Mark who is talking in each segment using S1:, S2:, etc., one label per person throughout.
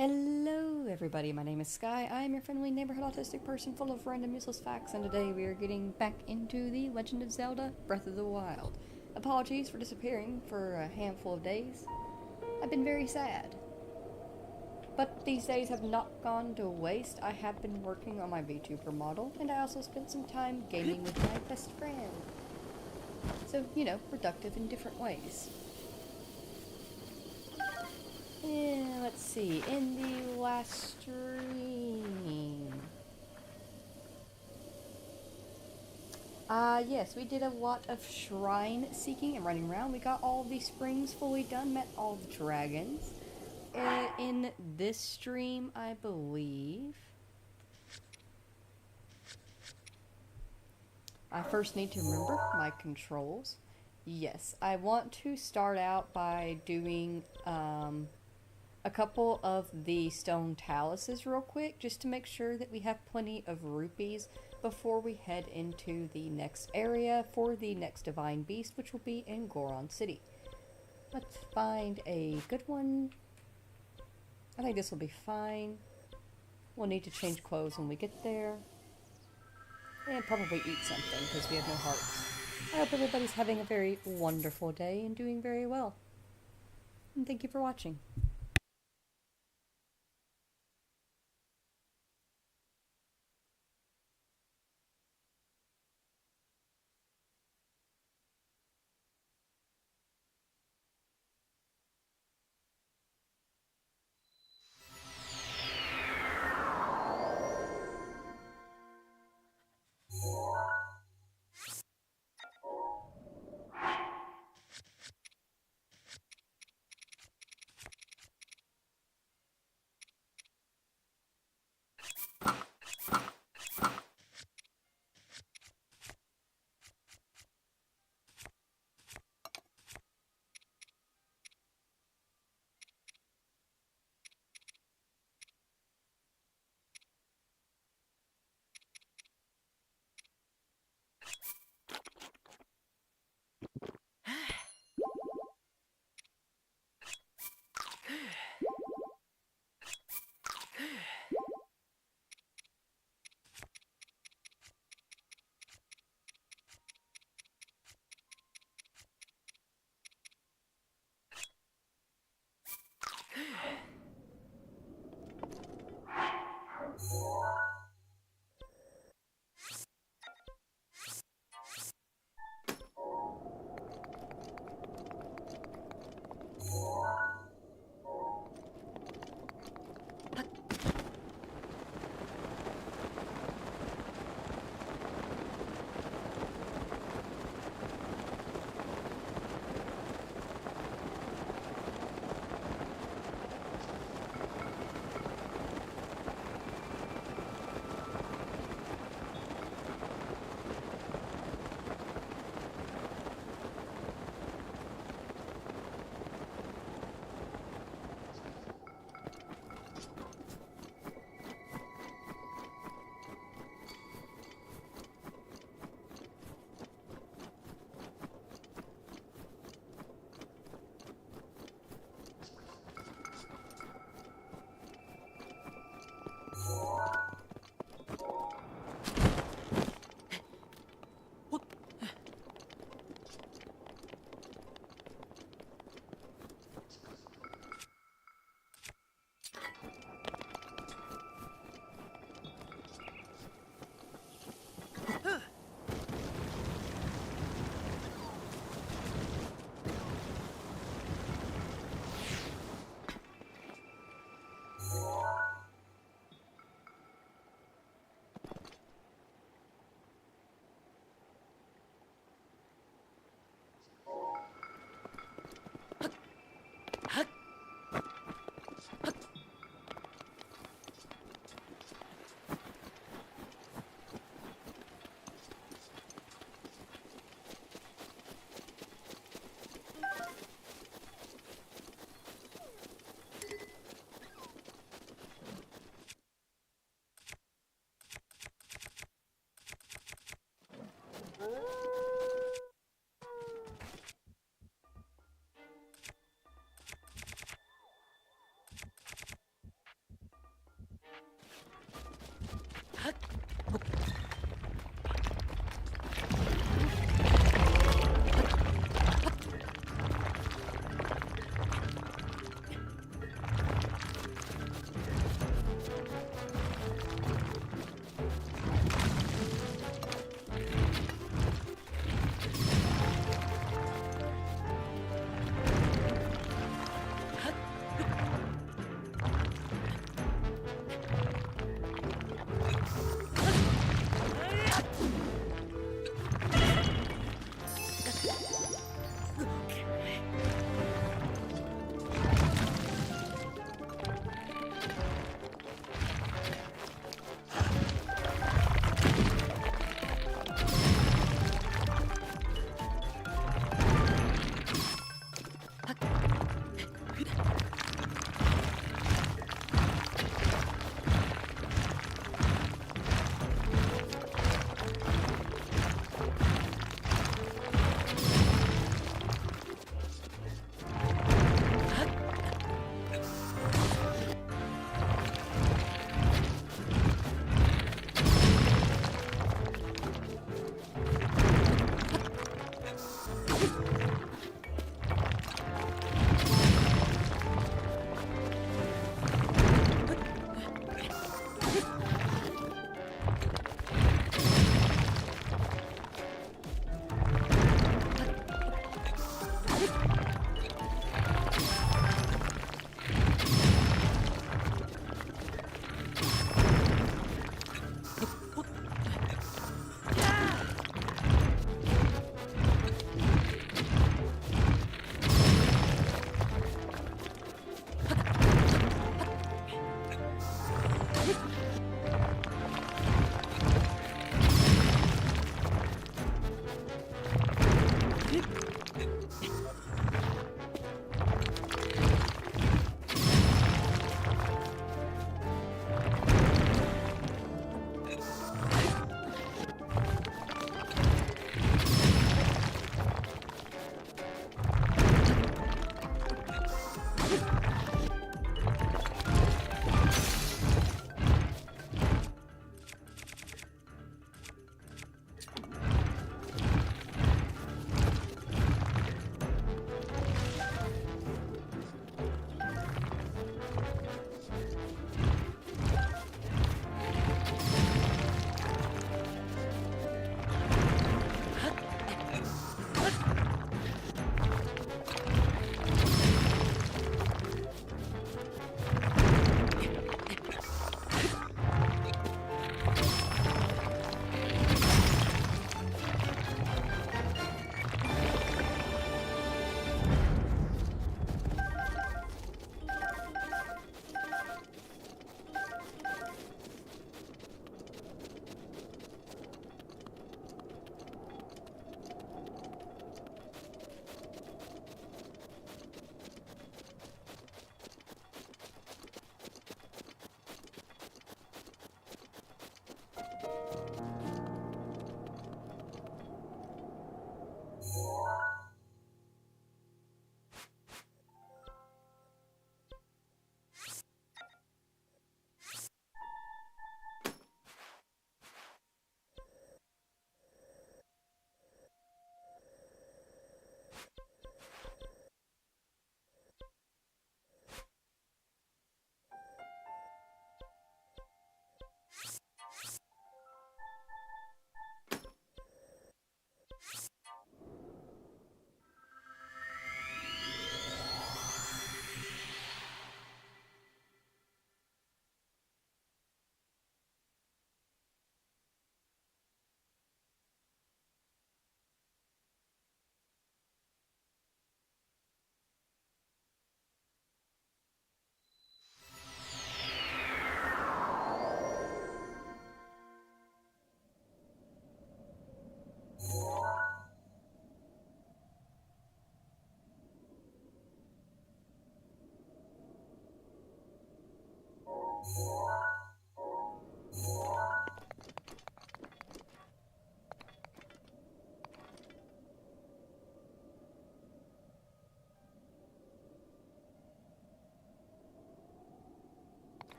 S1: Hello everybody, my name is Sky. I am your friendly neighborhood autistic person full of random useless facts, and today we are getting back into the Legend of Zelda Breath of the Wild. Apologies for disappearing for a handful of days. I've been very sad. But these days have not gone to waste. I have been working on my VTuber model, and I also spent some time gaming with my best friend. So, productive in different ways. Yeah, let's see. In the last stream. Yes, we did a lot of shrine seeking and running around. We got all the springs fully done, met all the dragons. In this stream, I believe, I first need to remember my controls. Yes, I want to start out by doing, a couple of the stone taluses real quick, just to make sure that we have plenty of rupees before we head into the next area for the next divine beast, which will be in Goron City. Let's find a good one. I think this will be fine. We'll need to change clothes when we get there. And probably eat something, because we have no hearts. I hope everybody's having a very wonderful day and doing very well. And thank you for watching.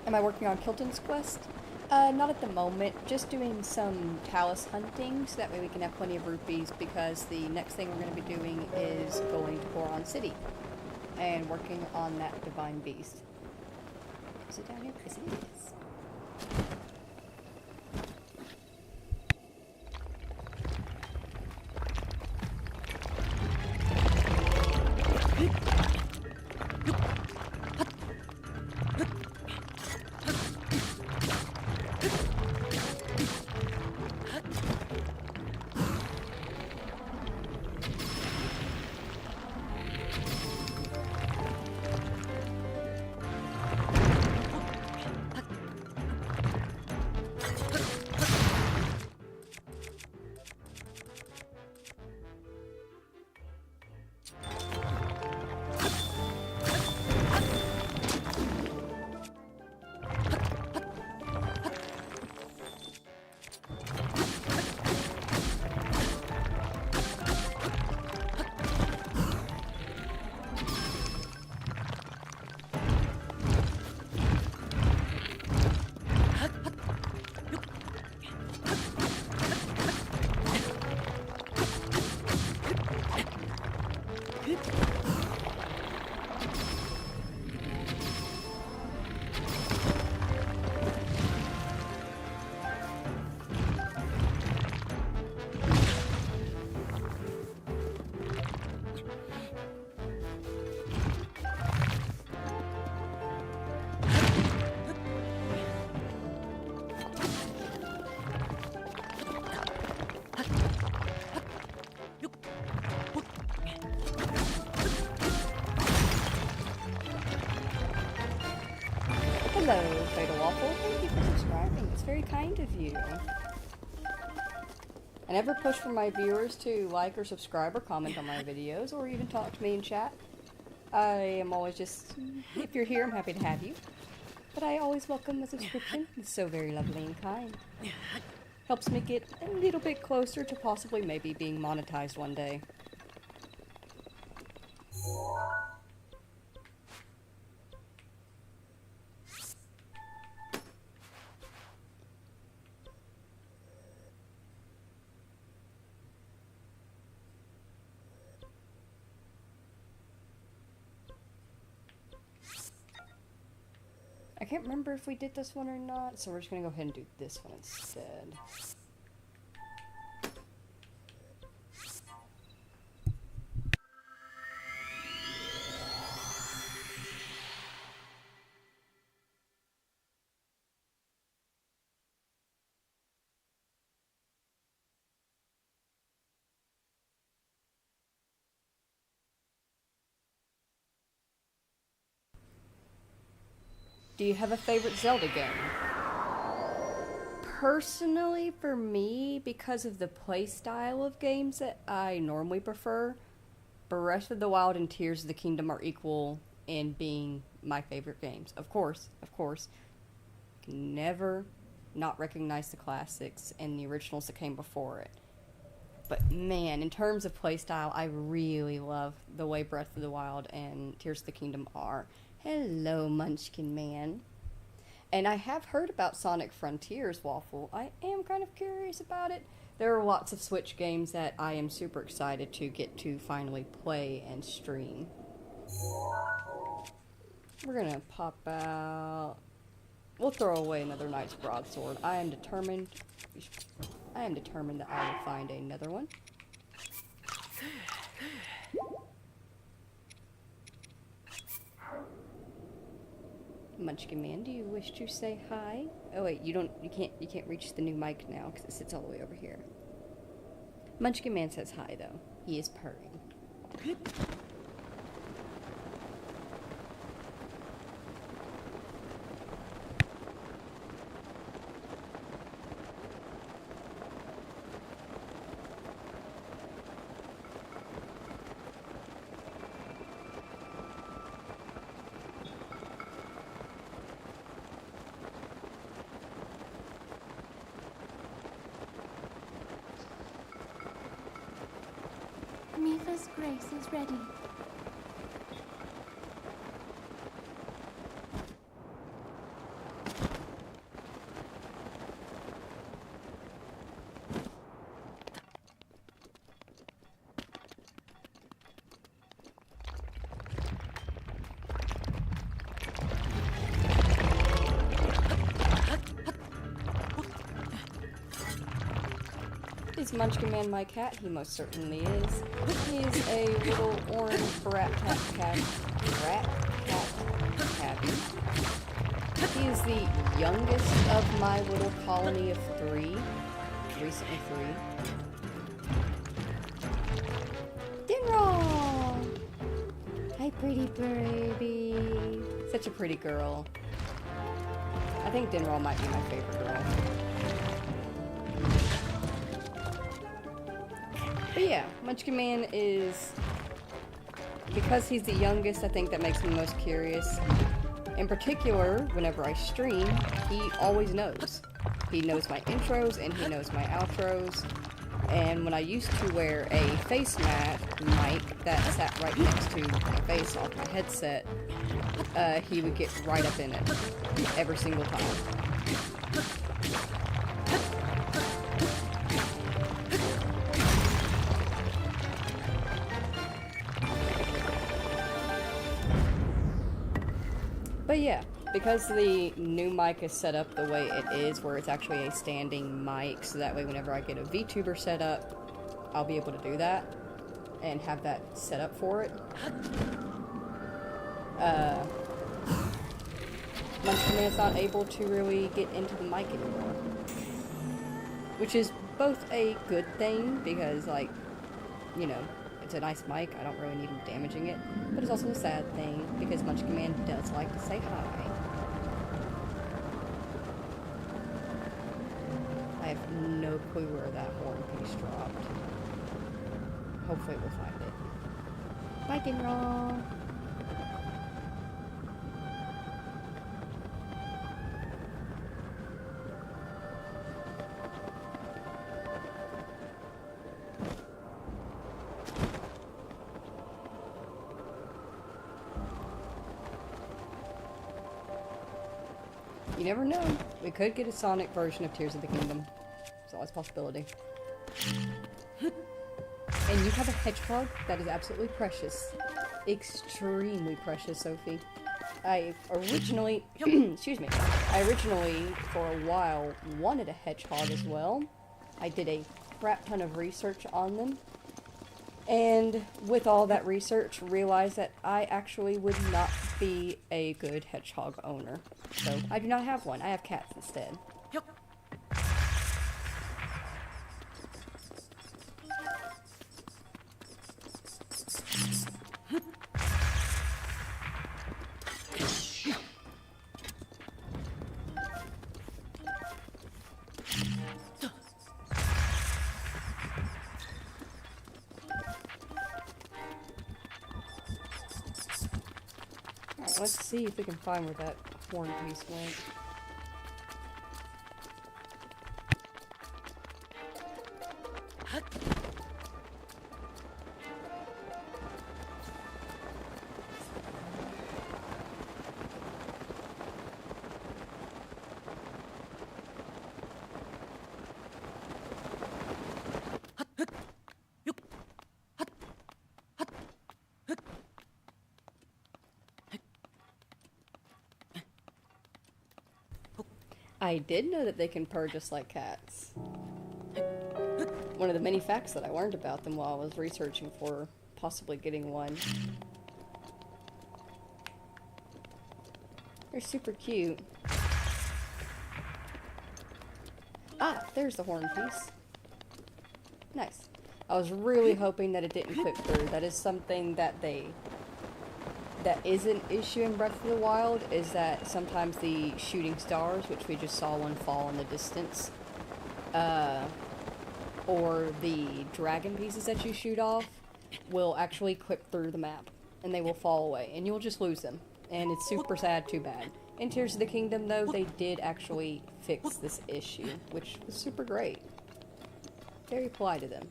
S1: Am I working on Kilton's quest? Not at the moment. Just doing some talus hunting so that way we can have plenty of rupees because the next thing we're going to be doing is going to Boron City and working on that divine beast. Is it down here? Because it is. Hello, Fatal Waffle. Thank you for subscribing. It's very kind of you. I never push for my viewers to like or subscribe or comment on my videos or even talk to me in chat. I am always just, if you're here, I'm happy to have you. But I always welcome a subscription. It's so very lovely and kind. Helps me get a little bit closer to possibly maybe being monetized one day. I can't remember if we did this one or not, so we're just gonna go ahead and do this one instead. Do you have a favorite Zelda game? Personally, for me, because of the playstyle of games that I normally prefer, Breath of the Wild and Tears of the Kingdom are equal in being my favorite games. Of course, can never not recognize the classics and the originals that came before it. But man, in terms of playstyle, I really love the way Breath of the Wild and Tears of the Kingdom are. Hello, Munchkin Man. And I have heard about Sonic Frontiers, Waffle. I am kind of curious about it. There are lots of Switch games that I am super excited to get to finally play and stream. We're gonna pop out... We'll throw away another Knight's Broadsword. I am determined that I will find another one. Munchkin Man, do you wish to say hi? Oh wait, you can't reach the new mic now because it sits all the way over here. Munchkin Man says hi though. He is purring.
S2: Mifa's grace is ready.
S1: Is Munchkin Man my cat? He most certainly is. He is a little orange rat cat tabby. He is the youngest of my little colony of 3. Recently 3. Dinron! Hi, pretty baby. Such a pretty girl. I think Dinron might be my favorite girl. But yeah, Munchkin Man is, because he's the youngest, I think that makes me most curious. In particular, whenever I stream, he always knows. He knows my intros and he knows my outros. And when I used to wear a face mat mic that sat right next to my face off my headset, he would get right up in it every single time. But yeah, because the new mic is set up the way it is, where it's actually a standing mic, so that way whenever I get a VTuber set up, I'll be able to do that and have that set up for it. Munchkin Man's not able to really get into the mic anymore. Which is both a good thing, because, like, you know, it's a nice mic, I don't really need him damaging it, but it's also a sad thing, because Munchkin Man does like to say hi. I have no clue where that horn piece dropped. Hopefully we'll find it. Bye, Ginro! You never know. We could get a Sonic version of Tears of the Kingdom. It's always a possibility. And you have a hedgehog that is absolutely precious. Extremely precious, Sophie. I originally, excuse me, I originally, for a while, wanted a hedgehog as well. I did a crap ton of research on them. And with all that research, realized that I actually would not be a good hedgehog owner. So, I do not have one. I have cats instead.
S2: Yep.
S1: Alright, let's see if we can find where that horn piece went. I did know that they can purr just like cats. One of the many facts that I learned about them while I was researching for possibly getting one. They're super cute. Ah, there's the horn piece. Nice. I was really hoping that it didn't clip through. That is something that that is an issue in Breath of the Wild, is that sometimes the shooting stars, which we just saw one fall in the distance, or the dragon pieces that you shoot off, will actually clip through the map, and they will fall away, and you'll just lose them, and it's super sad, too bad. In Tears of the Kingdom, though, they did actually fix this issue, which was super great. Very polite of them.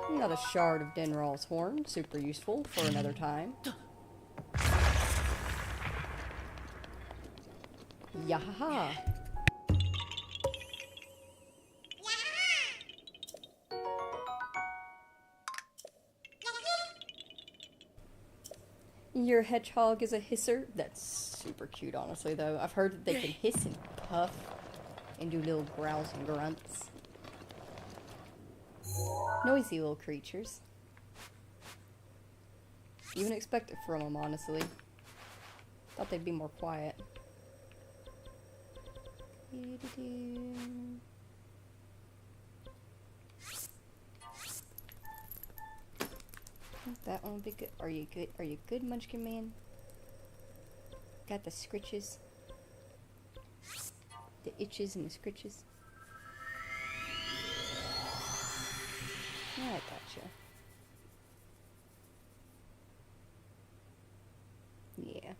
S1: Another shard of Denral's horn, super useful for another time. Yahaha! Your hedgehog is a hisser? That's super cute, honestly, though. I've heard that they can hiss and puff and do little growls and grunts. Noisy little creatures. You wouldn't expect it from them, honestly. Thought they'd be more quiet. That one would be good. Are you good? Are you good, Munchkin Man? Got the scritches, the itches and the scritches. I gotcha. Yeah.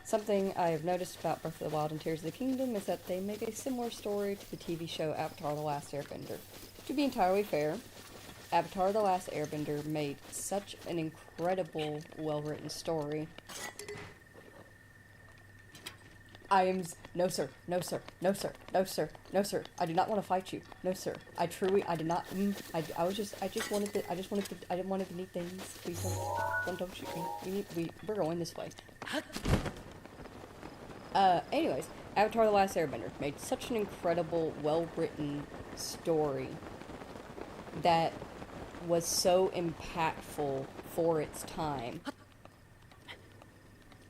S1: Something I have noticed about Breath of the Wild and Tears of the Kingdom is that they make a similar story to the TV show Avatar: The Last Airbender. To be entirely fair, Avatar: The Last Airbender made such an incredible, well-written story. No sir, no sir, no sir, no sir, no sir. I do not want to fight you. No sir. I did not, I just wanted to, I didn't want to need things. Please don't shoot me. We're going this way. Anyways, Avatar: The Last Airbender made such an incredible, well-written story that was so impactful for its time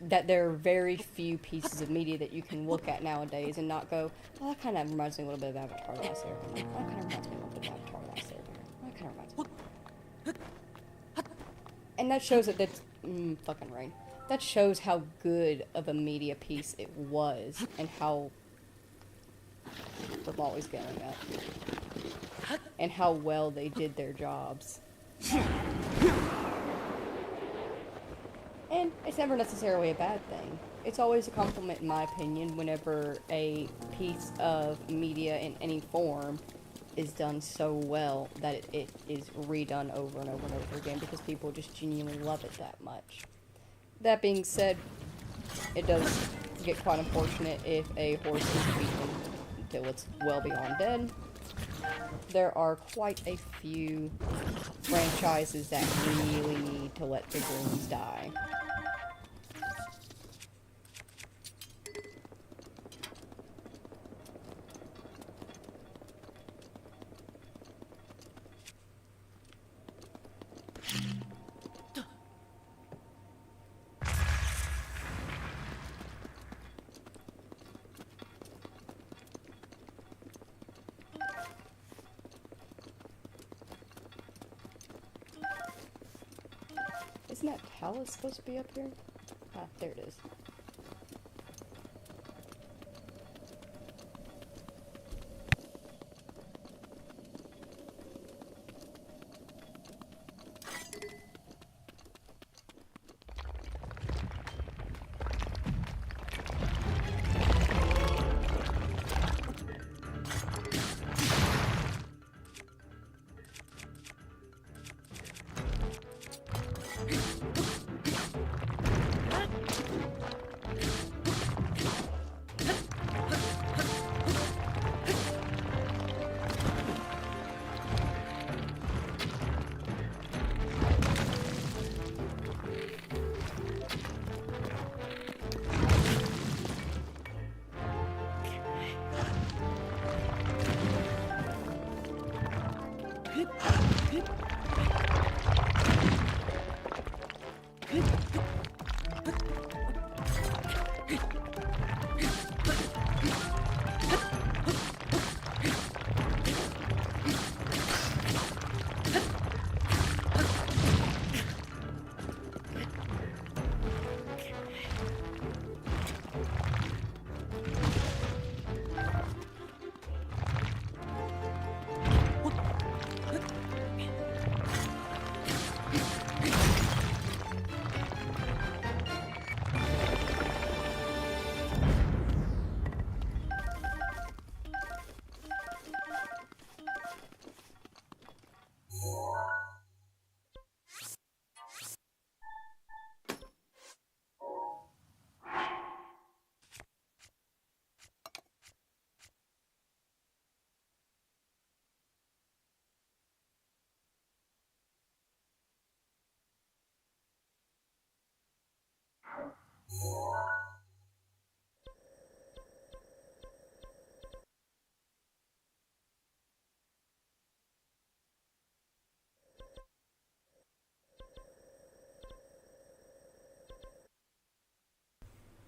S1: that there are very few pieces of media that you can look at nowadays and not go, oh, that kind of reminds me a little bit of Avatar: The Last Airbender. That kind of reminds me a little bit of Avatar: The Last Airbender. That kind of reminds me. And that shows that that's fucking rain. That shows how good of a media piece it was and how the ball is going up and how well they did their jobs. And it's never necessarily a bad thing. It's always a compliment, in my opinion, whenever a piece of media in any form is done so well that it is redone over and over and over again because people just genuinely love it that much. That being said, it does get quite unfortunate if a horse is beaten until it's well beyond dead. There are quite a few franchises that really need to let figurines die. Isn't that Talus supposed to be up here? Ah, there it is.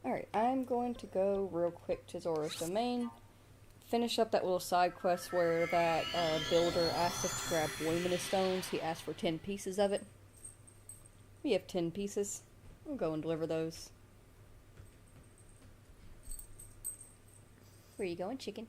S1: Alright, I'm going to go real quick to Zora's Domain, finish up that little side quest where that builder asked us to grab luminous stones. He asked for 10 pieces of it. We have 10 pieces. We'll go and deliver those. Where are you going, chicken?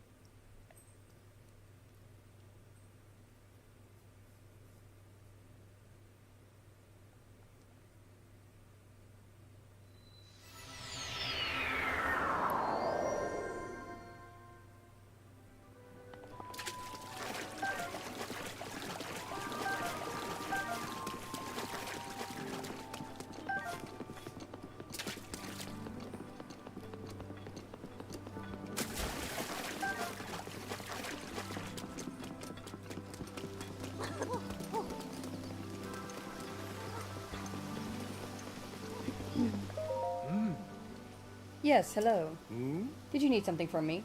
S1: Yes, hello.
S2: Hmm?
S1: Did you need something from me?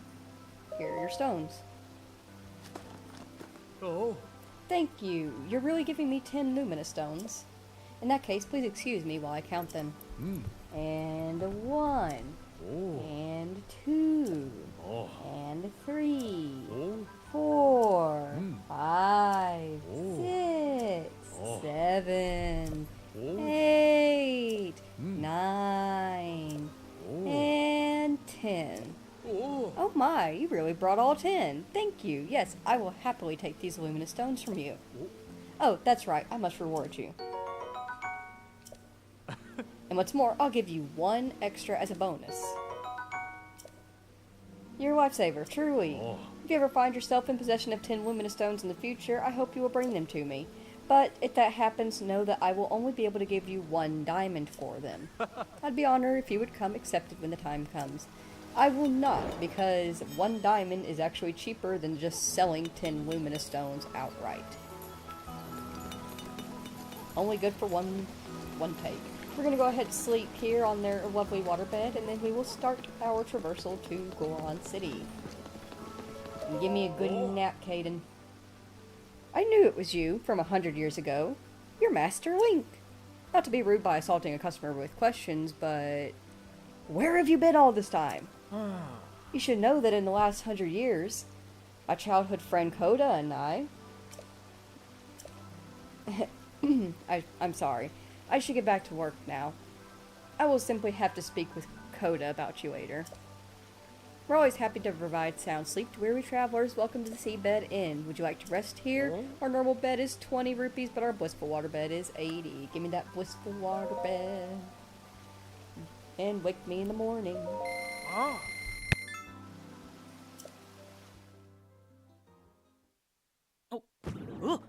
S1: Here are your stones.
S2: Oh.
S1: Thank you. You're really giving me 10 luminous stones. In that case, please excuse me while I count them.
S2: Hmm.
S1: And a 1.
S2: Oh.
S1: And 2.
S2: Oh.
S1: And 3.
S2: Oh.
S1: 4.
S2: Hmm.
S1: 5.
S2: Oh.
S1: 6.
S2: Oh.
S1: 7.
S2: Oh.
S1: 8.
S2: Hmm.
S1: 9.
S2: Oh.
S1: And 10.
S2: Oh.
S1: Oh my, you really brought all 10. Thank you. Yes, I will happily take these luminous stones from you. Oh, that's right. I must reward you. And what's more, I'll give you 1 extra as a bonus. You're a lifesaver, truly.
S2: Oh.
S1: If you ever find yourself in possession of 10 luminous stones in the future, I hope you will bring them to me. But if that happens, know that I will only be able to give you 1 diamond for them. I'd be honored if you would come accept it when the time comes. I will not, because 1 diamond is actually cheaper than just selling 10 luminous stones outright. Only good for one take. We're going to go ahead and sleep here on their lovely waterbed, and then we will start our traversal to Goron City. And give me a good nap, Caden. I knew it was you from 100 years ago. You're Master Link. Not to be rude by assaulting a customer with questions, but where have you been all this time? You should know that in the last 100 years, my childhood friend Coda and I... I'm sorry. I should get back to work now. I will simply have to speak with Coda about you later. We're always happy to provide sound sleep to weary travelers. Welcome to the Seabed Inn. Would you like to rest here? Our normal bed is 20 rupees, but our blissful water bed is 80. Give me that blissful water bed. And wake me in the morning.
S2: Ah.
S3: Oh. Oh.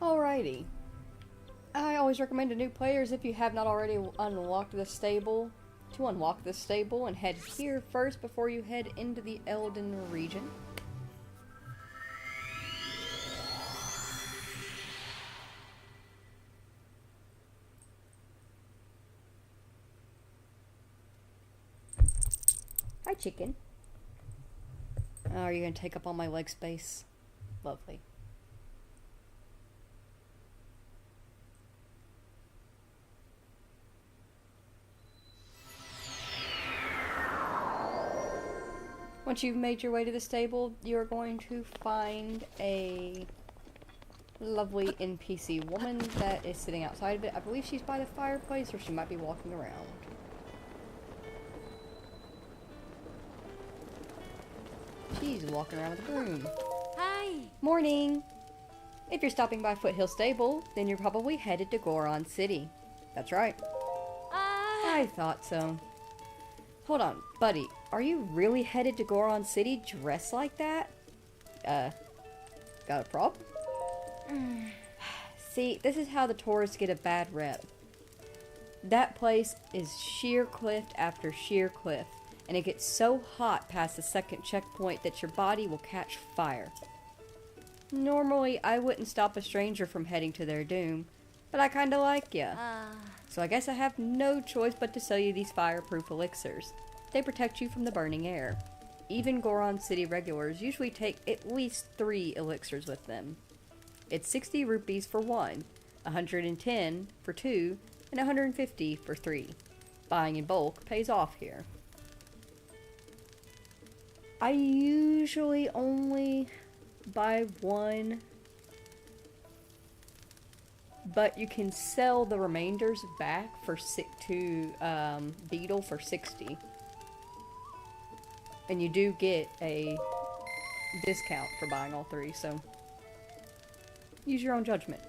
S1: Alrighty. I always recommend to new players, if you have not already unlocked the stable, to unlock the stable and head here first before you head into the Elden region. Hi, chicken. Oh, are you going to take up all my leg space? Lovely. Once you've made your way to the stable, you're going to find a lovely NPC woman that is sitting outside of it. I believe she's by the fireplace, or she might be walking around. She's walking around with a broom.
S4: Hi.
S1: Morning! If you're stopping by Foothill Stable, then you're probably headed to Goron City. That's right. I thought so. Hold on, buddy. Are you really headed to Goron City dressed like that? Got a problem? See, this is how the tourists get a bad rep. That place is sheer cliff after sheer cliff, and it gets so hot past the second checkpoint that your body will catch fire. Normally, I wouldn't stop a stranger from heading to their doom, but I kinda like ya. So I guess I have no choice but to sell you these fireproof elixirs. They protect you from the burning air. Even Goron City regulars usually take at least 3 elixirs with them. It's 60 rupees for 1, 110 for 2, and 150 for 3. Buying in bulk pays off here. I usually only buy 1, but you can sell the remainders back for Beetle for 60. And you do get a discount for buying all 3, so use your own judgment.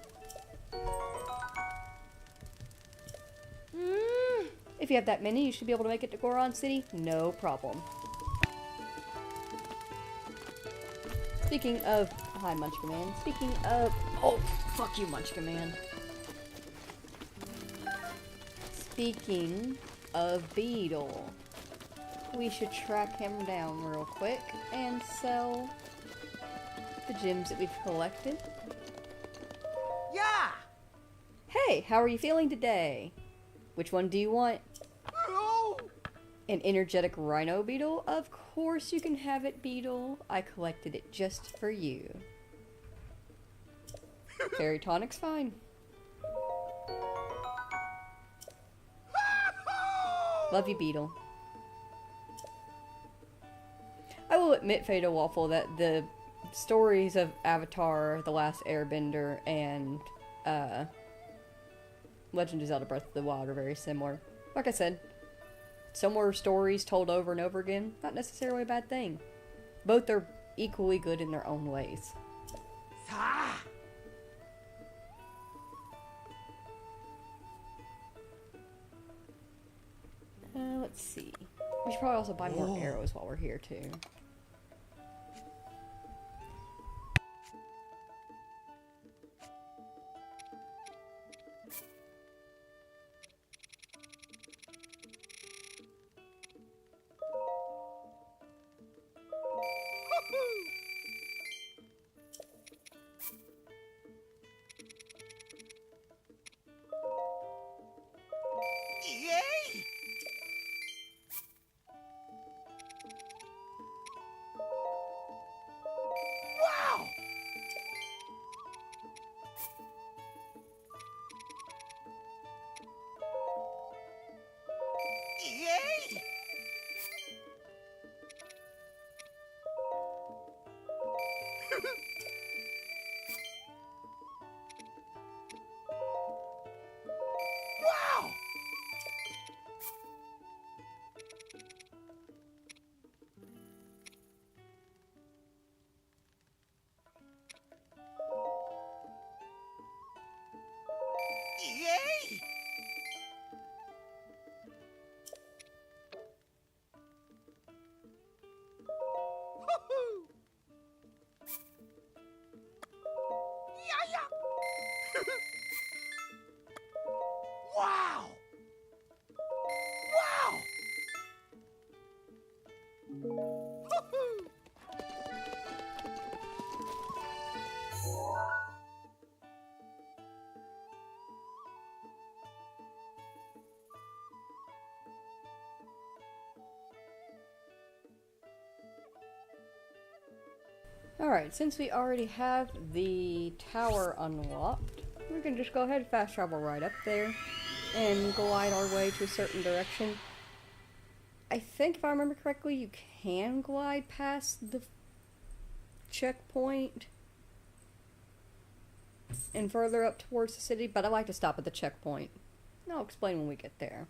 S1: If you have that many, you should be able to make it to Goron City, no problem. Speaking of... Hi, Munchkin Man. Speaking of... Oh, fuck you, Munchkin Man. Speaking of Beetle, we should track him down real quick and sell the gems that we've collected.
S2: Yeah!
S1: Hey, how are you feeling today? Which one do you want?
S2: Oh!
S1: An energetic rhino beetle? Of course you can have it, Beetle. I collected it just for you. Fairy tonic's fine. Love you, Beetle. I will admit, Fatal Waffle, that the stories of Avatar, The Last Airbender, and Legend of Zelda Breath of the Wild are very similar. Like I said, similar stories told over and over again, not necessarily a bad thing. Both are equally good in their own ways. Let's see. We should probably also buy more arrows while we're here, too.
S2: Yay! Wow! Yay! Wow! Yay! Woohoo! Yeah, yeah! Wow! Wow! Woohoo!
S1: Alright, since we already have the tower unlocked, we can just go ahead and fast travel right up there and glide our way to a certain direction. I think, if I remember correctly, you can glide past the checkpoint and further up towards the city, but I like to stop at the checkpoint. I'll explain when we get there.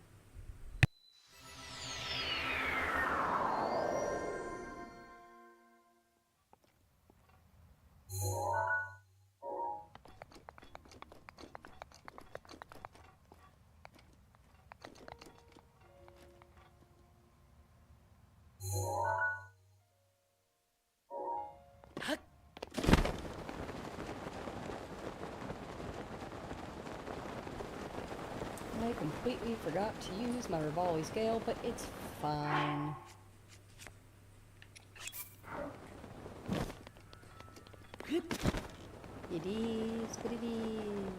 S1: I completely forgot to use my Rivali scale, but it's fine. It is what it is.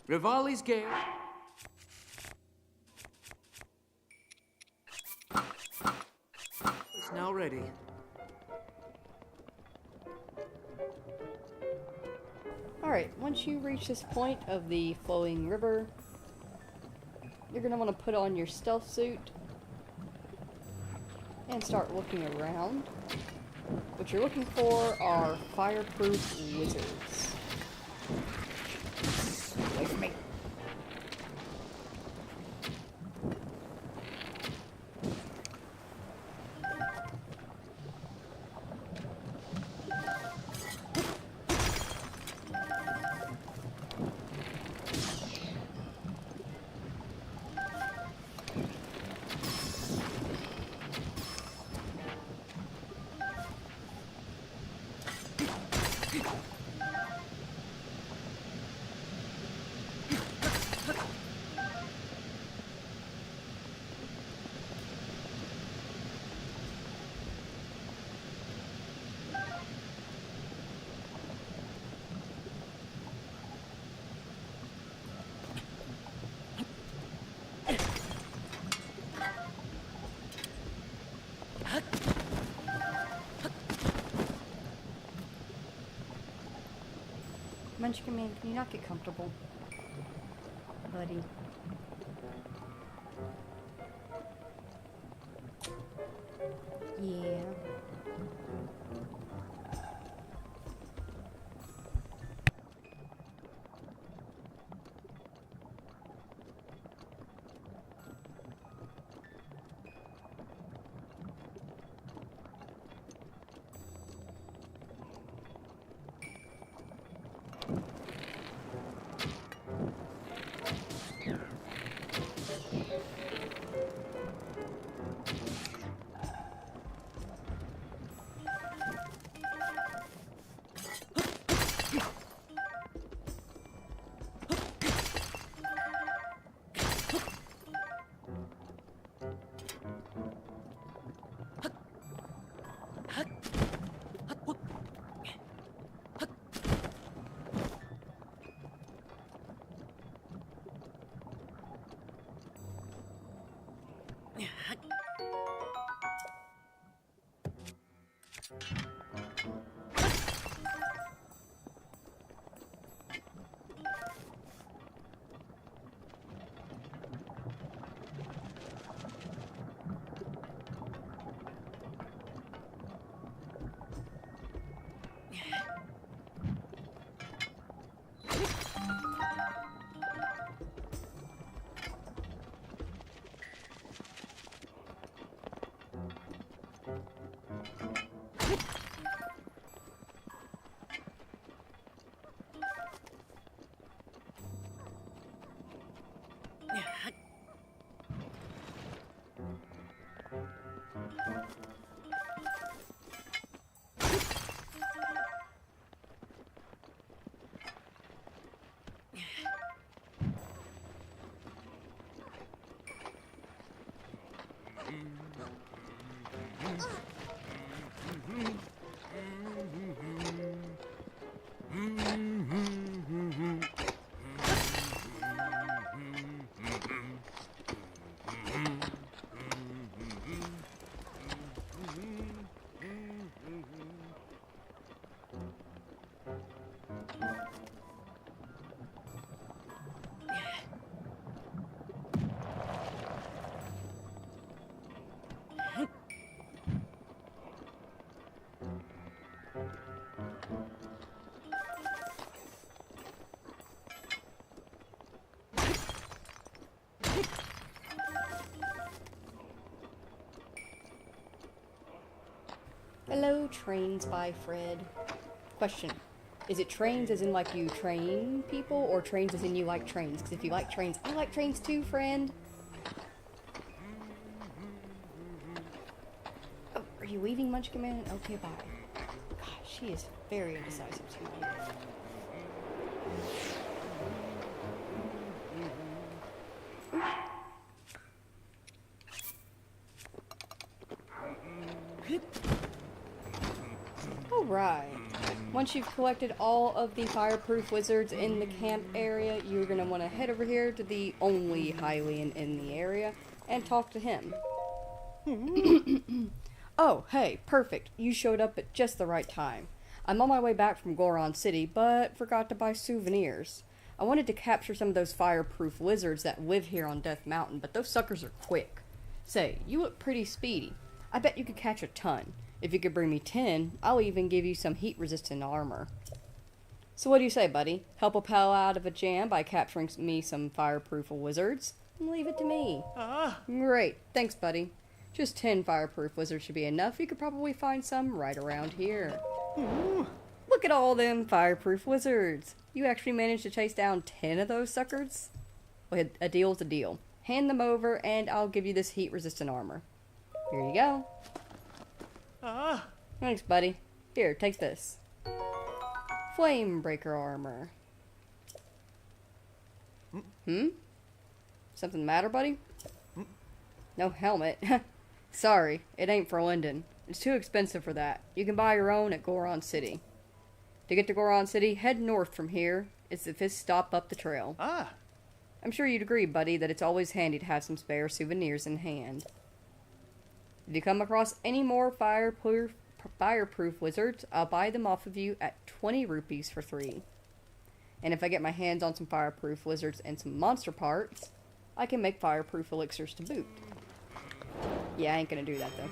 S4: Rivali's gale. Is now ready.
S1: Alright, once you reach this point of the flowing river, you're going to want to put on your stealth suit and start looking around. What you're looking for are fireproof wizards. Away from me. Munchkin Man, can you not get comfortable? Buddy. Yeah. Hello, Trains by Fred. Question. Is it trains as in like you train people, or trains as in you like trains? Because if you like trains, I like trains too, friend. Oh, are you leaving, Munchkin Man? Okay, bye. God, she is very indecisive tonight. Alright. Once you've collected all of the fireproof wizards in the camp area, you're going to want to head over here to the only Hylian in the area and talk to him. Oh, hey, perfect. You showed up at just the right time. I'm on my way back from Goron City, but forgot to buy souvenirs. I wanted to capture some of those fireproof lizards that live here on Death Mountain, but those suckers are quick. Say, you look pretty speedy. I bet you could catch a ton. If you could bring me 10, I'll even give you some heat-resistant armor. So what do you say, buddy? Help a pal out of a jam by capturing me some fireproof wizards? Leave it to me. Great. Thanks, buddy. Just 10 fireproof wizards should be enough. You could probably find some right around here. Look at all them fireproof wizards. You actually managed to chase down 10 of those suckers? Well, a deal's a deal. Hand them over and I'll give you this heat-resistant armor. Here you go. Thanks, buddy. Here, take this. Flame breaker armor. Something the matter, buddy? No helmet. Sorry, it ain't for Linden. It's too expensive for that. You can buy your own at Goron City. To get to Goron City, head north from here. It's the 5th stop up the trail. I'm sure you'd agree, buddy, that it's always handy to have some spare souvenirs in hand. If you come across any more fireproof wizards, I'll buy them off of you at 20 rupees for 3. And if I get my hands on some fireproof wizards and some monster parts, I can make fireproof elixirs to boot. Yeah, I ain't gonna do that though.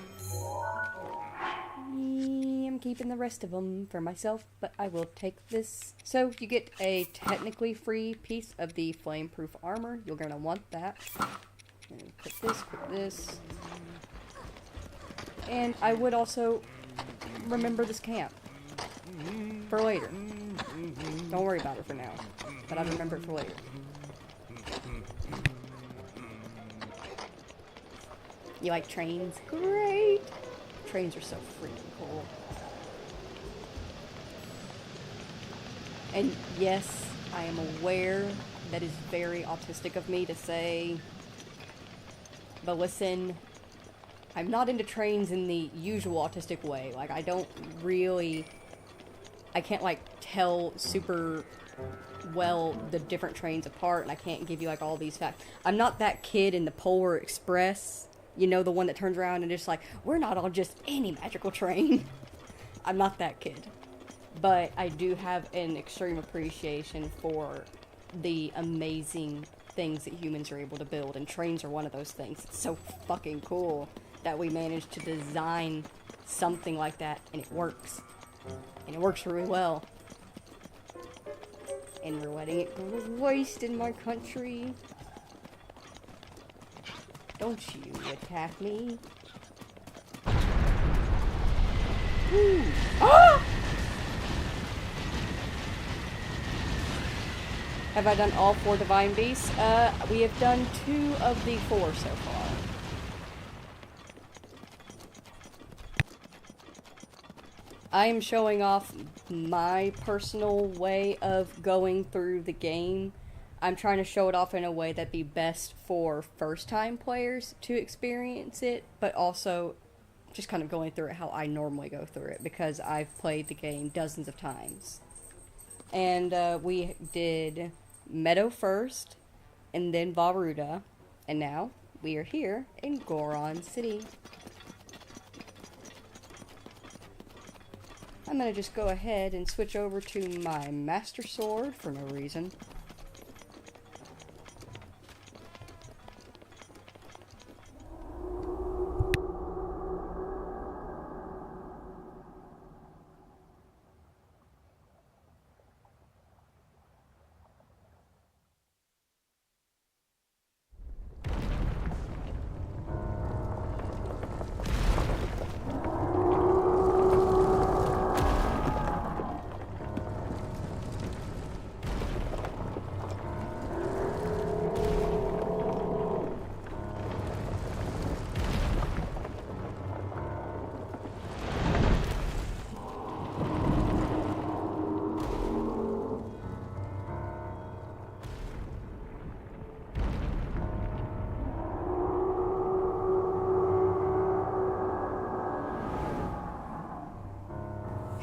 S1: I'm keeping the rest of them for myself, but I will take this. So you get a technically free piece of the flameproof armor. You're gonna want that. And put this. And I would also remember this camp for later. Don't worry about it for now, but I'd remember it for later. You like trains? Great! Trains are so freaking cool. And yes, I am aware that is very autistic of me to say, but listen, I'm not into trains in the usual autistic way. Like, I can't, like, tell super well the different trains apart, and I can't give you, like, all these facts. I'm not that kid in the Polar Express, you know, the one that turns around and just like, we're not on just any magical train. I'm not that kid. But I do have an extreme appreciation for the amazing things that humans are able to build, and trains are one of those things. It's so fucking cool that we managed to design something like that, and it works. And it works really well. And we're letting it go to waste in my country. Don't you attack me. Woo. Ah! Have I done all 4 divine beasts? We have done 2 of the 4 so far. I am showing off my personal way of going through the game. I'm trying to show it off in a way that'd be best for first-time players to experience it, but also just kind of going through it how I normally go through it, because I've played the game dozens of times. And we did Meadow first, and then Varuda, and now we are here in Goron City. I'm gonna just go ahead and switch over to my Master Sword for no reason.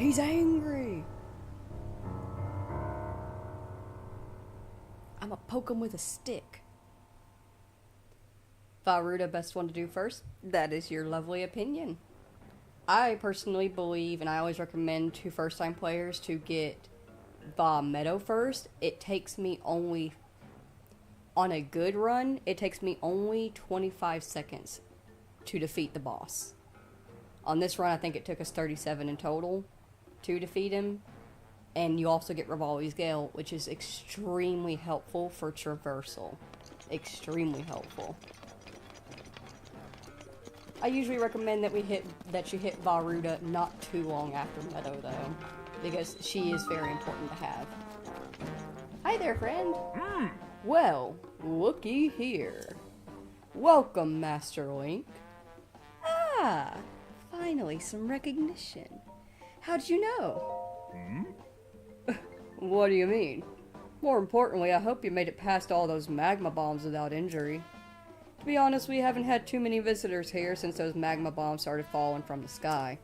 S1: He's angry. I'ma poke him with a stick. Varuda, best one to do first? That is your lovely opinion. I personally believe, and I always recommend to first-time players to get Va Meadow first. It takes me only, on a good run, it takes me only 25 seconds to defeat the boss. On this run, I think it took us 37 in total to defeat him. And you also get Rivali's Gale, which is extremely helpful for traversal. Extremely helpful. I usually recommend that you hit Varuda not too long after Meadow, though, because she is very important to have. Hi there, friend. Well, looky here. Welcome, Master Link. Ah, finally some recognition. How'd you know? What do you mean? More importantly, I hope you made it past all those magma bombs without injury. To be honest, we haven't had too many visitors here since those magma bombs started falling from the sky.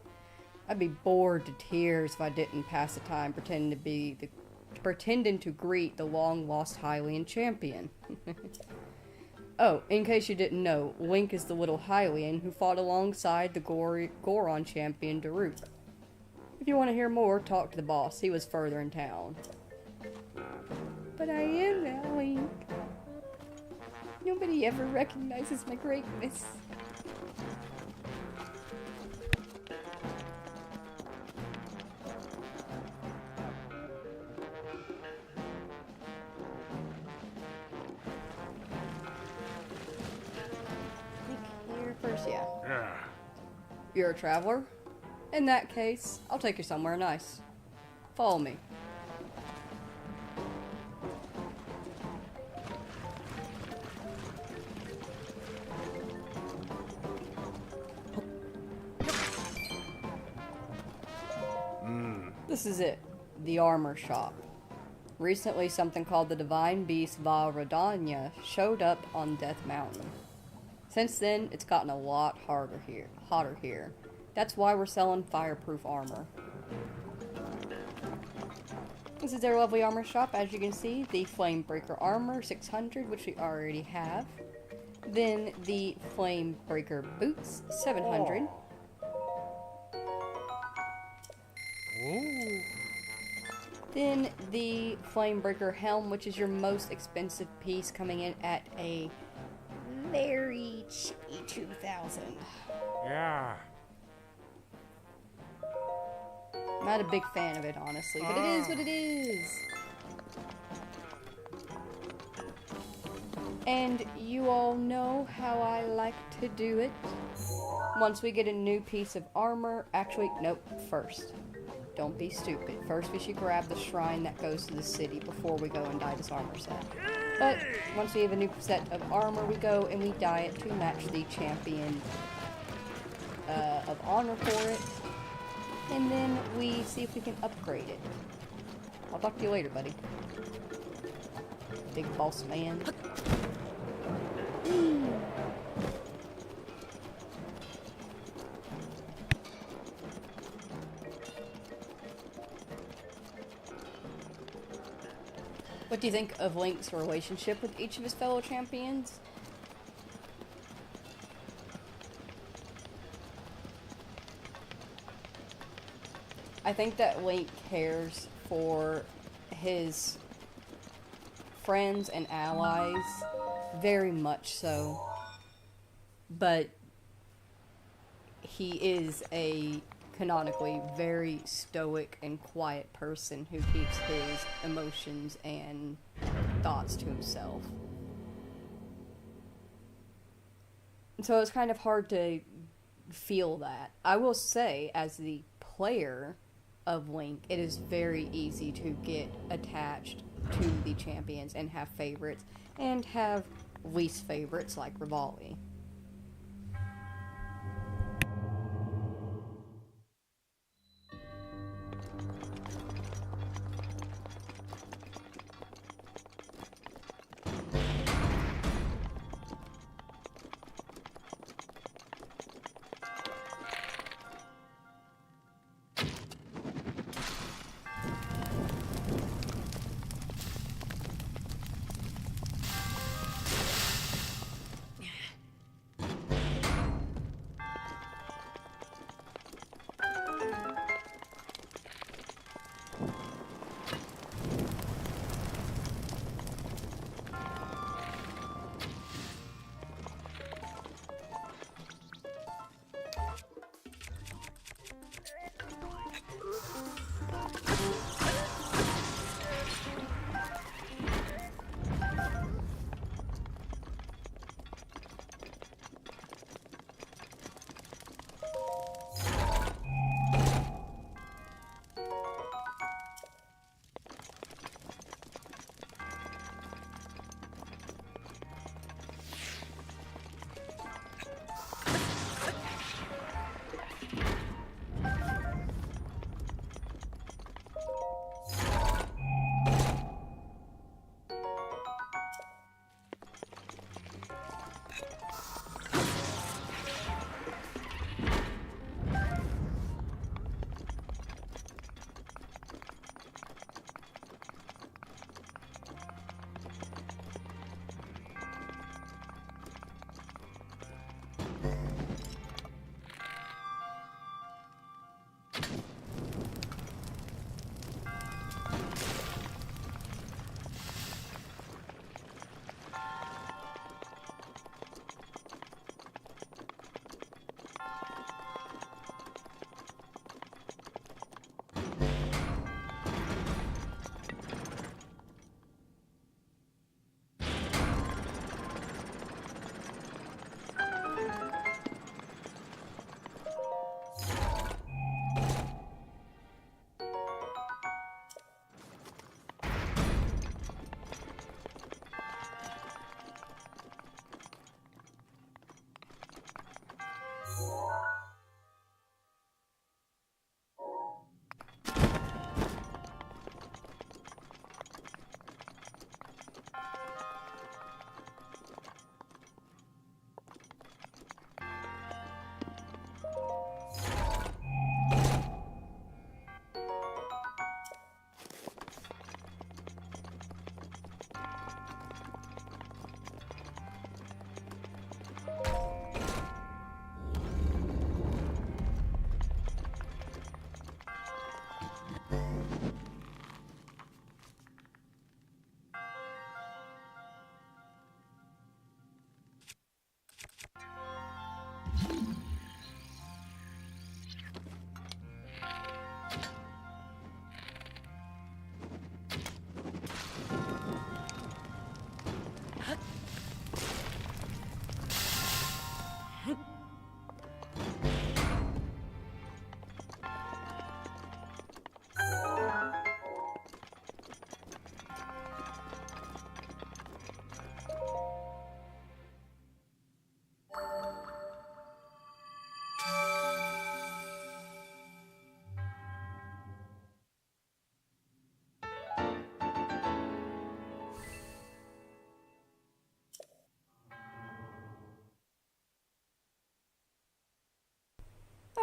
S1: I'd be bored to tears if I didn't pass the time pretending to greet the long-lost Hylian champion. Oh, in case you didn't know, Link is the little Hylian who fought alongside the Goron champion Daruk. If you want to hear more, talk to the boss. He was further in town. But I am now Link. Nobody ever recognizes my greatness. Here first, yeah. You're a traveler? In that case, I'll take you somewhere nice. Follow me. This is it, the armor shop. Recently, something called the Divine Beast Va Radanya showed up on Death Mountain. Since then, it's gotten a lot hotter here. That's why we're selling fireproof armor. This is their lovely armor shop. As you can see, the Flamebreaker armor 600, which we already have. Then the Flamebreaker boots 700. Then the Flamebreaker helm, which is your most expensive piece, coming in at a very cheapy 2,000.
S2: Yeah.
S1: Not a big fan of it, honestly, but it is what it is. And you all know how I like to do it. Once we get a new piece of armor, actually, nope, first. Don't be stupid. First we should grab the shrine that goes to the city before we go and dye this armor set. But once we have a new set of armor, we go and we dye it to match the champion of honor for it. And then we see if we can upgrade it. I'll talk to you later, buddy. Big boss man. What do you think of Link's relationship with each of his fellow champions? I think that Link cares for his friends and allies very much so, but he is a canonically very stoic and quiet person who keeps his emotions and thoughts to himself. And so it's kind of hard to feel that. I will say, as the player of Link, it is very easy to get attached to the champions and have favorites, and have least favorites like Rivali.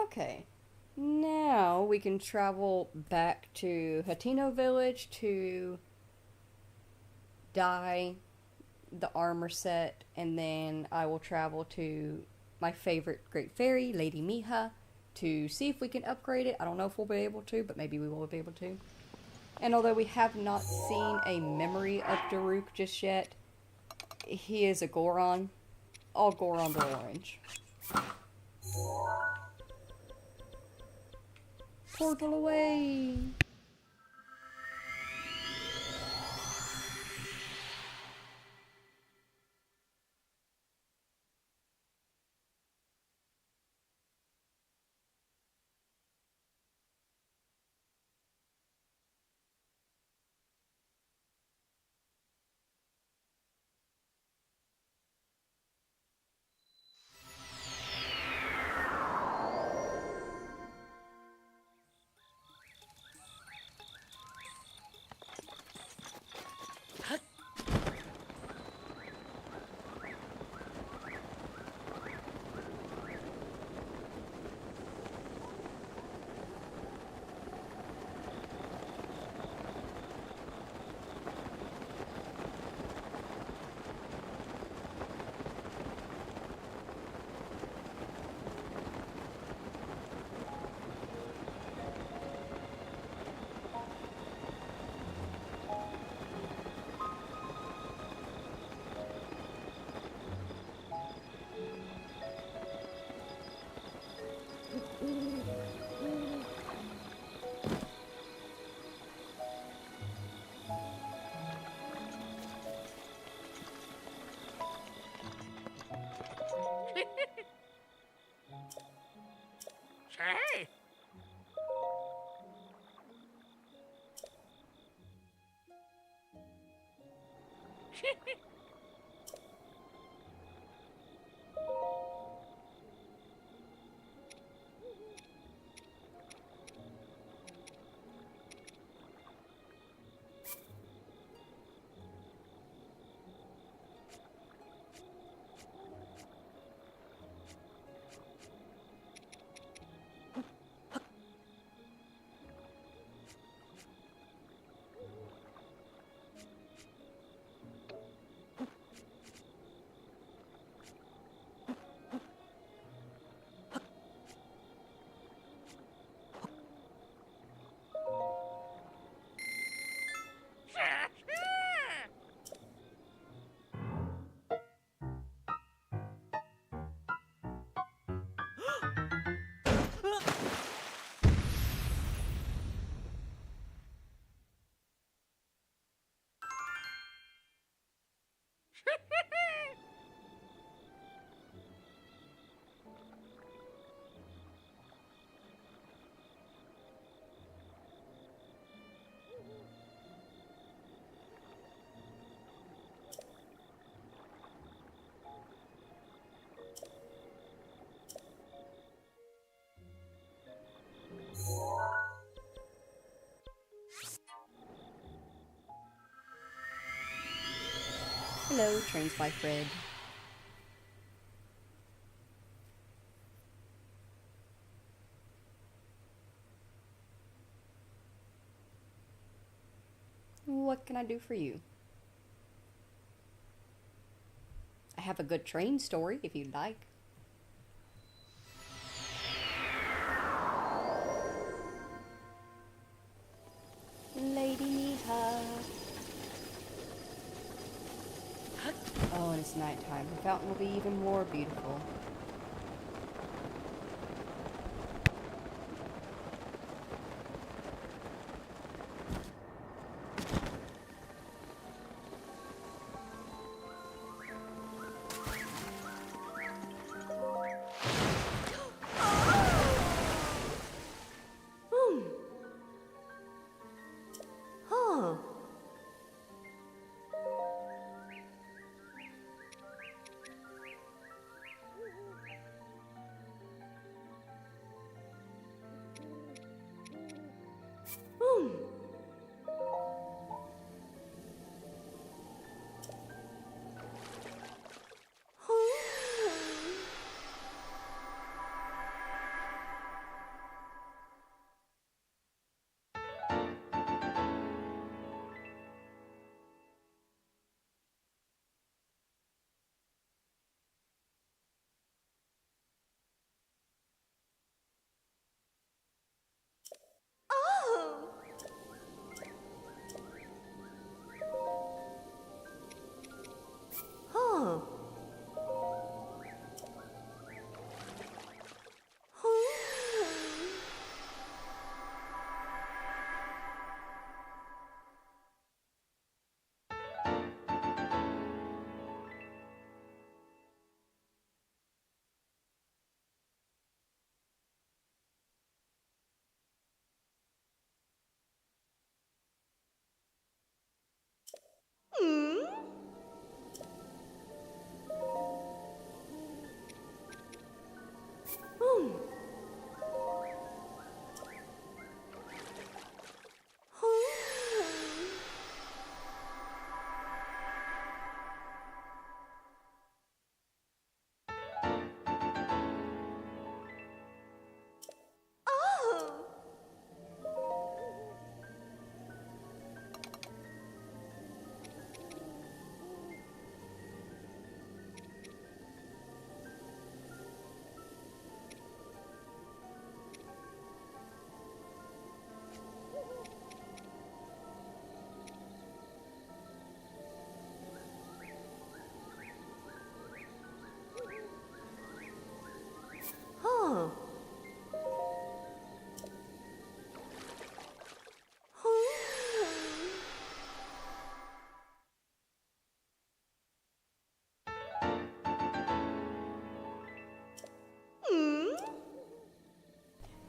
S1: Okay, now we can travel back to Hatino Village to dye the armor set, and then I will travel to my favorite Great Fairy, Lady Miha, to see if we can upgrade it. I don't know if we'll be able to, but maybe we will be able to. And although we have not seen a memory of Daruk just yet, he is a Goron. All Gorons are orange. Portal away!
S2: Say.
S1: Hello, Trains by Fred. What can I do for you? I have a good train story if you'd like. it's nighttime, the fountain will be even more beautiful.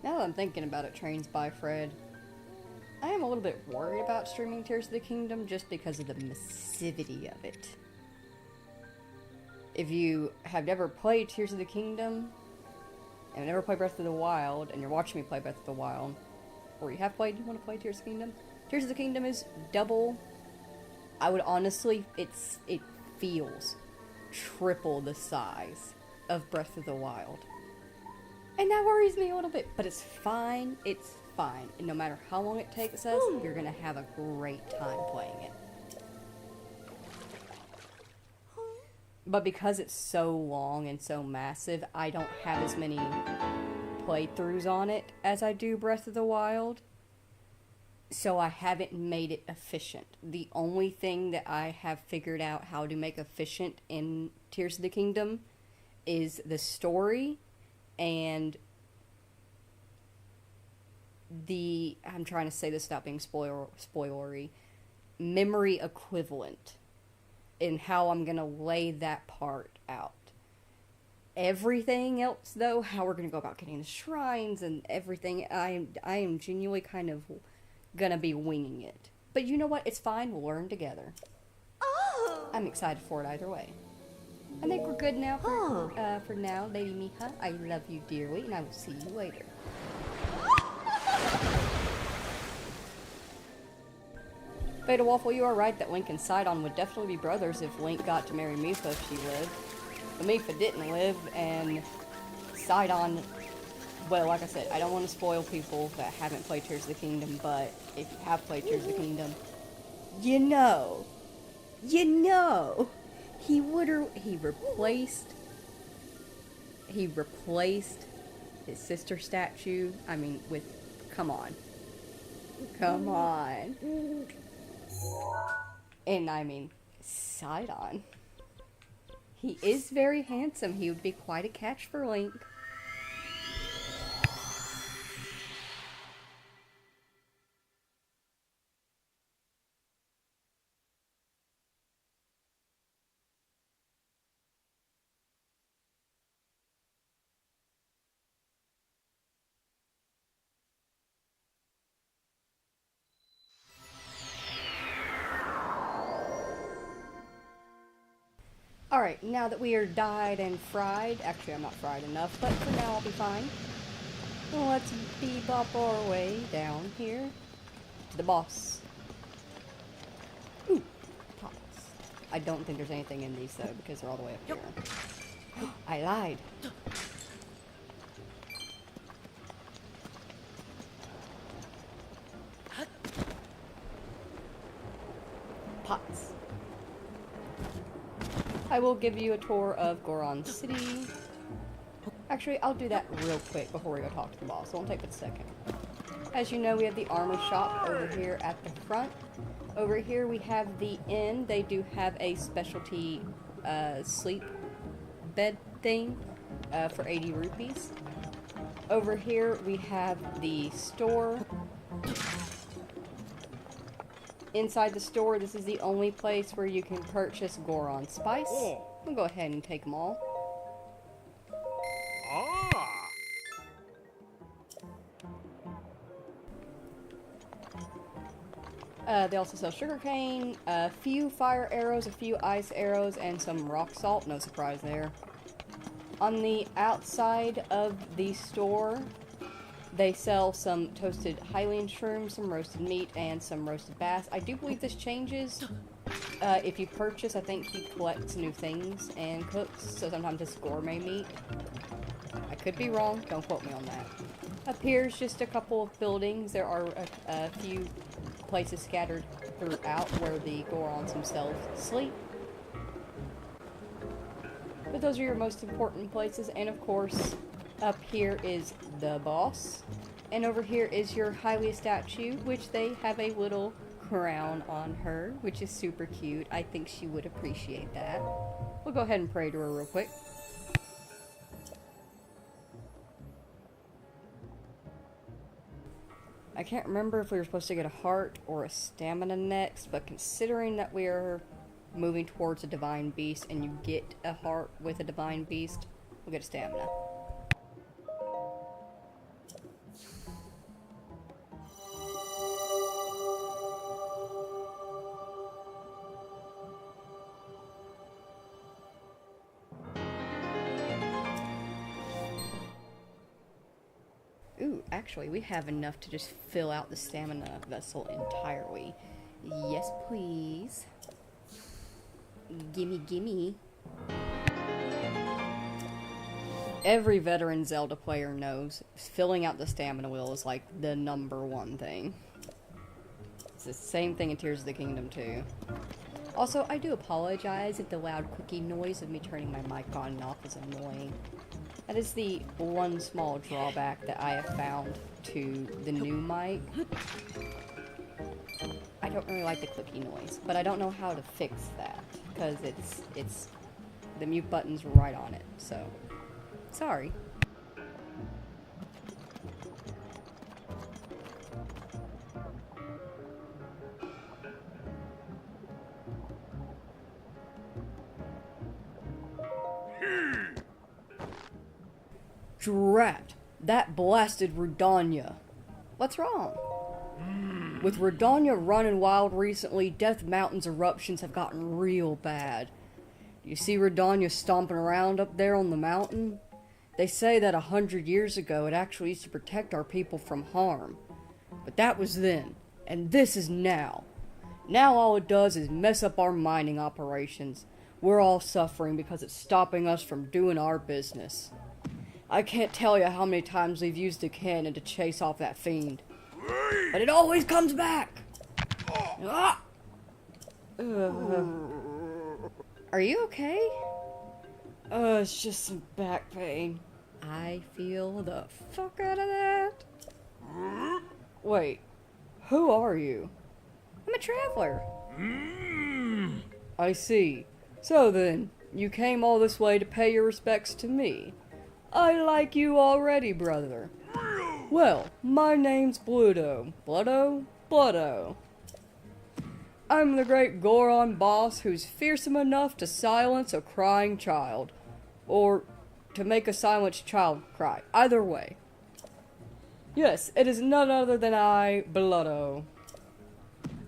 S1: Now that I'm thinking about it, Trains by Fred, I am a little bit worried about streaming Tears of the Kingdom just because of the massivity of it. If you have never played Tears of the Kingdom, and never played Breath of the Wild, and you're watching me play Breath of the Wild, or you have played, you want to play Tears of the Kingdom? Tears of the Kingdom is double, I would honestly, it feels triple the size of Breath of the Wild. And that worries me a little bit, but it's fine, and no matter how long it takes us, you're gonna have a great time playing it. But because it's so long and so massive, I don't have as many playthroughs on it as I do Breath of the Wild. So I haven't made it efficient. The only thing that I have figured out how to make efficient in Tears of the Kingdom is the story and I'm trying to say this without being spoilery, memory equivalent in how I'm going to lay that part out. Everything else, though, how we're going to go about getting the shrines and everything, I am genuinely kind of going to be winging it. But you know what? It's fine. We'll learn together. Oh! I'm excited for it either way. I think we're good now for now, baby Mija. I love you dearly, and I will see you later. Beta Waffle, you are right that Link and Sidon would definitely be brothers if Link got to marry Mipha if she lived. But Mipha didn't live, and Sidon, well, like I said, I don't want to spoil people that haven't played Tears of the Kingdom, but if you have played Tears of the Kingdom, you know, he replaced his sister statue, I mean, with, come on. And I mean, Sidon. He is very handsome. He would be quite a catch for Link. Alright, now that we are dyed and fried, actually I'm not fried enough, but for now I'll be fine. Let's bebop our way down here to the boss. Ooh, pots. I don't think there's anything in these though, because they're all the way up here. I lied. Pots. I will give you a tour of Goron City. Actually, I'll do that real quick before we go talk to the boss. It won't take but a second. As you know, we have the armor shop over here at the front. Over here we have the inn. They do have a specialty sleep bed thing for 80 rupees. Over here we have the store. Inside the store, this is the only place where you can purchase Goron Spice. We'll go ahead and take them all. They also sell sugarcane, a few fire arrows, a few ice arrows, and some rock salt. No surprise there. On the outside of the store, they sell some toasted Hylian shrooms, some roasted meat, and some roasted bass. I do believe this changes if you purchase. I think he collects new things and cooks, so sometimes it's gourmet meat. I could be wrong, don't quote me on that. Up here is just a couple of buildings. There are a few places scattered throughout where the Gorons themselves sleep. But those are your most important places, and of course, up here is the boss, and over here is your Hylia statue, which they have a little crown on her, which is super cute. I think she would appreciate that. We'll go ahead and pray to her real quick. I can't remember if we were supposed to get a heart or a stamina next, but considering that we are moving towards a divine beast and you get a heart with a divine beast, we'll get a stamina. Ooh, actually, we have enough to just fill out the stamina vessel entirely. Yes, please. Gimme, gimme. Every veteran Zelda player knows filling out the stamina wheel is like the #1 thing. It's the same thing in Tears of the Kingdom too. Also, I do apologize if the loud clicking noise of me turning my mic on and off is annoying. That is the one small drawback that I have found to the new mic. I don't really like the clicky noise, but I don't know how to fix that, because it's the mute button's right on it, so sorry. Drat! That blasted Redania. What's wrong? With Redania running wild recently, Death Mountain's eruptions have gotten real bad. You see Redania stomping around up there on the mountain? They say that 100 years ago it actually used to protect our people from harm. But that was then, and this is now. Now all it does is mess up our mining operations. We're all suffering because it's stopping us from doing our business. I can't tell you how many times we've used a cannon to chase off that fiend. But it always comes back! Ah! Are you okay? It's just some back pain. I feel the fuck out of that. Wait, who are you? I'm a traveler. I see. So then, you came all this way to pay your respects to me. I like you already, brother. Well, my name's Bluto. Bluto? Bluto. I'm the great Goron boss who's fearsome enough to silence a crying child. Or to make a silenced child cry. Either way. Yes, it is none other than I, Bluto.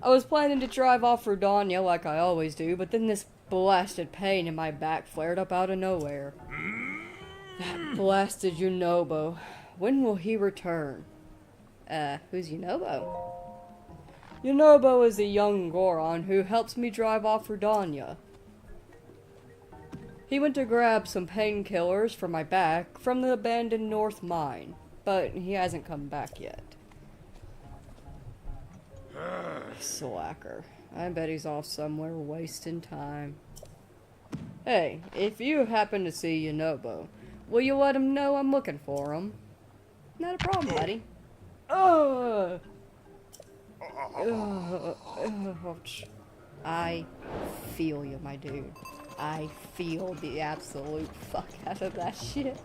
S1: I was planning to drive off for Danya like I always do, but then this blasted pain in my back flared up out of nowhere. That blasted Yunobo. When will he return? Who's Yunobo? Yunobo is a young Goron who helps me drive off for Danya. He went to grab some painkillers for my back from the abandoned North Mine, but he hasn't come back yet. Slacker. I bet he's off somewhere wasting time. Hey, if you happen to see Yunobo, will you let him know I'm looking for him? Not a problem, buddy. Ouch. I feel you, my dude. I feel the absolute fuck out of that shit.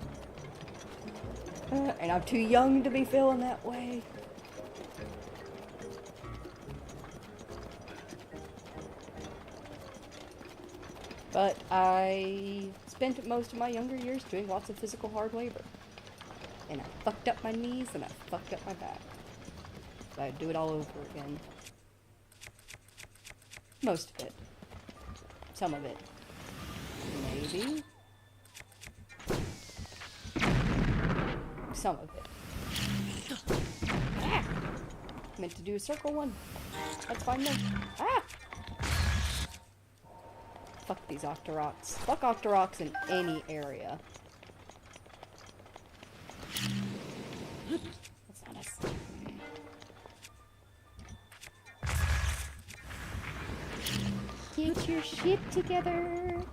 S1: And I'm too young to be feeling that way. But I spent most of my younger years doing lots of physical hard labor. And I fucked up my knees and I fucked up my back. So I'd do it all over again. Most of it. Some of it. Maybe. Some of it. Ah! Meant to do a circle one. That's fine then. Ah! Fuck these Octoroks. Fuck Octoroks in any area. That's not us. Get your shit together.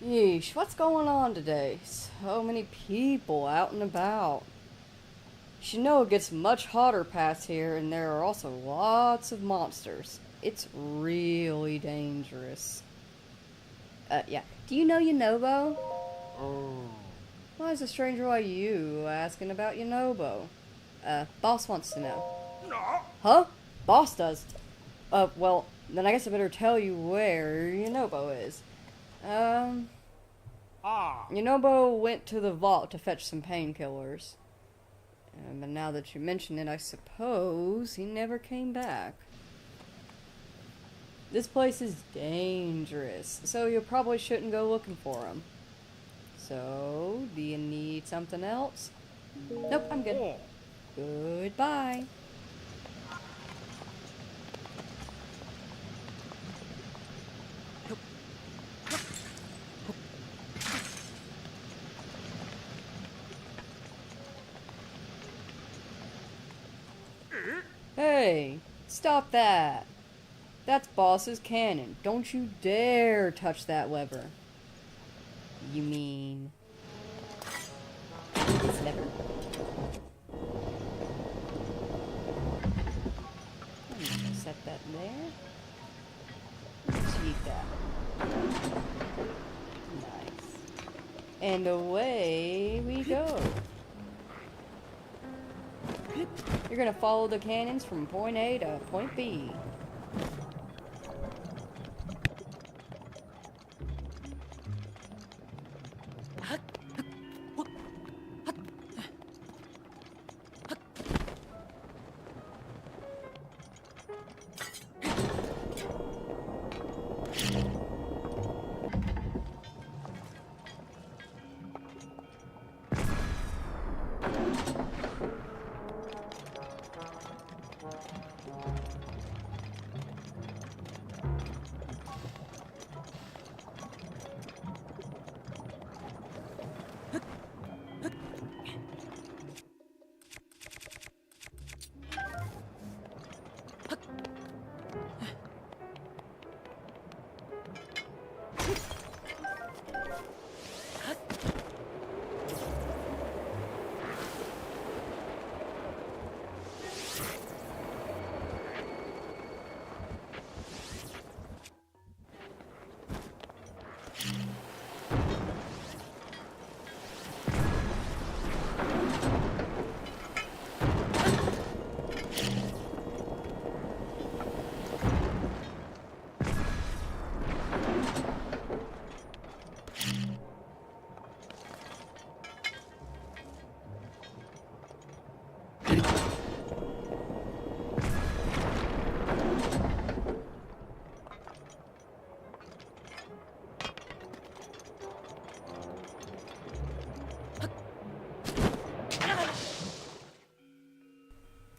S1: Yeesh, what's going on today? So many people out and about. You should know it gets much hotter past here, and there are also lots of monsters. It's really dangerous. Yeah. Do you know Yunobo? Why is a stranger like you asking about Yunobo? Boss wants to know.
S2: No.
S1: Huh? Boss does. Well, then I guess I better tell you where Yunobo is. Yunobo went to the vault to fetch some painkillers. But now that you mention it, I suppose he never came back. This place is dangerous, so you probably shouldn't go looking for him. So, do you need something else? Nope, I'm good. Goodbye. Hey, stop that. That's Boss's cannon. Don't you dare touch that lever. You mean... this lever. I'm gonna set that there. Let's eat that. Nice. And away we go. You're gonna follow the cannons from point A to point B.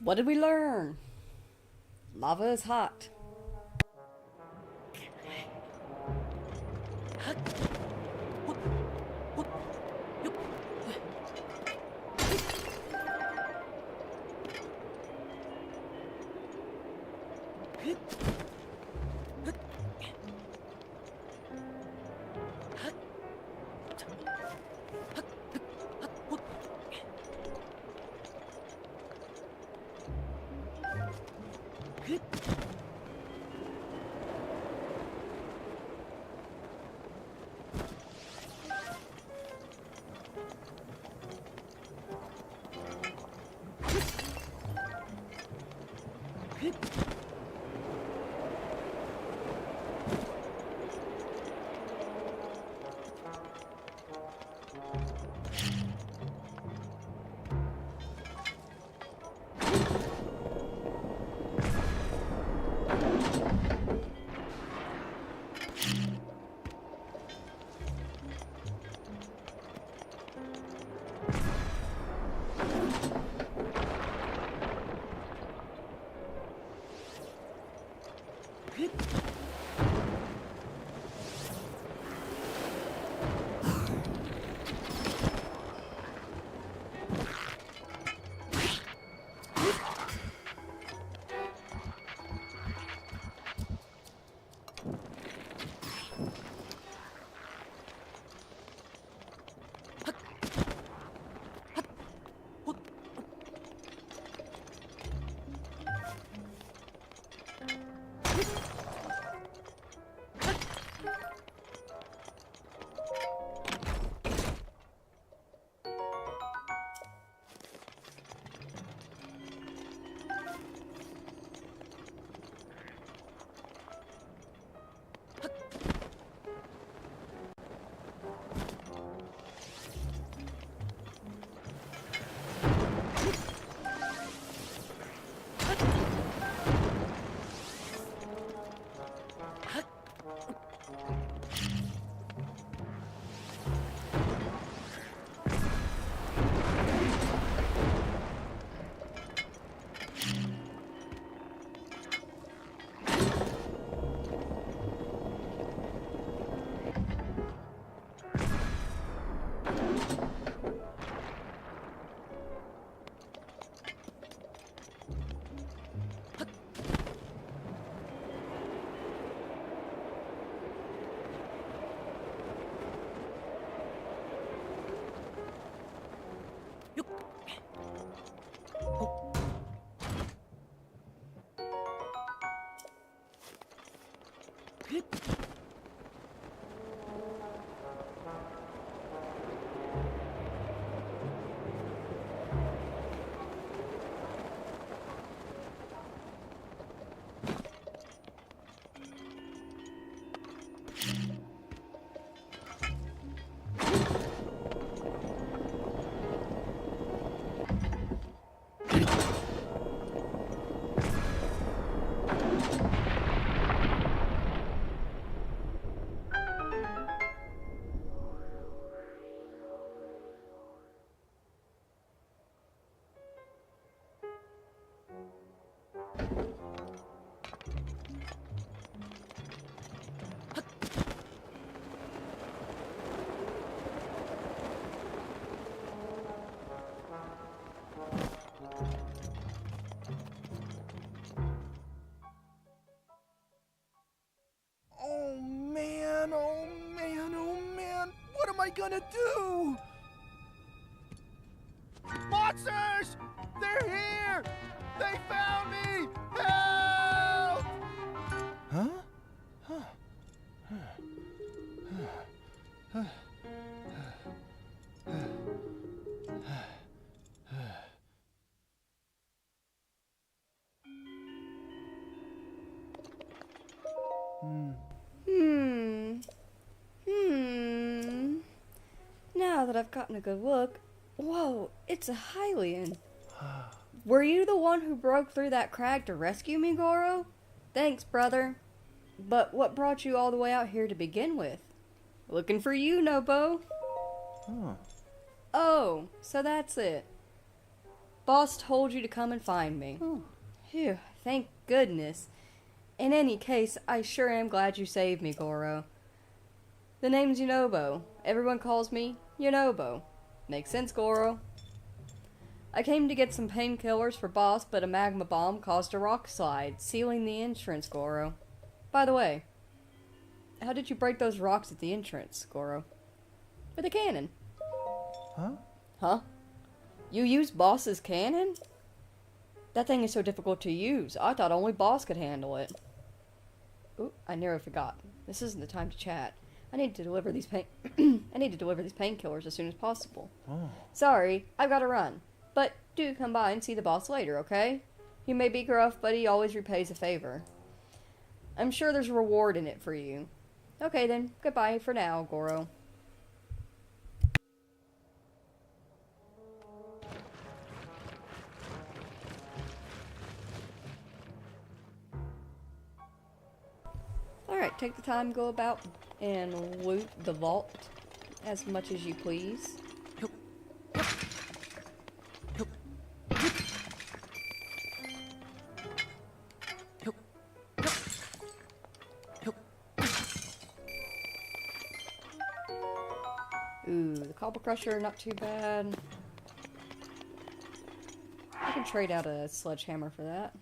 S1: What did we learn? Lava is hot.
S4: I gonna do? Monsters! They're here! They found me! Help! Huh?
S1: Now that I've gotten a good look, whoa, it's a Hylian. Were you the one who broke through that crag to rescue me, Goro? Thanks, brother. But what brought you all the way out here to begin with? Looking for you, Nobo. Oh, so that's it. Boss told you to come and find me. Phew, thank goodness. In any case, I sure am glad you saved me, Goro. The name's Yunobo. Everyone calls me Yunobo. Makes sense, Goro. I came to get some painkillers for Boss, but a magma bomb caused a rock slide, sealing the entrance, Goro. By the way, how did you break those rocks at the entrance, Goro? With a cannon.
S4: Huh?
S1: Huh? You used Boss's cannon? That thing is so difficult to use. I thought only Boss could handle it. Ooh, I nearly forgot. This isn't the time to chat. I need to deliver these painkillers as soon as possible.
S4: Oh.
S1: Sorry, I've got to run. But do come by and see the boss later, okay? He may be gruff, but he always repays a favor. I'm sure there's a reward in it for you. Okay then, goodbye for now, Goro. Alright, take the time, go about and loot the vault as much as you please. Ooh, the cobble crusher, not too bad. I can trade out a sledgehammer for that.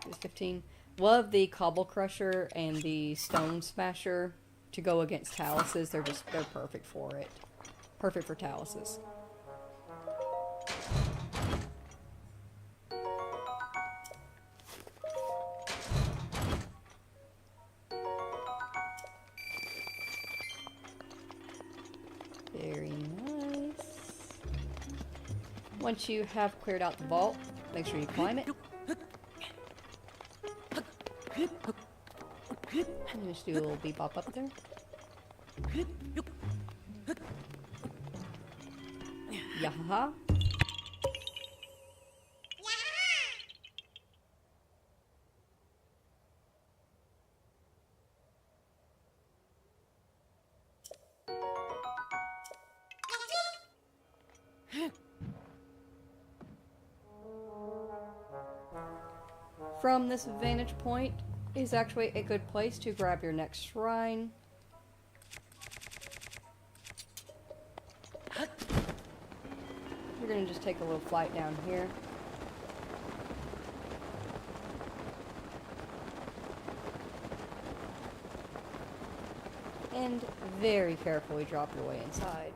S1: It's 15. Love the cobble crusher and the stone smasher to go against taluses. They're perfect for it. Perfect for taluses. Very nice. Once you have cleared out the vault, make sure you climb it. And just do a little bebop up there. Yahaha. From this vantage point is actually a good place to grab your next shrine. We're gonna just take a little flight down here. And very carefully drop your way inside.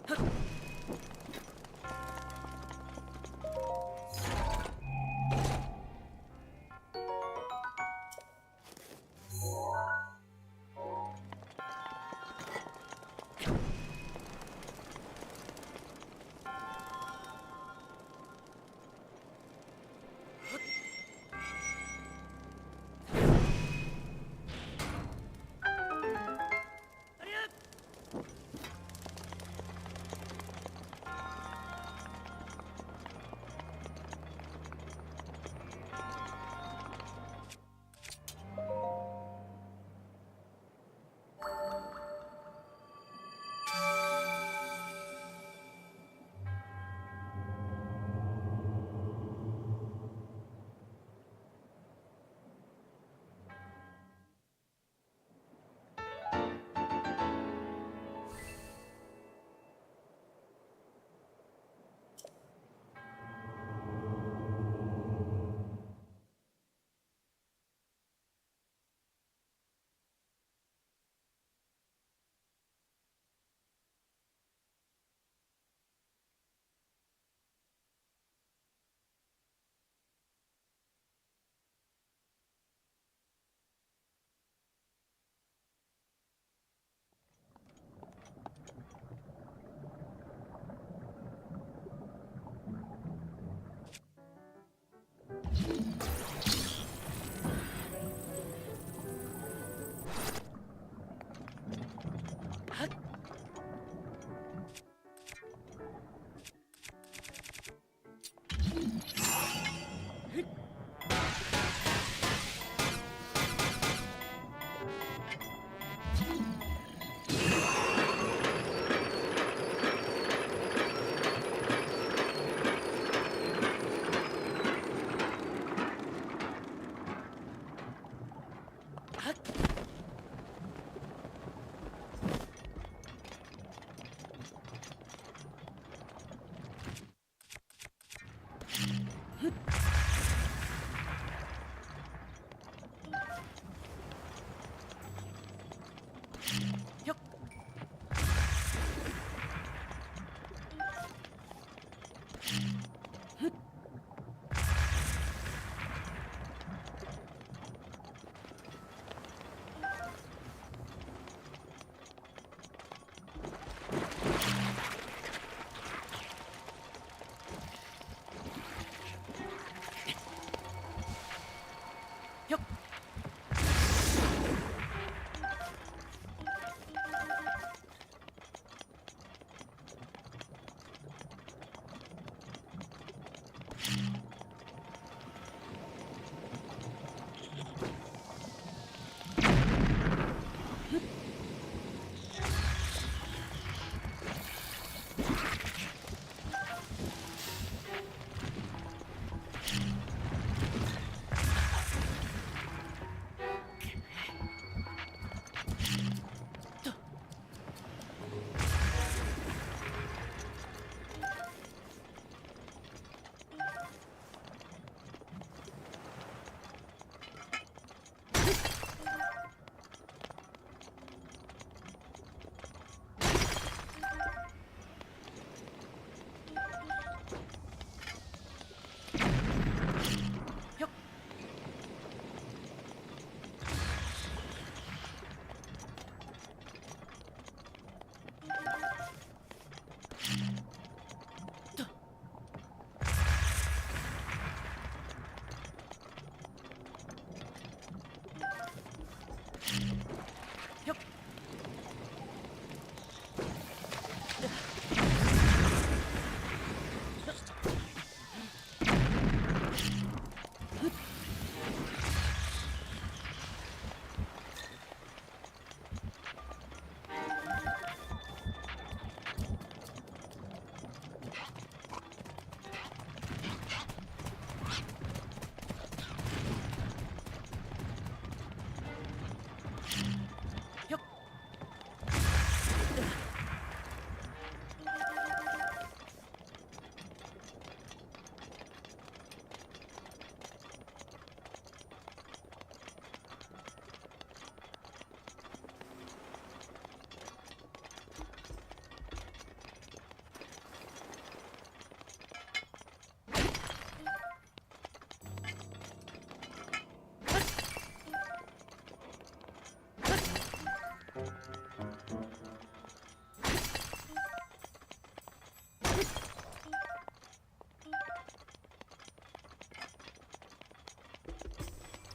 S3: Huh.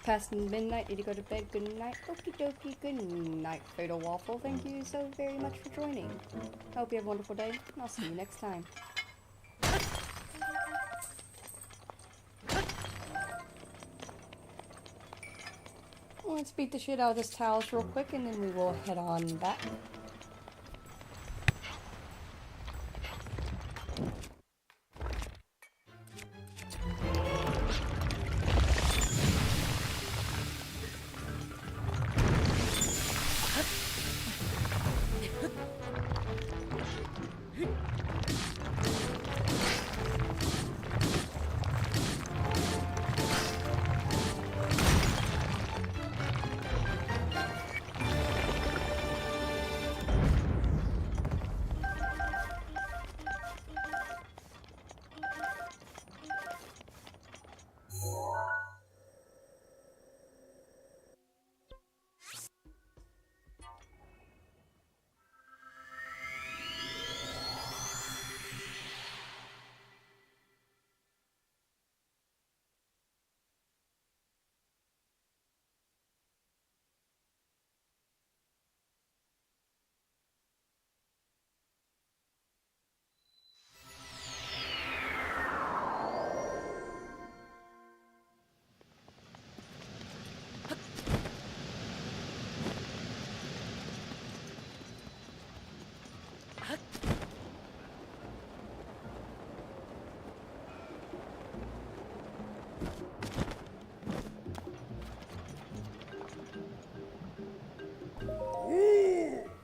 S1: past midnight. Need to go to bed. Good night. Okie dokie. Good night, Fatal Waffle. Thank you so very much for joining. I hope you have a wonderful day, and I'll see you next time. Let's beat the shit out of this Talus real quick, and then we will head on back.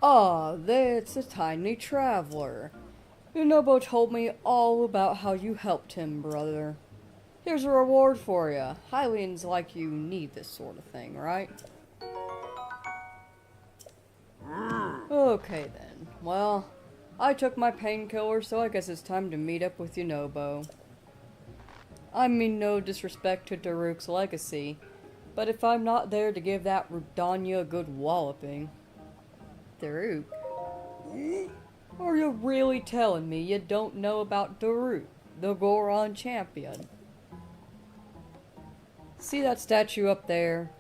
S1: Ah, that's a tiny traveler. Unobo told me all about how you helped him, brother. Here's a reward for you. Hylians like you need this sort of thing, right? Okay then. Well, I took my painkiller, so I guess it's time to meet up with Unobo. I mean no disrespect to Daruk's legacy, but if I'm not there to give that Rudanya a good walloping... Daruk? Are you really telling me you don't know about Daruk, the Goron champion? See that statue up there?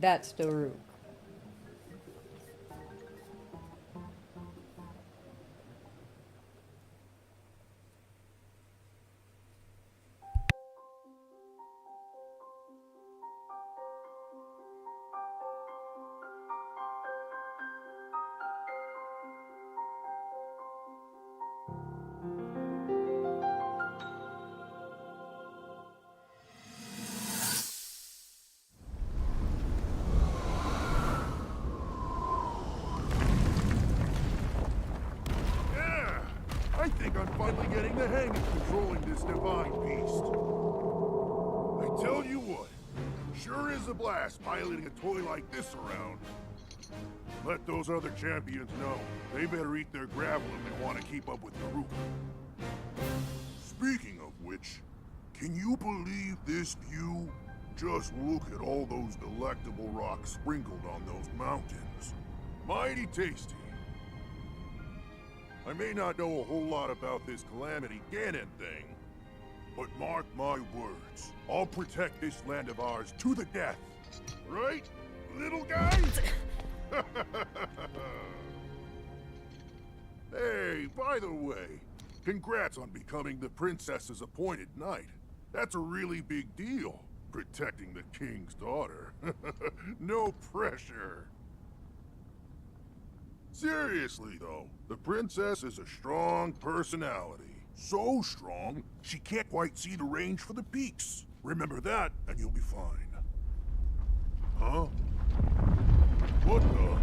S1: That's Daruk.
S4: I think I'm finally getting the hang of controlling this divine beast. I tell you what, sure is a blast piloting a toy like this around. Let those other champions know they better eat their gravel if they want to keep up with Daruk. Speaking of which, can you believe this view? Just look at all those delectable rocks sprinkled on those mountains. Mighty tasty. I may not know a whole lot about this Calamity Ganon thing, but mark my words, I'll protect this land of ours to the death. Right, little guy? Hey, by the way, congrats on becoming the princess's appointed knight. That's a really big deal, protecting the king's daughter. No pressure. Seriously, though, the princess is a strong personality. So strong, she can't quite see the range for the peaks. Remember that, and you'll be fine. Huh? What the?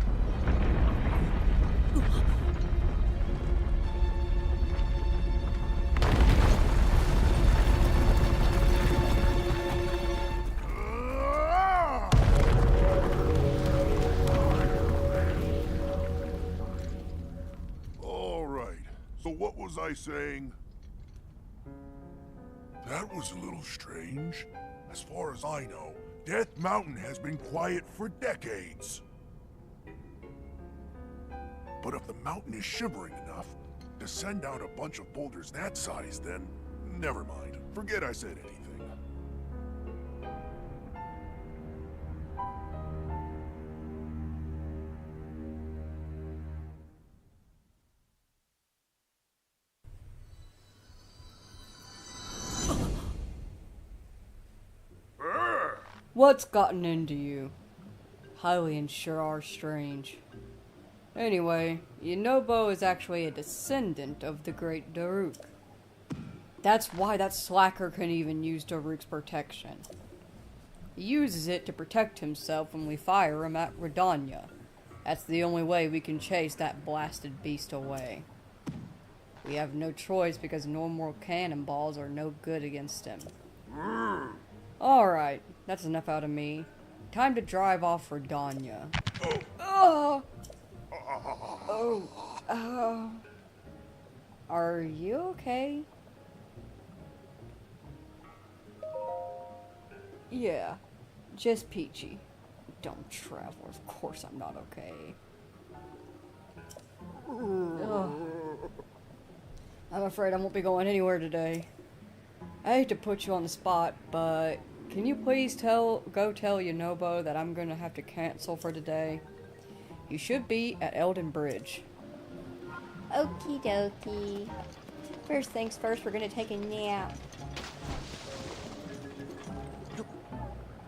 S4: So what was I saying? That was a little strange. As far as I know, Death Mountain has been quiet for decades. But if the mountain is shivering enough to send out a bunch of boulders that size, then never mind. Forget I said anything.
S1: What's gotten into you? Hylians sure are strange. Anyway, Yunobo is actually a descendant of the great Daruk. That's why that slacker can even use Daruk's protection. He uses it to protect himself when we fire him at Redania. That's the only way we can chase that blasted beast away. We have no choice because normal cannonballs are no good against him. Alright, that's enough out of me. Time to drive off Redania. Oh! Are you okay? Yeah, just peachy. Don't travel. Of course I'm not okay. Ugh. I'm afraid I won't be going anywhere today. I hate to put you on the spot, but can you please go tell Yunobo that I'm gonna have to cancel for today? You should be at Elden Bridge. Okie dokie. First things first, we're gonna take a nap.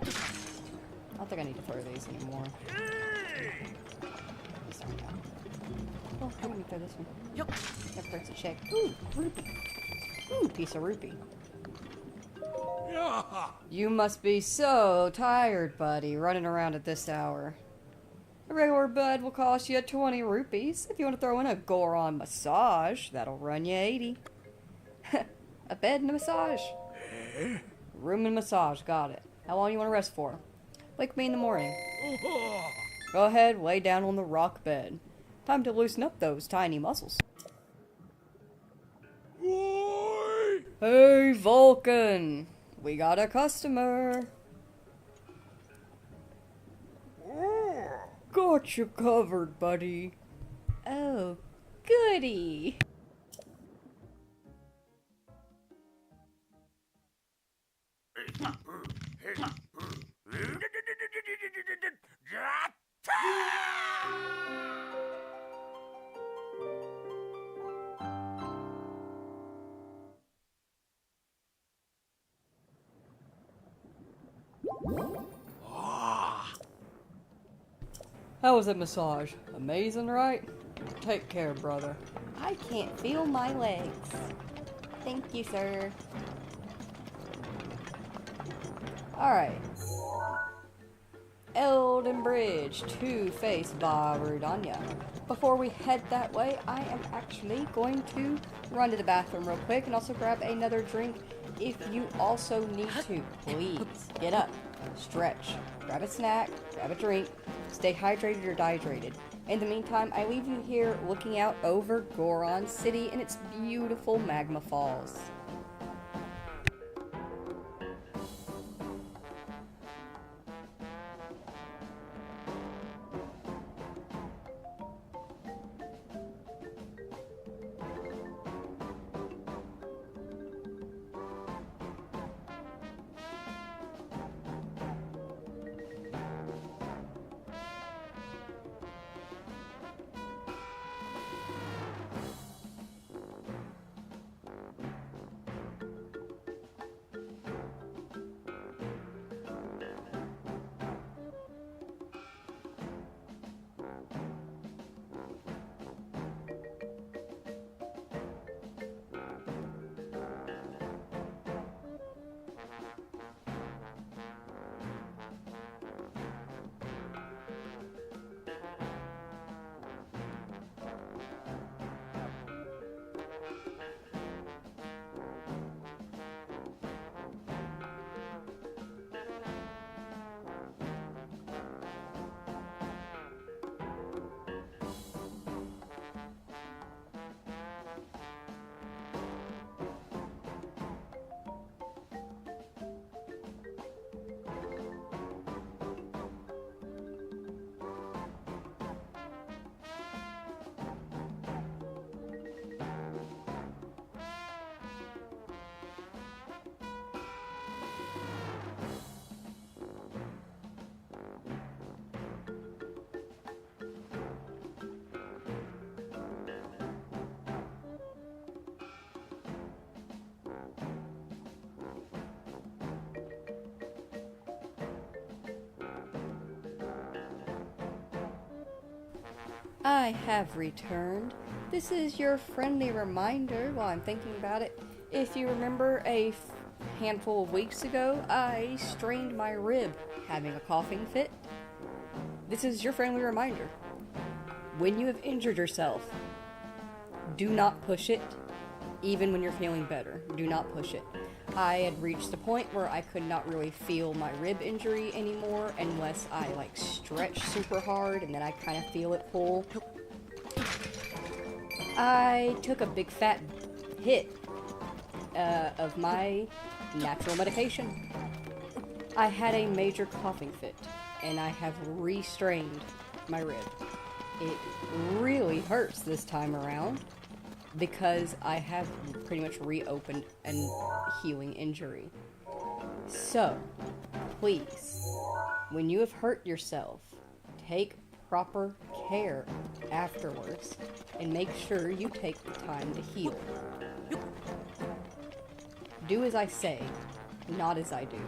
S1: I don't think I need to throw these anymore. These aren't out. Oh, I'm gonna throw this one.
S3: Yup.
S1: That hurts a check. Ooh, rupee. Ooh, piece of rupee. You must be so tired, buddy, running around at this hour. A regular bed will cost you 20 rupees. If you want to throw in a Goron massage, that'll run you 80. A bed and a massage. Room and massage, got it. How long you want to rest for? Wake me in the morning. Go ahead, lay down on the rock bed. Time to loosen up those tiny muscles. Hey, Vulcan! We got a customer. Got you covered, buddy. Oh, goody. How was that massage? Amazing, right? Take care, brother. I can't feel my legs. Thank you, sir. Alright. Elden Bridge, two-faced Varudanya. Before we head that way, I am actually going to run to the bathroom real quick and also grab another drink if you also need to. Please, get up, stretch, grab a snack, grab a drink, stay hydrated or dehydrated. In the meantime, I leave you here looking out over Goron City and its beautiful magma falls. I have returned. This is your friendly reminder while I'm thinking about it. If you remember handful of weeks ago, I strained my rib, having a coughing fit. This is your friendly reminder. When you have injured yourself, do not push it, even when you're feeling better. Do not push it. I had reached the point where I could not really feel my rib injury anymore unless I like stretch super hard and then I kind of feel it pull. I took a big fat hit of my natural medication. I had a major coughing fit and I have restrained my rib. It really hurts this time around because I have pretty much reopened a healing injury. So, please, when you have hurt yourself, take proper care afterwards and make sure you take the time to heal. Do as I say, not as I do.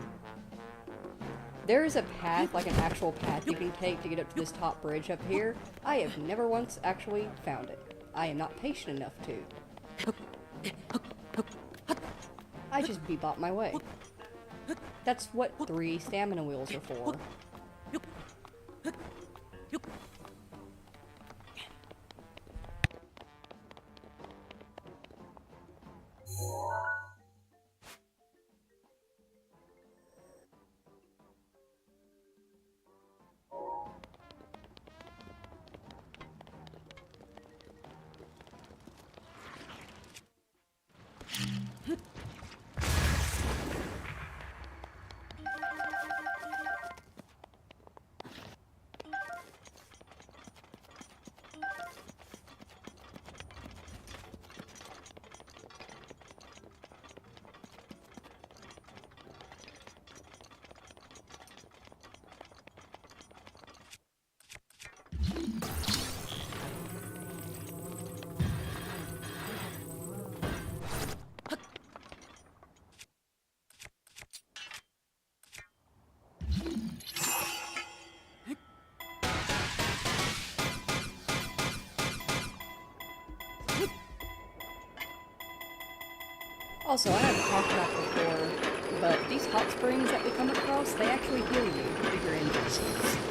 S1: There is a path, like an actual path you can take to get up to this top bridge up here. I have never once actually found it. I am not patient enough to. I just bebop my way. That's what 3 stamina wheels are for. Also, I haven't talked about it before, but these hot springs that we come across, they actually heal you if you're injured.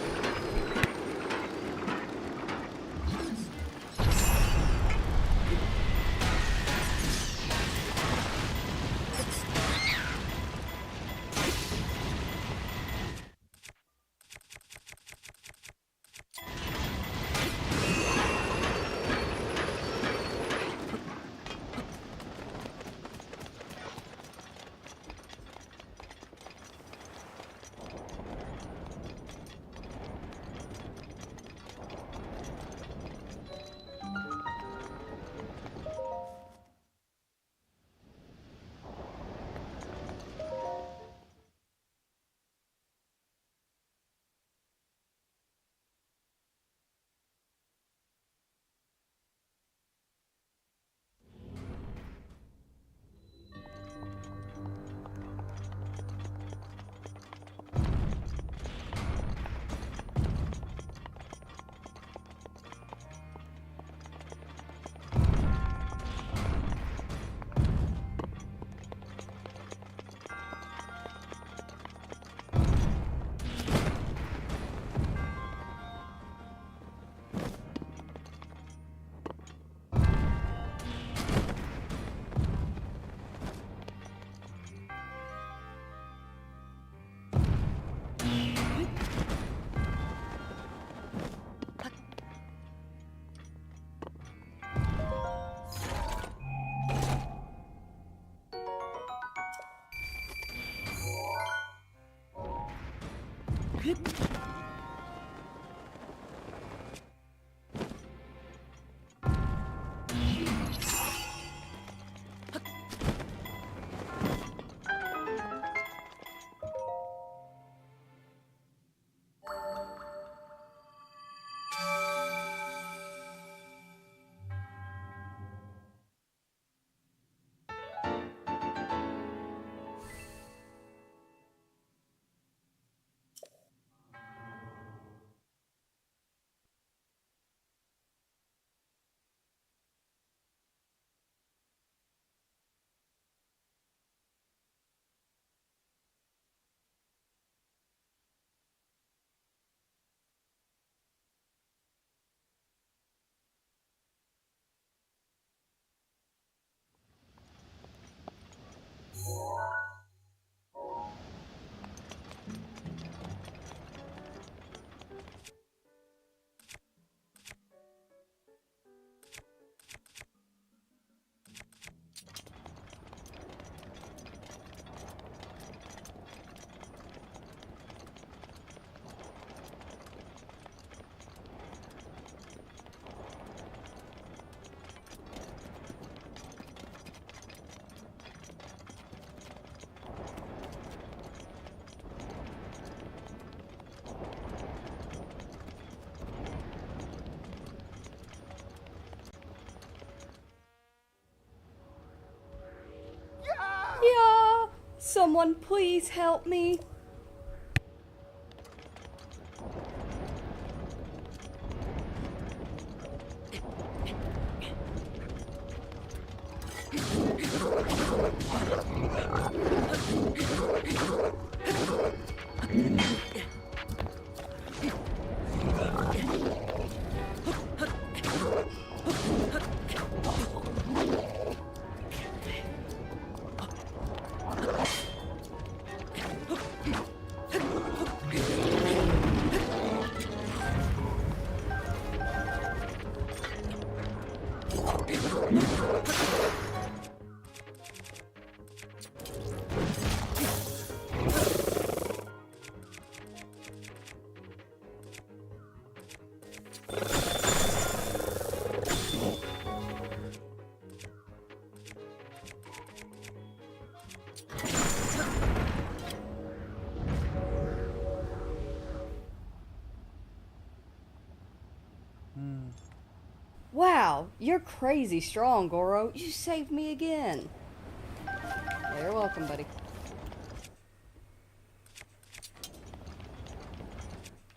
S1: Someone please help me. Wow, you're crazy strong, Goro. You saved me again. Yeah, you're welcome, buddy.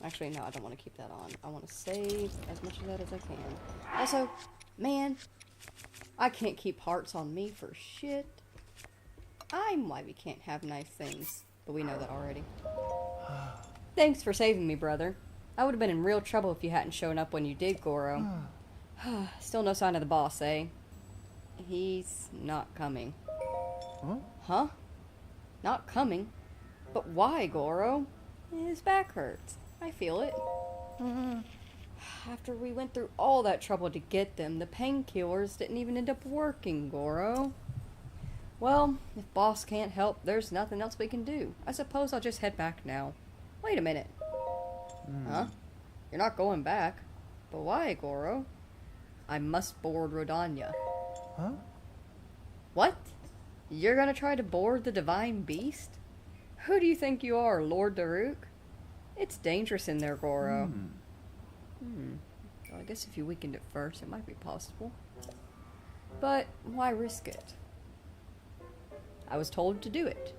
S1: Actually, no, I don't want to keep that on. I want to save as much of that as I can. Also, man, I can't keep hearts on me for shit. I'm why we can't have nice things, but we know that already. Thanks for saving me, brother. I would have been in real trouble if you hadn't shown up when you did, Goro. Still no sign of the boss, eh? He's not coming. Huh? Not coming? But why, Goro? His back hurts. I feel it. After we went through all that trouble to get them, the painkillers didn't even end up working, Goro. Well, if boss can't help, there's nothing else we can do. I suppose I'll just head back now. Wait a minute. Huh? You're not going back. But why, Goro? I must board Rodanya.
S5: Huh?
S1: What? You're gonna try to board the divine beast? Who do you think you are, Lord Daruk? It's dangerous in there, Goro. Well, I guess if you weakened it first, it might be possible. But why risk it? I was told to do it.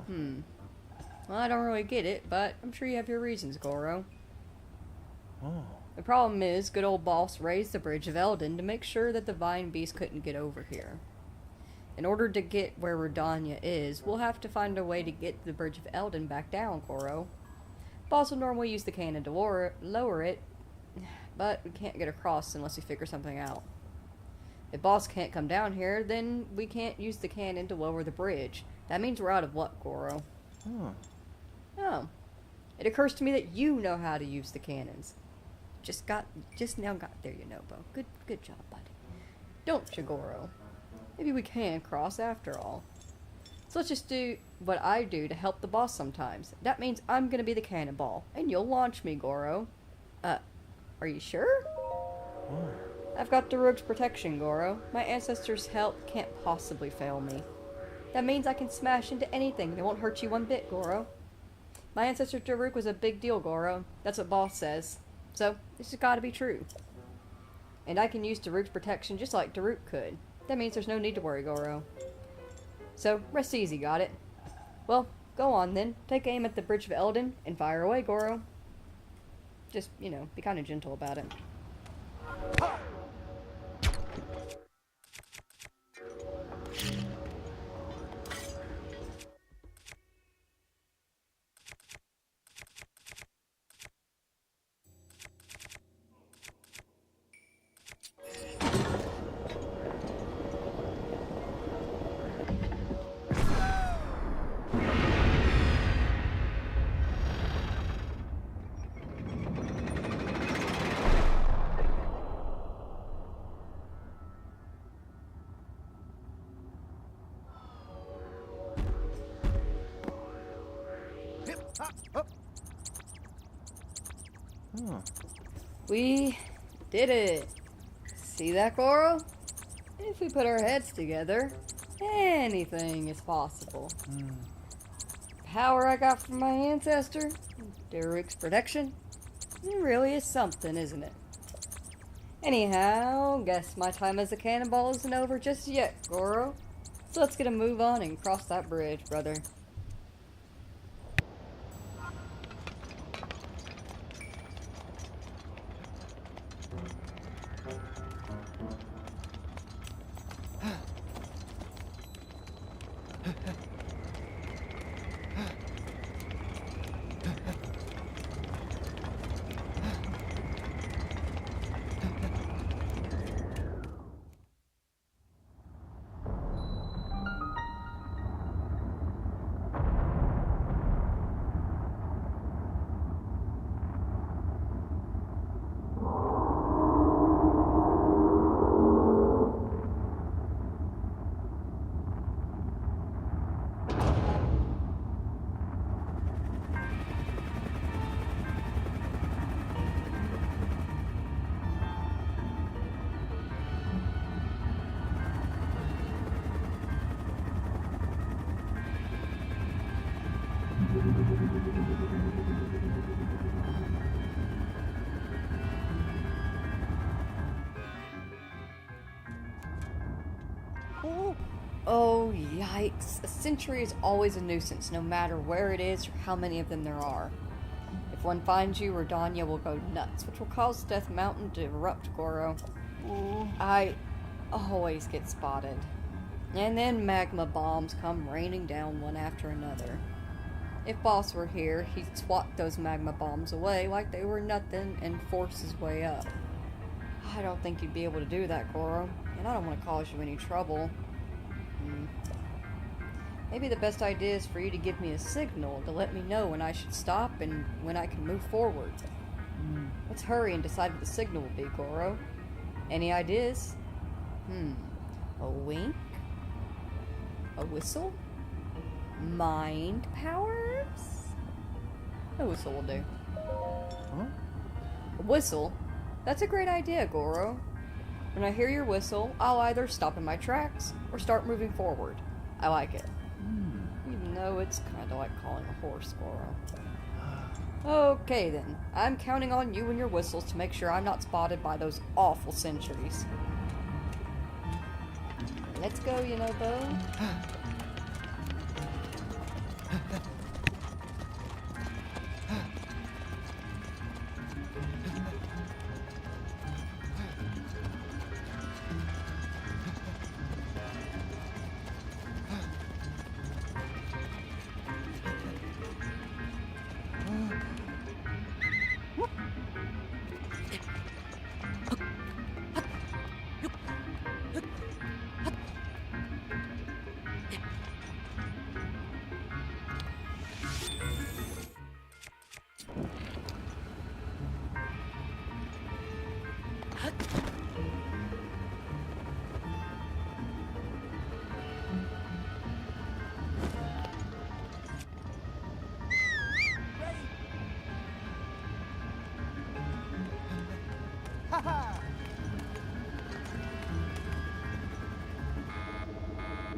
S1: Well, I don't really get it, but I'm sure you have your reasons, Goro. The problem is, good old boss raised the Bridge of Eldin to make sure that the Vine Beast couldn't get over here. In order to get where Rodanya is, we'll have to find a way to get the Bridge of Eldin back down, Goro. Boss will normally use the cannon to lower it, but we can't get across unless we figure something out. If boss can't come down here, then we can't use the cannon to lower the bridge. That means we're out of luck, Goro. Oh. It occurs to me that you know how to use the cannons. Just now got there, you know, Bo. Good job, buddy. Don't you, Goro? Maybe we can cross after all. So let's just do what I do to help the boss sometimes. That means I'm gonna be the cannonball, and you'll launch me, Goro. Are you sure? I've got Daruk's protection, Goro. My ancestors' help can't possibly fail me. That means I can smash into anything. It won't hurt you one bit, Goro. My ancestor Daruk was a big deal, Goro. That's what boss says. So, this has got to be true. And I can use Daruk's protection just like Daruk could. That means there's no need to worry, Goro. So, rest easy, got it? Well, go on then. Take aim at the Bridge of Eldin and fire away, Goro. Just, you know, be kind of gentle about it. We did it. See that, Goro? If we put our heads together, anything is possible. Power I got from my ancestor, Daruk's protection, it really is something, isn't it? Anyhow, guess my time as a cannonball isn't over just yet, Goro. Let's get a move on and cross that bridge, brother. Oh, yikes. A sentry is always a nuisance, no matter where it is or how many of them there are. If one finds you, Rodania will go nuts, which will cause Death Mountain to erupt, Goro. I always get spotted. And then magma bombs come raining down one after another. If Boss were here, he'd swat those magma bombs away like they were nothing and force his way up. I don't think you'd be able to do that, Goro, and I don't want to cause you any trouble. Maybe the best idea is for you to give me a signal to let me know when I should stop and when I can move forward. Let's hurry and decide what the signal will be, Goro. Any ideas? A wink? A whistle? Mind powers? A whistle will do.
S5: Huh?
S1: A whistle? That's a great idea, Goro. When I hear your whistle, I'll either stop in my tracks or start moving forward. I like it. Even though it's kind of like calling a horse, Goro. Okay then, I'm counting on you and your whistles to make sure I'm not spotted by those awful sentries. Let's go, you know, Bo.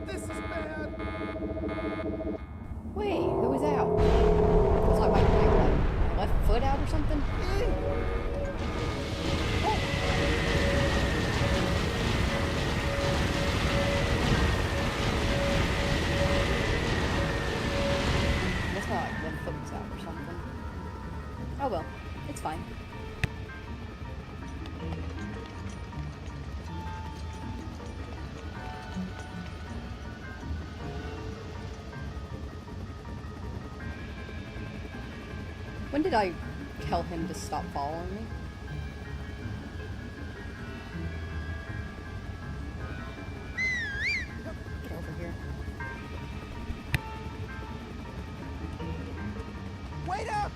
S5: This is bad.
S1: Wait, who was out? It's like my left foot out or something? That's not like left foot was out or something. Oh well, it's fine. When did I tell him to stop following me? Get over here.
S5: Wait up!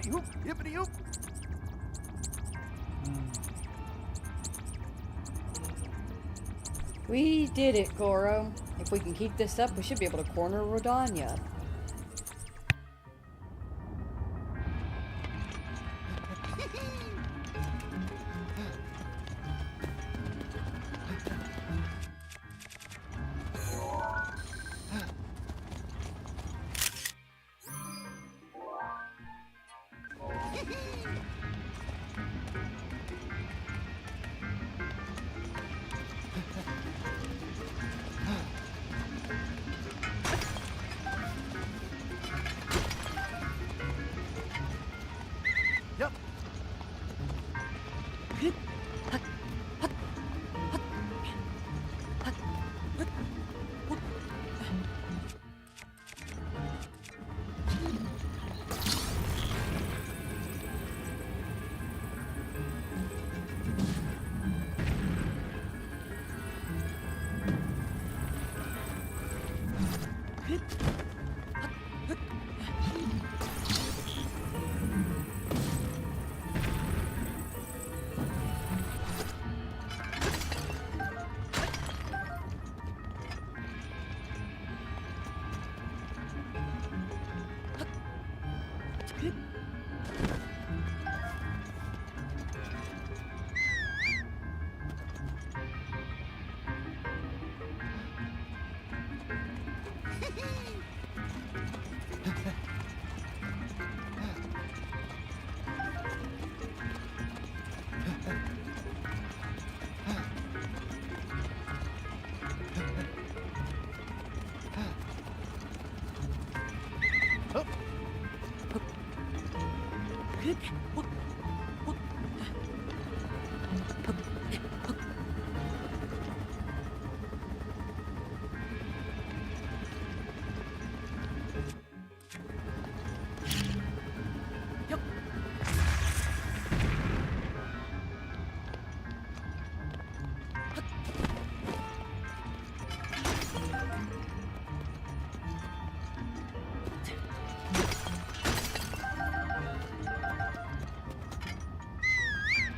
S5: Hippity hoop, hippity hoop.
S1: We did it, Goro. If we can keep this up, we should be able to corner Rodania.
S5: Yep.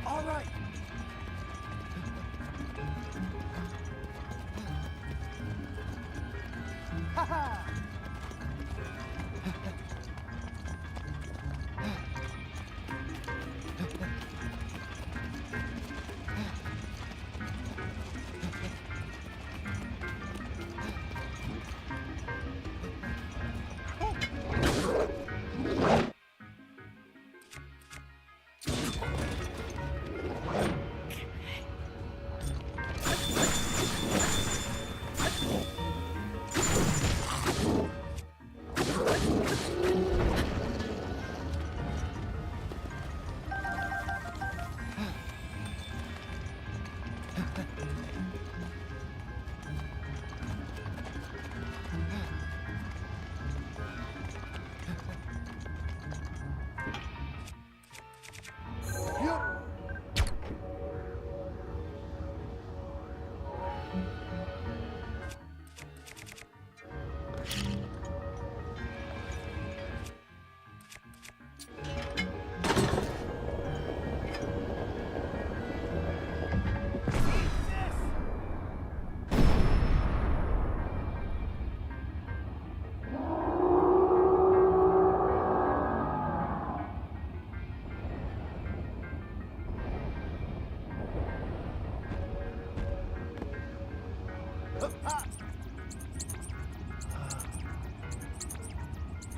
S5: All right. Ha ha.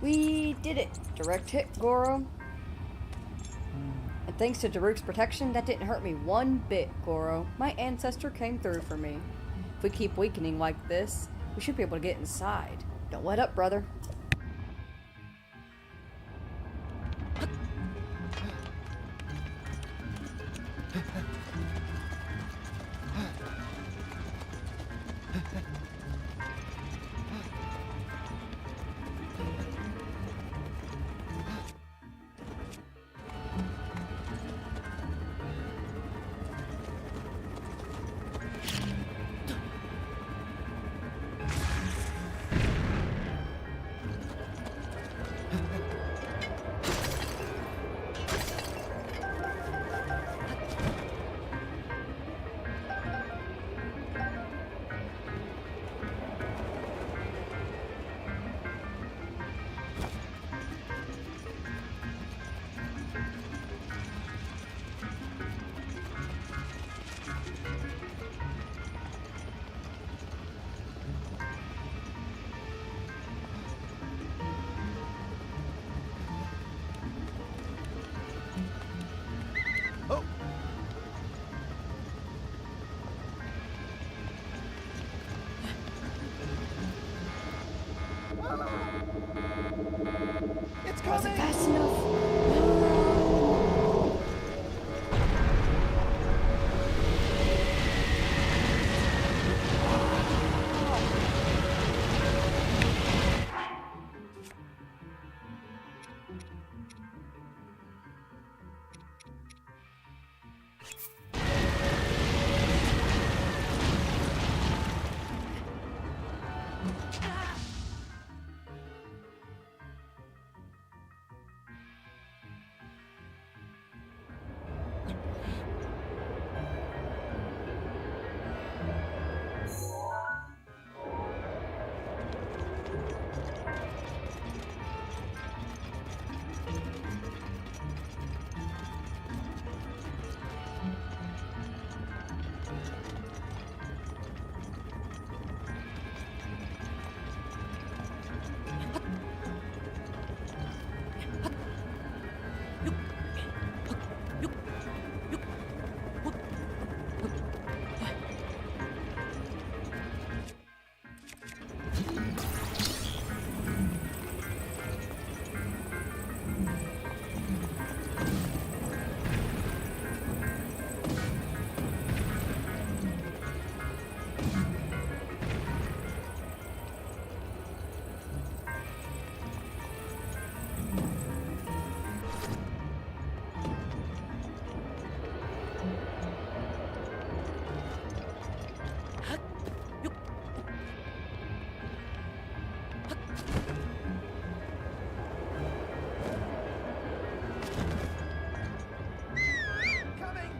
S1: We did it! Direct hit, Goro. And thanks to Daruk's protection, that didn't hurt me one bit, Goro. My ancestor came through for me. If we keep weakening like this, we should be able to get inside. Don't let up, brother.
S5: It's
S1: Was it
S5: coming!
S1: fast enough?
S5: Coming!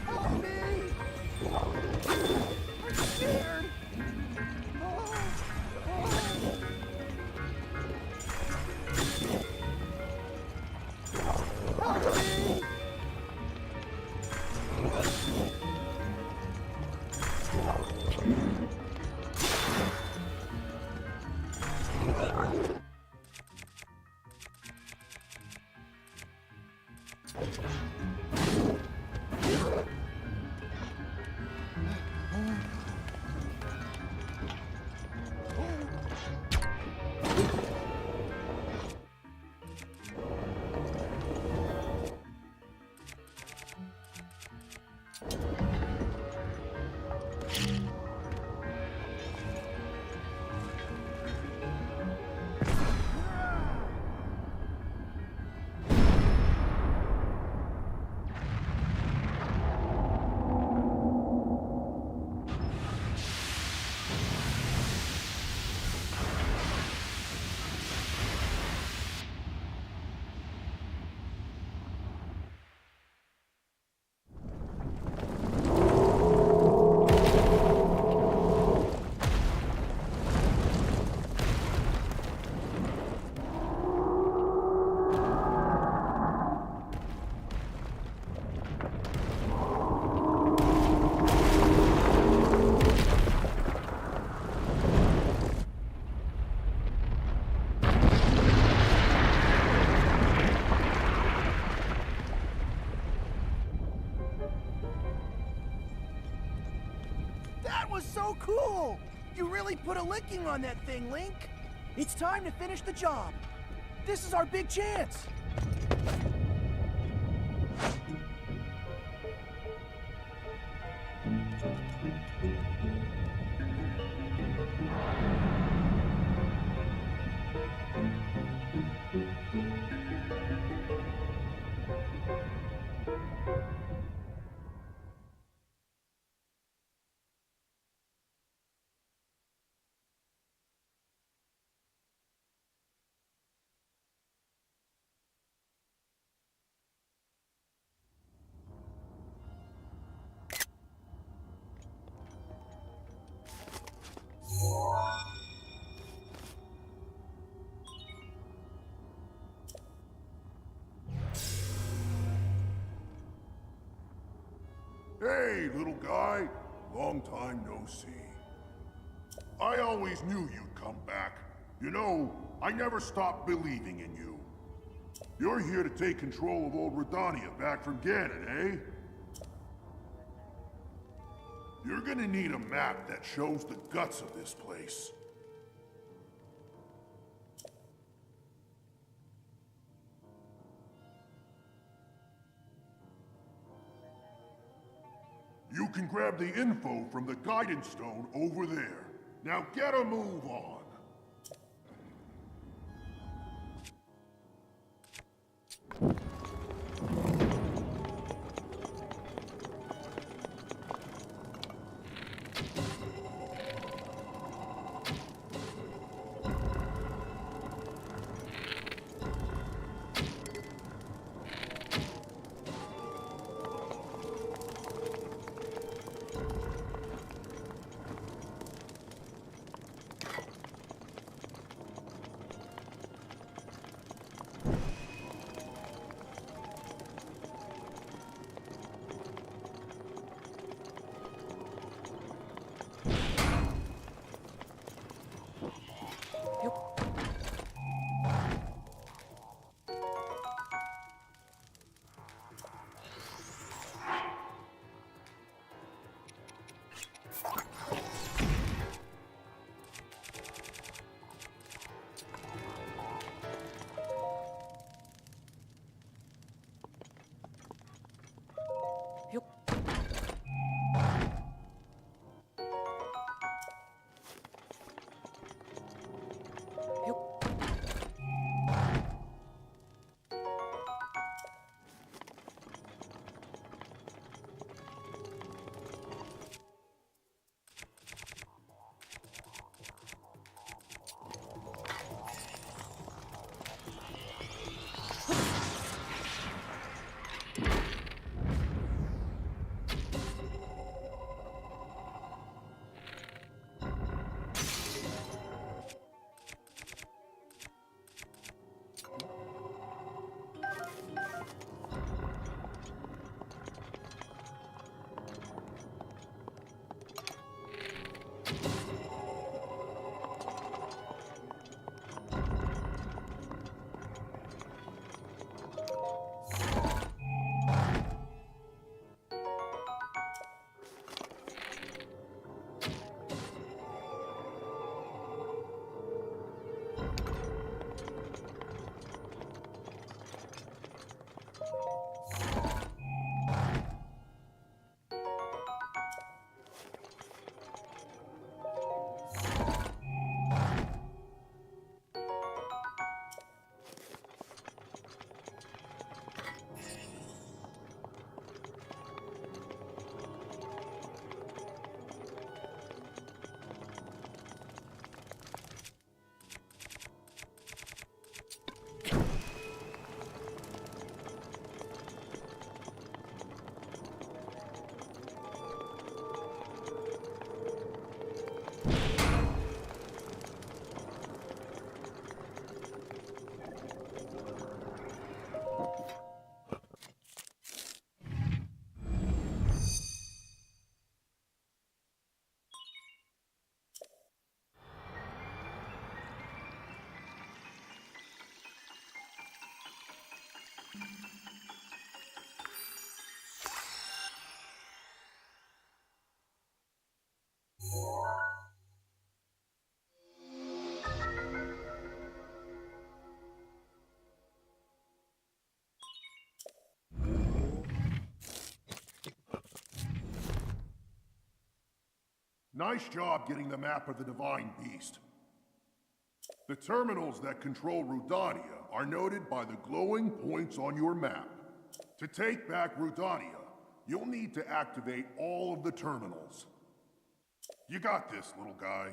S5: Help me! I'm scared! Oh, oh. Help me! That was so cool! You really put a licking on that thing, Link. It's time to finish the job. This is our big chance.
S4: Hey, little guy. Long time no see. I always knew you'd come back. You know, I never stopped believing in you. You're here to take control of old Redania back from Ganon, eh? You're gonna need a map that shows the guts of this place. You can grab the info from the guidance stone over there. Now get a move on. Nice job getting the map of the Divine Beast. The terminals that control Rudania are noted by the glowing points on your map. To take back Rudania, you'll need to activate all of the terminals. You got this, little guy.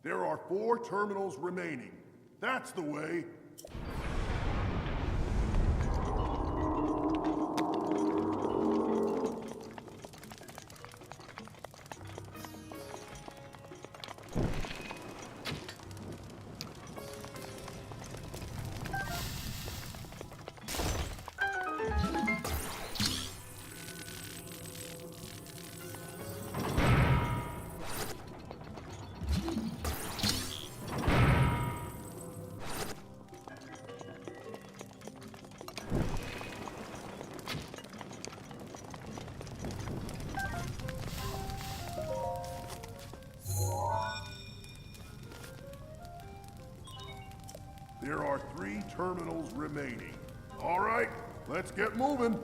S4: There are 4 terminals remaining. That's the way. There are 3 terminals remaining. All right, let's get moving.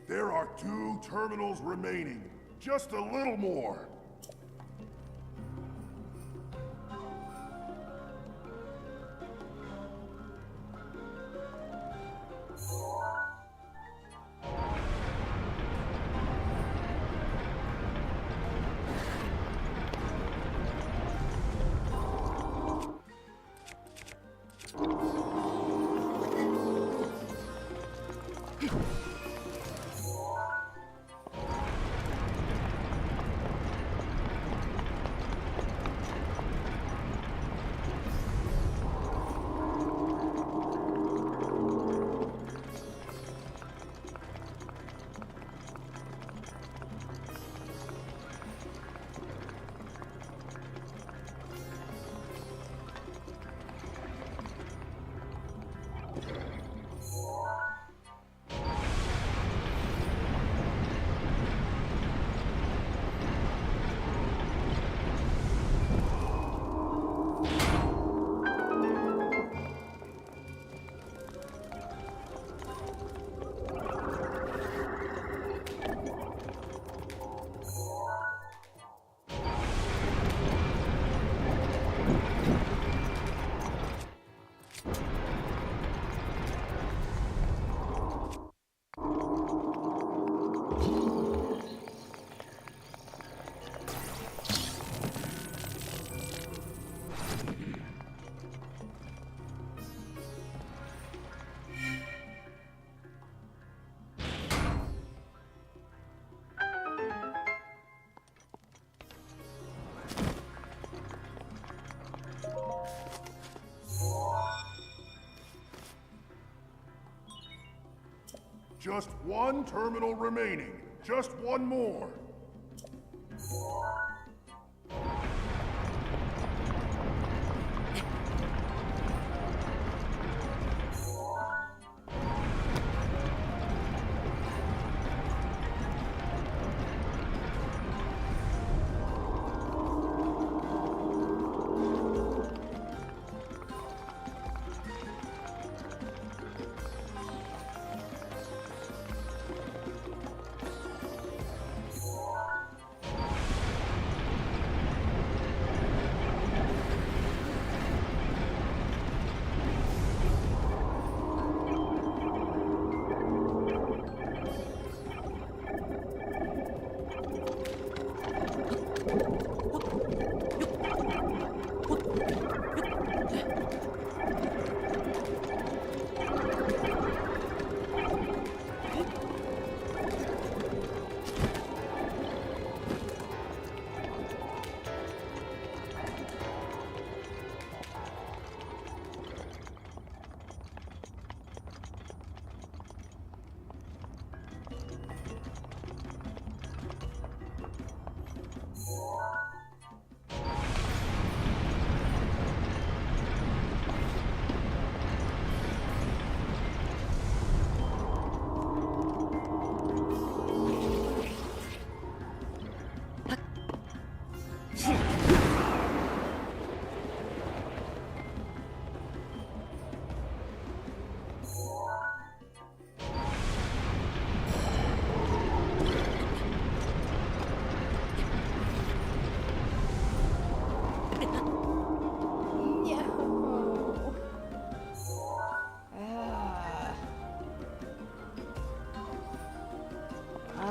S4: There are 2 terminals remaining. Just a little more. Just 1 terminal remaining. Just 1 more.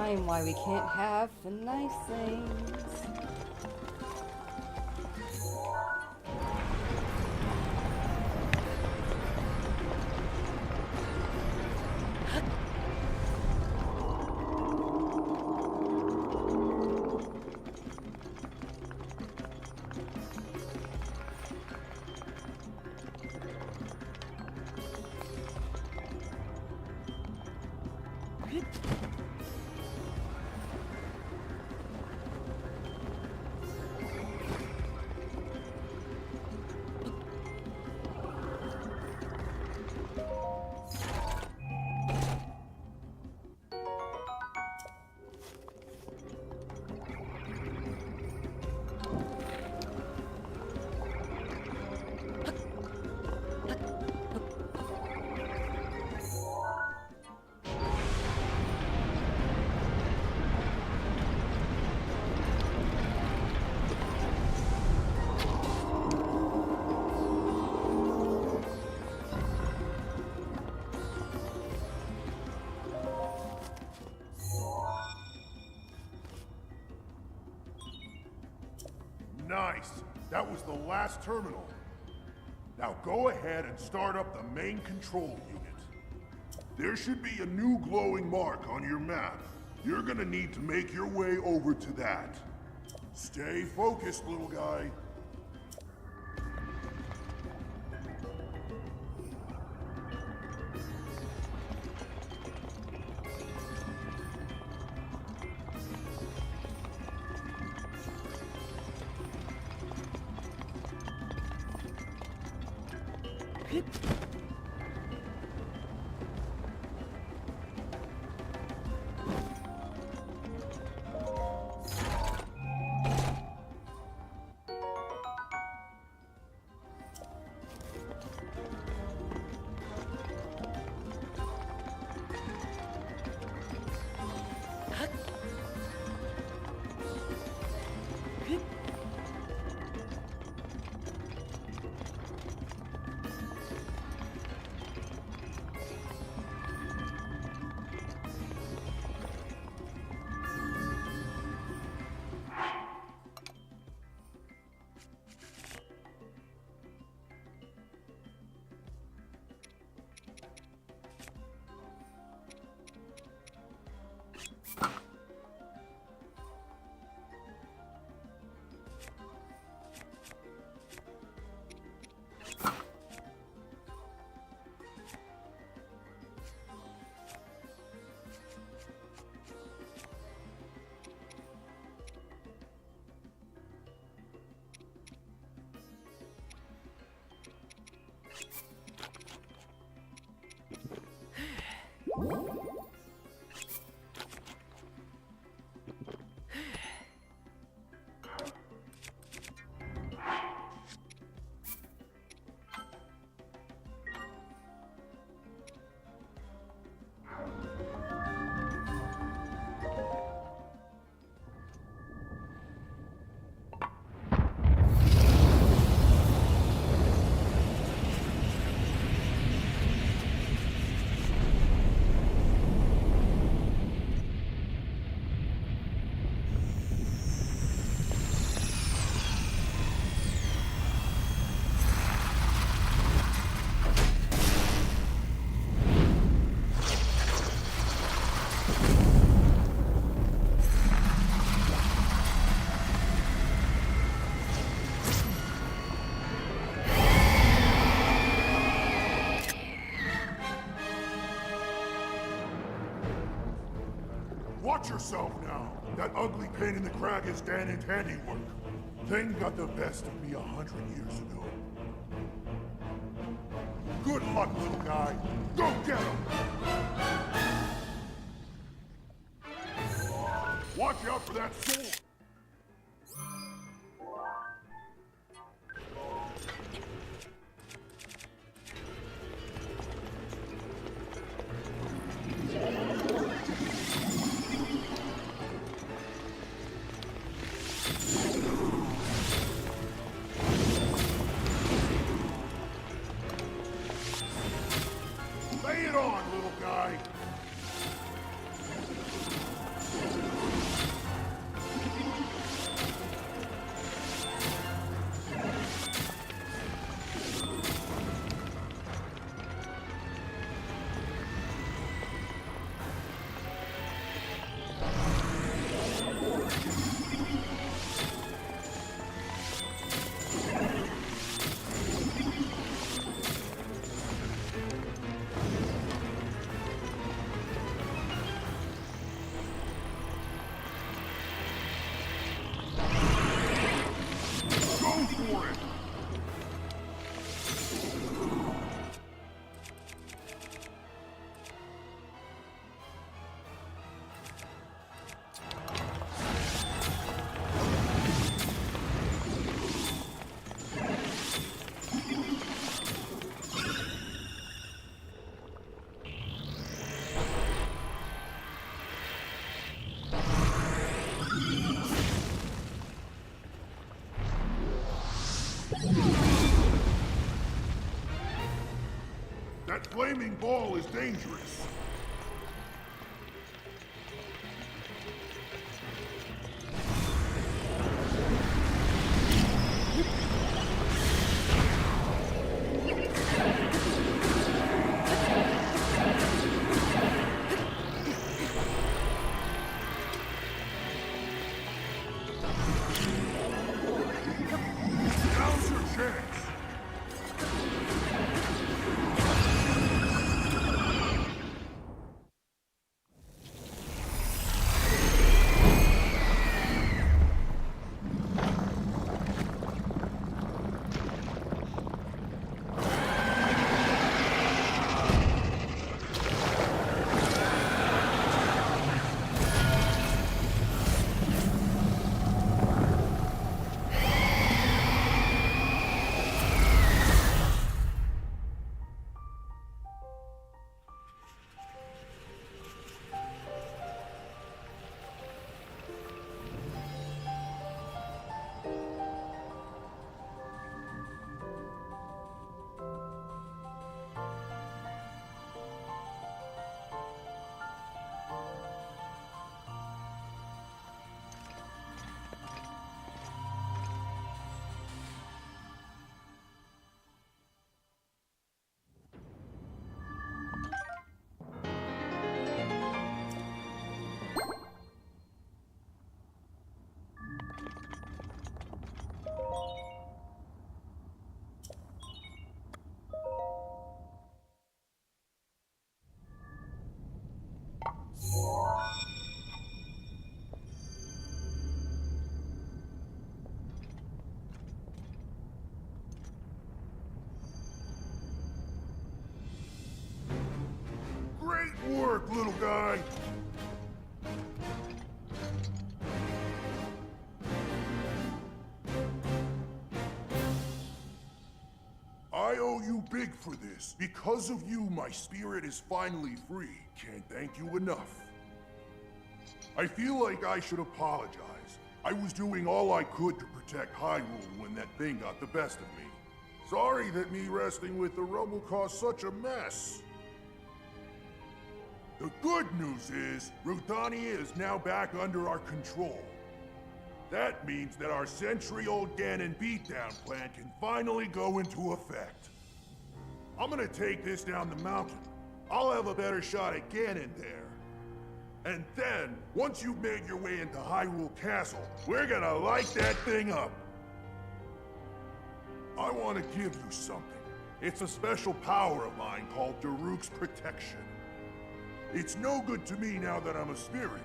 S1: explain why we can't have the nice things.
S4: Nice. That was the last terminal. Now go ahead and start up the main control unit. There should be a new glowing mark on your map. You're gonna need to make your way over to that. Stay focused, little guy. Watch yourself now. That ugly pain in the crag is Ganon's handiwork. Thing got the best of me 100 years ago. Good luck, little guy. Go get him! Watch out for that sword! Lay it on, little guy! flaming ball is dangerous. Now's your chance. Great work, little guy. I owe you big for this. Because of you, my spirit is finally free. Can't thank you enough. I feel like I should apologize. I was doing all I could to protect Hyrule when that thing got the best of me. Sorry that me wrestling with the rubble caused such a mess. The good news is, Rudania is now back under our control. That means that our century-old Ganon beatdown plan can finally go into effect. I'm gonna take this down the mountain. I'll have a better shot at Ganon there. And then, once you've made your way into Hyrule Castle, we're gonna light that thing up. I want to give you something. It's a special power of mine called Daruk's Protection. It's no good to me now that I'm a spirit,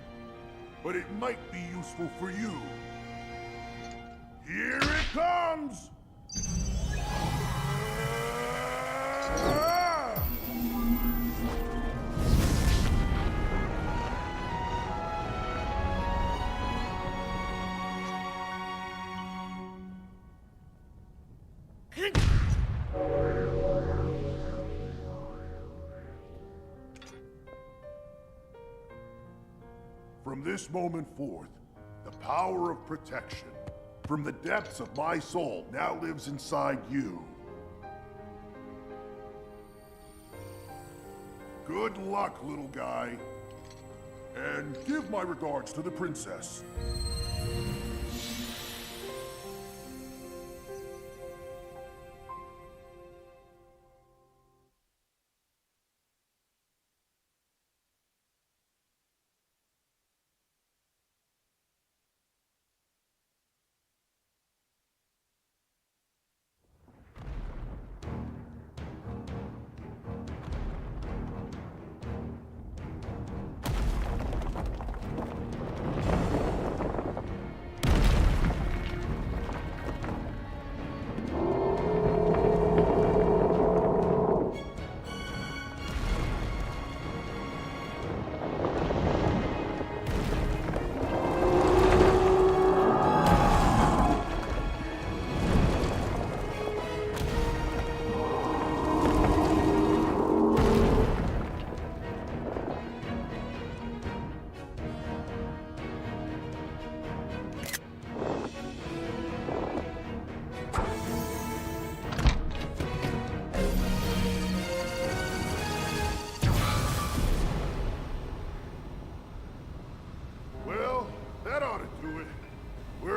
S4: but it might be useful for you. Here it comes! From this moment forth, the power of protection from the depths of my soul now lives inside you. Good luck, little guy. And give my regards to the princess.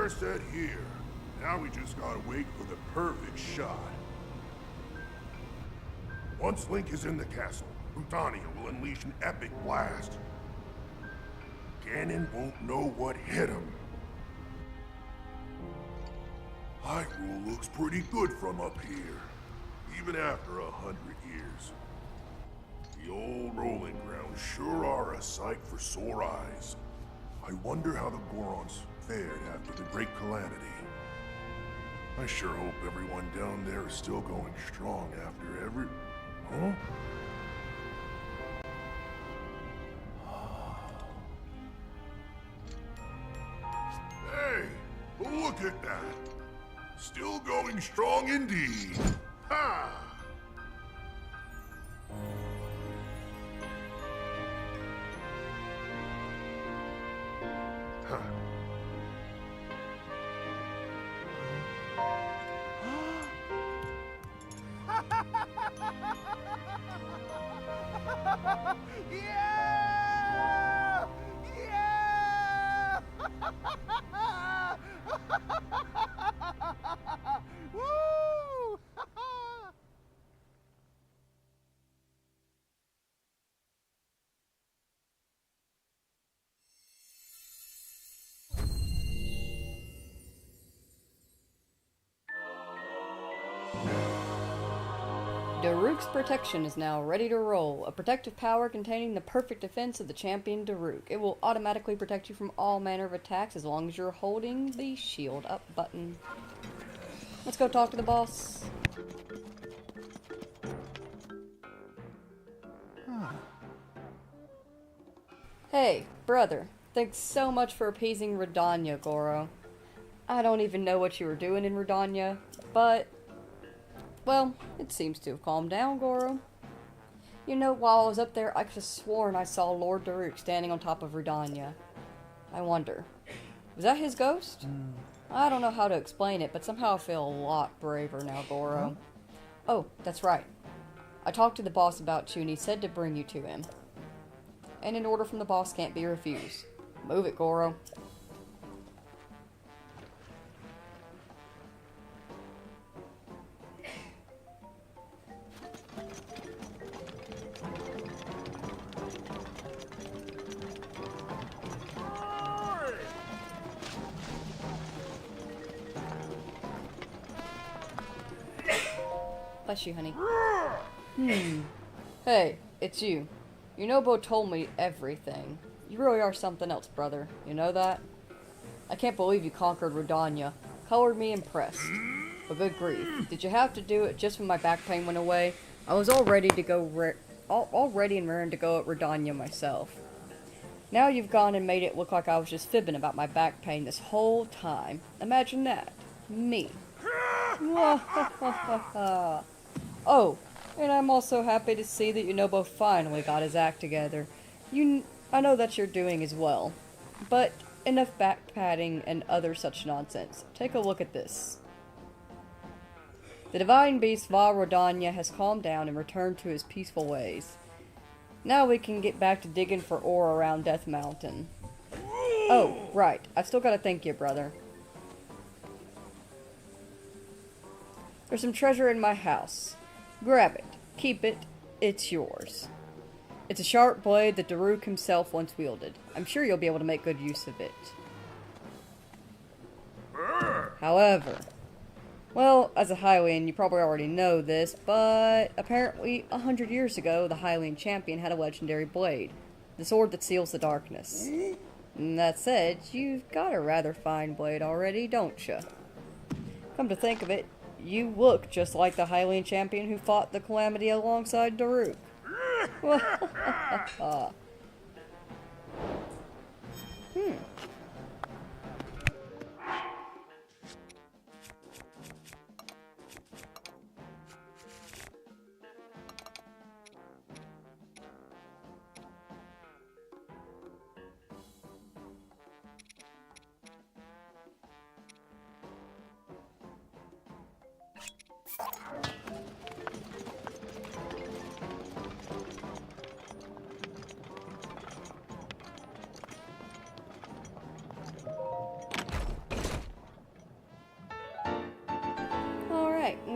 S4: Fire set here. Now we just gotta wait for the perfect shot. Once Link is in the castle, Rudania will unleash an epic blast. Ganon won't know what hit him. Hyrule looks pretty good from up here, even after 100 years. The old rolling grounds sure are a sight for sore eyes. I wonder how the Gorons fared after the Great Calamity. I sure hope everyone down there is still going strong after every... Huh? Hey, look at that! Still going strong indeed! Ha! Huh.
S5: Yeah! Yeah! Woo!
S1: Daruk's protection is now ready to roll. A protective power containing the perfect defense of the champion Daruk. It will automatically protect you from all manner of attacks as long as you're holding the shield up button. Let's go talk to the boss. Hey, brother. Thanks so much for appeasing Redania, Goro. I don't even know what you were doing in Redania, but... well, it seems to have calmed down, Goro. You know, while I was up there, I could have sworn I saw Lord Daruk standing on top of Redania. I wonder, was that his ghost? I don't know how to explain it, but somehow I feel a lot braver now, Goro. Oh, that's right. I talked to the boss about you, and he said to bring you to him. And an order from the boss can't be refused. Move it, Goro. Bless you, honey. Hey, it's you. Yunobo told me everything. You really are something else, brother. You know that? I can't believe you conquered Rodania. Colored me impressed. But good grief. Did you have to do it just when my back pain went away? I was all ready to go all ready and raring to go at Rodania myself. Now you've gone and made it look like I was just fibbing about my back pain this whole time. Imagine that. Me. Oh, and I'm also happy to see that Yunobo finally got his act together. I know that you're doing as well. But enough back-patting and other such nonsense. Take a look at this. The divine beast Va Rodania has calmed down and returned to his peaceful ways. Now we can get back to digging for ore around Death Mountain. Oh, right. I've still got to thank you, brother. There's some treasure in my house. Grab it. Keep it. It's yours. It's a sharp blade that Daruk himself once wielded. I'm sure you'll be able to make good use of it. However, well, as a Hylian, you probably already know this, but apparently 100 years ago, the Hylian champion had a legendary blade. The sword that seals the darkness. And that said, you've got a rather fine blade already, don't you? Come to think of it, you look just like the Hylian champion who fought the Calamity alongside Daruk.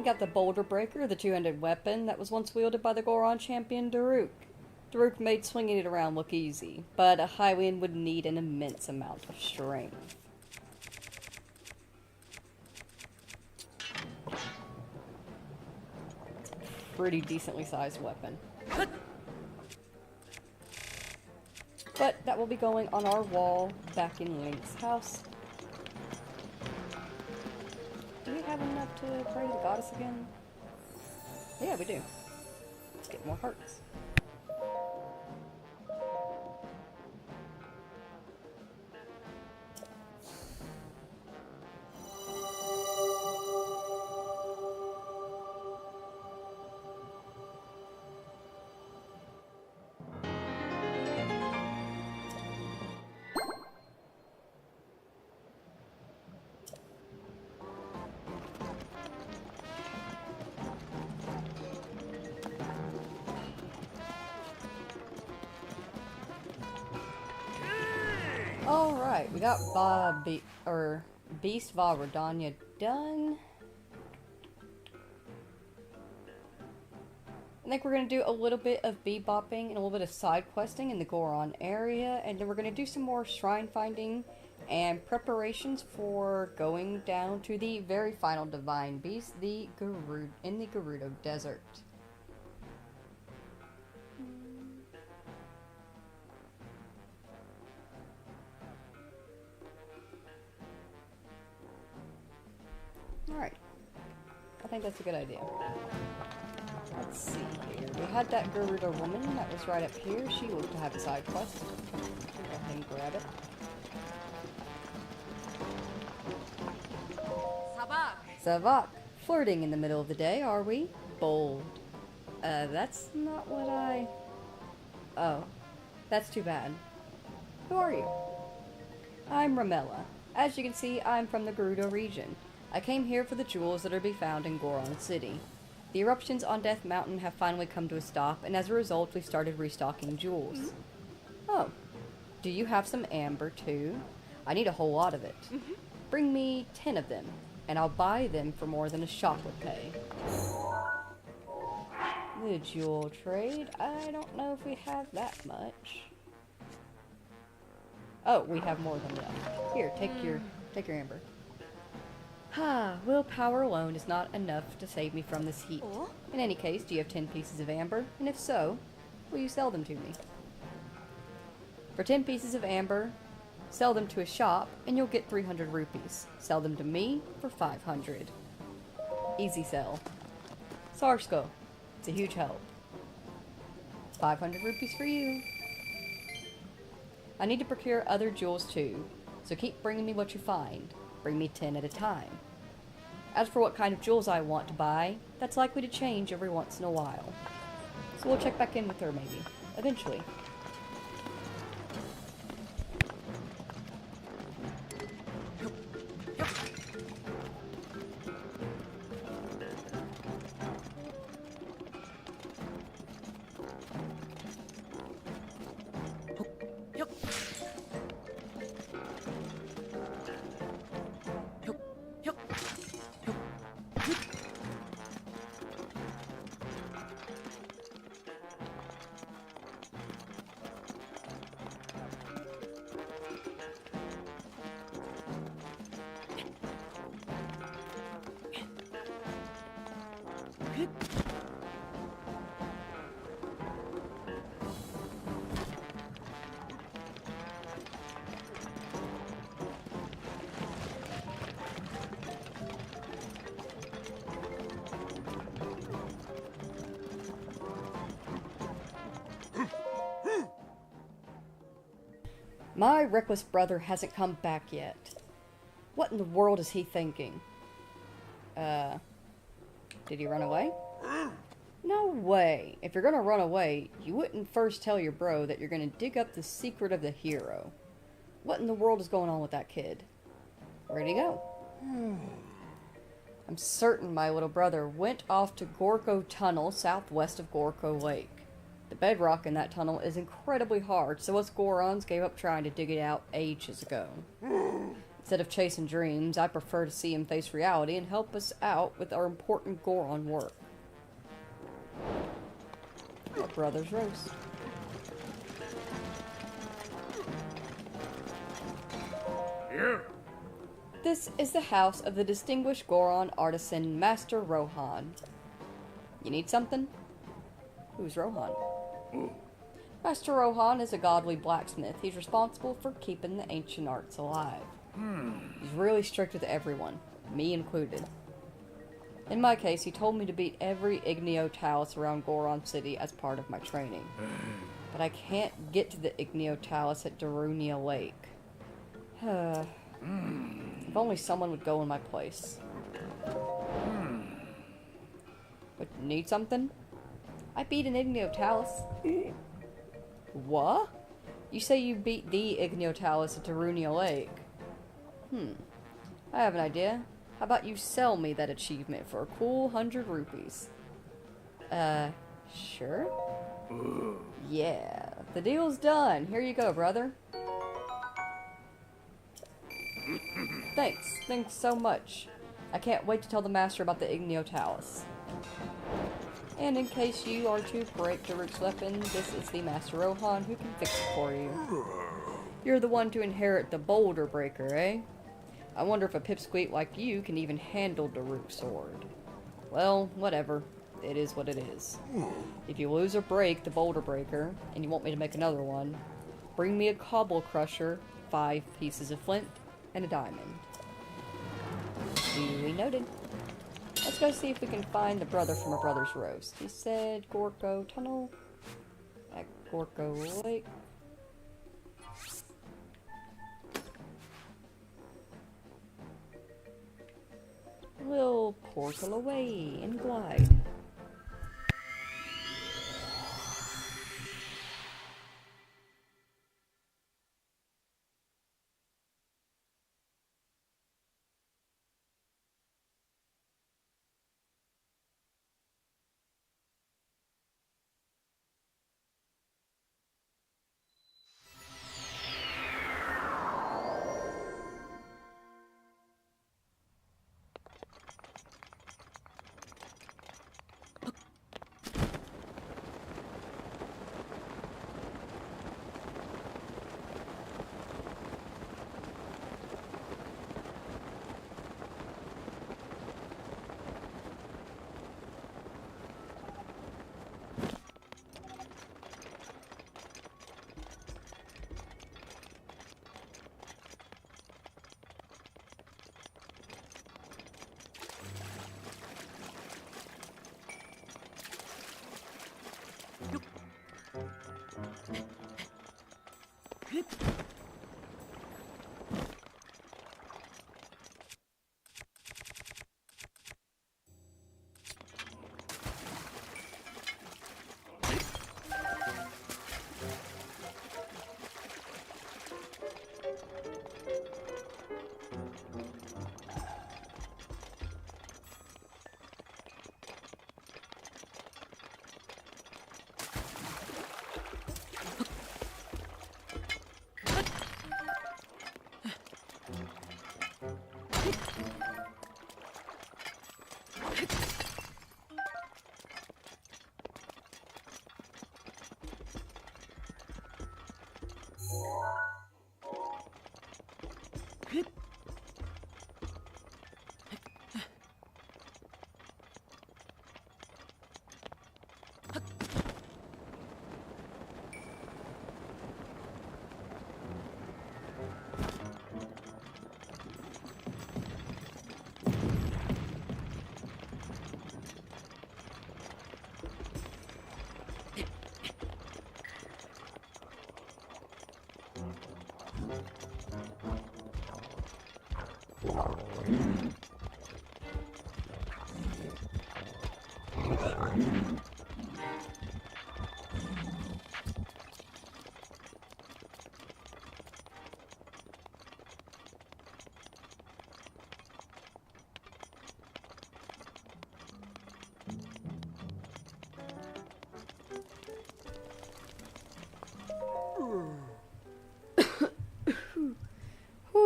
S1: We got the Boulder Breaker, the two-handed weapon that was once wielded by the Goron champion Daruk. Daruk made swinging it around look easy, but a high wind would need an immense amount of strength. Pretty decently sized weapon. But that will be going on our wall back in Link's house. Do we have enough to pray to the goddess again? Yeah, we do. Let's get more hearts. Alright, we got Beast Va Rodania done. I think we're going to do a little bit of bebopping and a little bit of side questing in the Goron area, and then we're going to do some more shrine finding and preparations for going down to the very final divine beast, the in the Gerudo Desert. Alright. I think that's a good idea. Let's see here. We had that Gerudo woman that was right up here. She looked to have a side quest. Go ahead and grab it. Savak. Flirting in the middle of the day, are we? Bold. That's not what I... Oh. That's too bad. Who are you? I'm Ramella. As you can see, I'm from the Gerudo region. I came here for the jewels that are to be found in Goron City. The eruptions on Death Mountain have finally come to a stop, and as a result, we've started restocking jewels. Oh. Do you have some amber, too? I need a whole lot of it. Bring me 10 of them, and I'll buy them for more than a shop would pay. The jewel trade? I don't know if we have that much. Oh, we have more than enough. Here, take your amber. Willpower alone is not enough to save me from this heat. In any case, do you have 10 pieces of amber? And if so, will you sell them to me? For 10 pieces of amber, sell them to a shop, and you'll get 300 rupees. Sell them to me for 500. Easy sell. Sarsko, it's a huge help. 500 rupees for you. I need to procure other jewels too, so keep bringing me what you find. Bring me 10 at a time. As for what kind of jewels I want to buy, that's likely to change every once in a while. So we'll check back in with her maybe, eventually. My reckless brother hasn't come back yet. What in the world is he thinking? Did he run away? No way. If you're gonna run away, you wouldn't first tell your bro that you're gonna dig up the secret of the hero. What in the world is going on with that kid? Where'd he go? I'm certain my little brother went off to Gorko Tunnel southwest of Gorko Lake. The bedrock in that tunnel is incredibly hard, so us Gorons gave up trying to dig it out ages ago. It Instead of chasing dreams, I prefer to see him face reality and help us out with our important Goron work. Our brother's roast.
S4: Here.
S1: This is the house of the distinguished Goron artisan, Master Rohan. You need something? Who's Rohan? Master Rohan is a godly blacksmith. He's responsible for keeping the ancient arts alive. He's really strict with everyone, me included. In my case, he told me to beat every Igneo Talus around Goron City as part of my training. But I can't get to the Igneo Talus at Darunia Lake. If only someone would go in my place. But need something? I beat an Igneo Talus. What? You say you beat the Igneo Talus at Darunia Lake? I have an idea. How about you sell me that achievement for a cool 100 rupees? Sure? Yeah, the deal's done. Here you go, brother. Thanks so much. I can't wait to tell the master about the Igneo Talus. And in case you are to break Daruk's weapon, this is the Master Rohan who can fix it for you. You're the one to inherit the boulder breaker, eh? I wonder if a pipsqueak like you can even handle Daruk's sword. Well, whatever. It is what it is. If you lose or break the boulder breaker, and you want me to make another one, bring me a cobble crusher, 5 pieces of flint, and a diamond. Duly noted. Let's go see if we can find the brother from a brother's roast. He said Gorko Tunnel at Gorko Lake. We'll portal away and glide.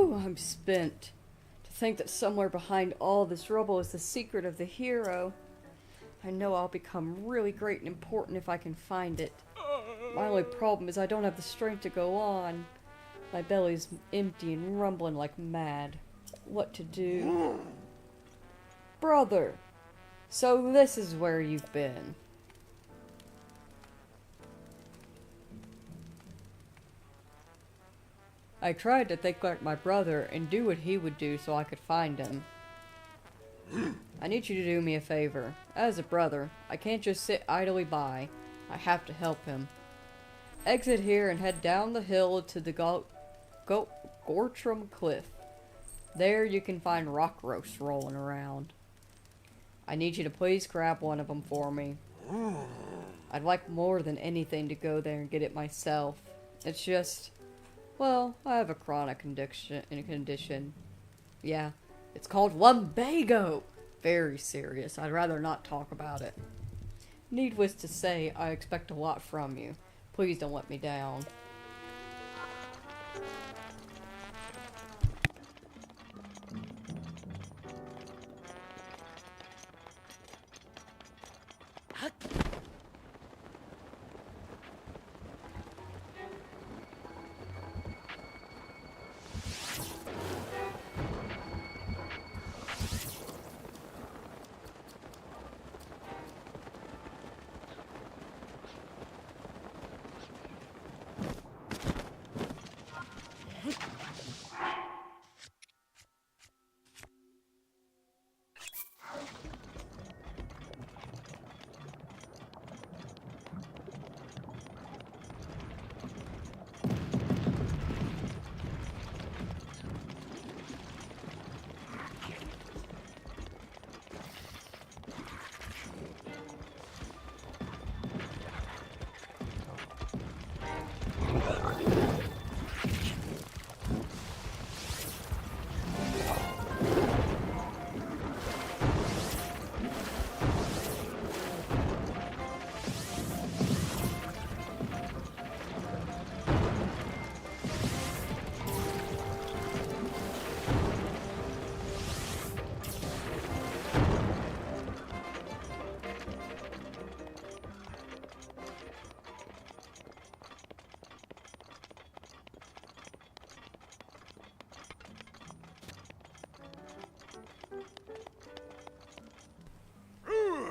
S1: Whew, I'm spent. To think that somewhere behind all this rubble is the secret of the hero. I know I'll become really great and important if I can find it. My only problem is I don't have the strength to go on. My belly's empty and rumbling like mad. What to do? Brother, so this is where you've been. I tried to think like my brother and do what he would do so I could find him. I need you to do me a favor. As a brother, I can't just sit idly by. I have to help him. Exit here and head down the hill to the Gortram Cliff. There you can find rock roasts rolling around. I need you to please grab one of them for me. I'd like more than anything to go there and get it myself. It's just, well, I have a chronic condition. Yeah, it's called lumbago. Very serious. I'd rather not talk about it. Needless to say, I expect a lot from you. Please don't let me down.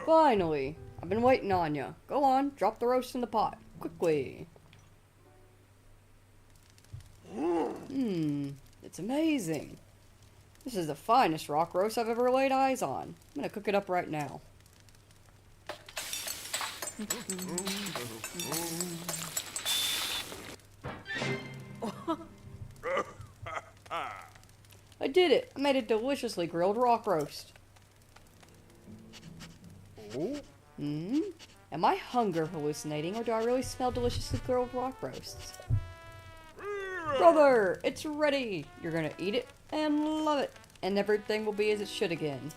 S1: Finally! I've been waiting on you. Go on, drop the roast in the pot. Quickly. It's amazing. This is the finest rock roast I've ever laid eyes on. I'm gonna cook it up right now. I did it! I made a deliciously grilled rock roast. Am I hunger hallucinating, or do I really smell deliciously grilled rock roasts? Brother, it's ready! You're gonna eat it and love it, and everything will be as it should again.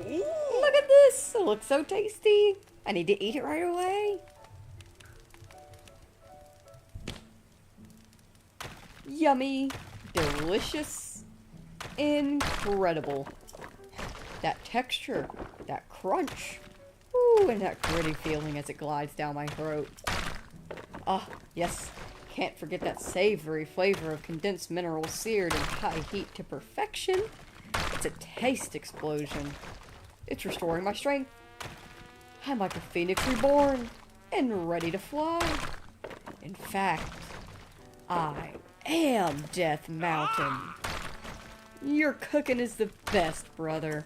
S1: Look at this! It looks so tasty! I need to eat it right away. Yummy, delicious, incredible. That texture, that crunch. Ooh, and that gritty feeling as it glides down my throat. Ah, yes. Can't forget that savory flavor of condensed minerals seared in high heat to perfection. It's a taste explosion. It's restoring my strength. I'm like a phoenix reborn and ready to fly. In fact, I am Death Mountain. Your cooking is the best, brother.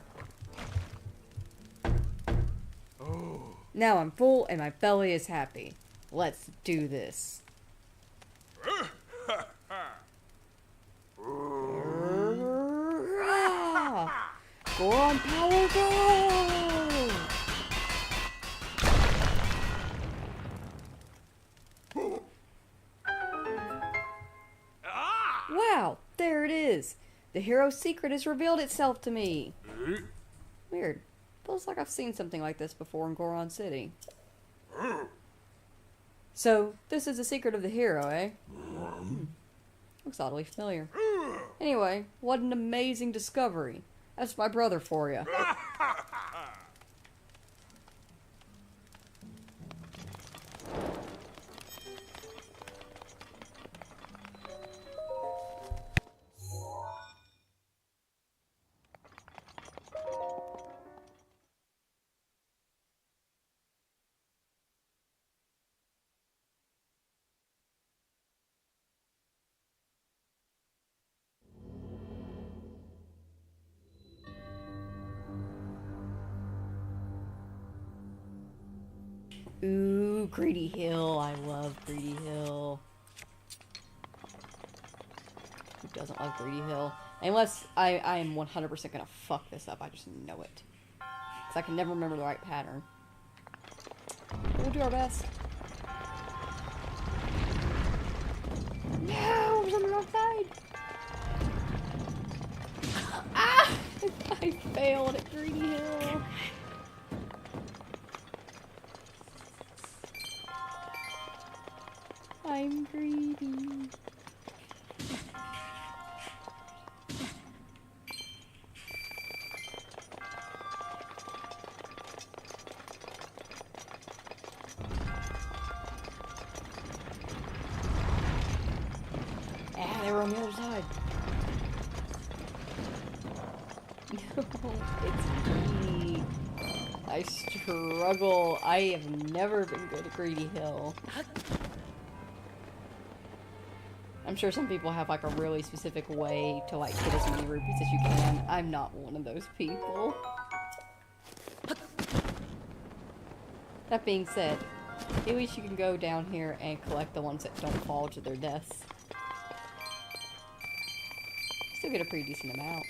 S1: Now I'm full and my belly is happy. Let's do this. Go on, power, go! Wow, there it is. The hero's secret has revealed itself to me. Weird. Feels like I've seen something like this before in Goron City. So, this is the secret of the hero, eh? Looks oddly familiar. Anyway, what an amazing discovery. That's my brother for you. Ooh, Greedy Hill. I love Greedy Hill. Who doesn't love Greedy Hill? Unless I am 100% gonna fuck this up. I just know it. Because I can never remember the right pattern. We'll do our best. No! I was on the wrong side! Ah! I failed at Greedy Hill. I'm greedy. Ah, they were on the other side. No, it's me. I struggle. I have never been good at Greedy Hill. I'm sure some people have like a really specific way to like get as many rupees as you can. I'm not one of those people. That being said, at least you can go down here and collect the ones that don't fall to their deaths. Still get a pretty decent amount.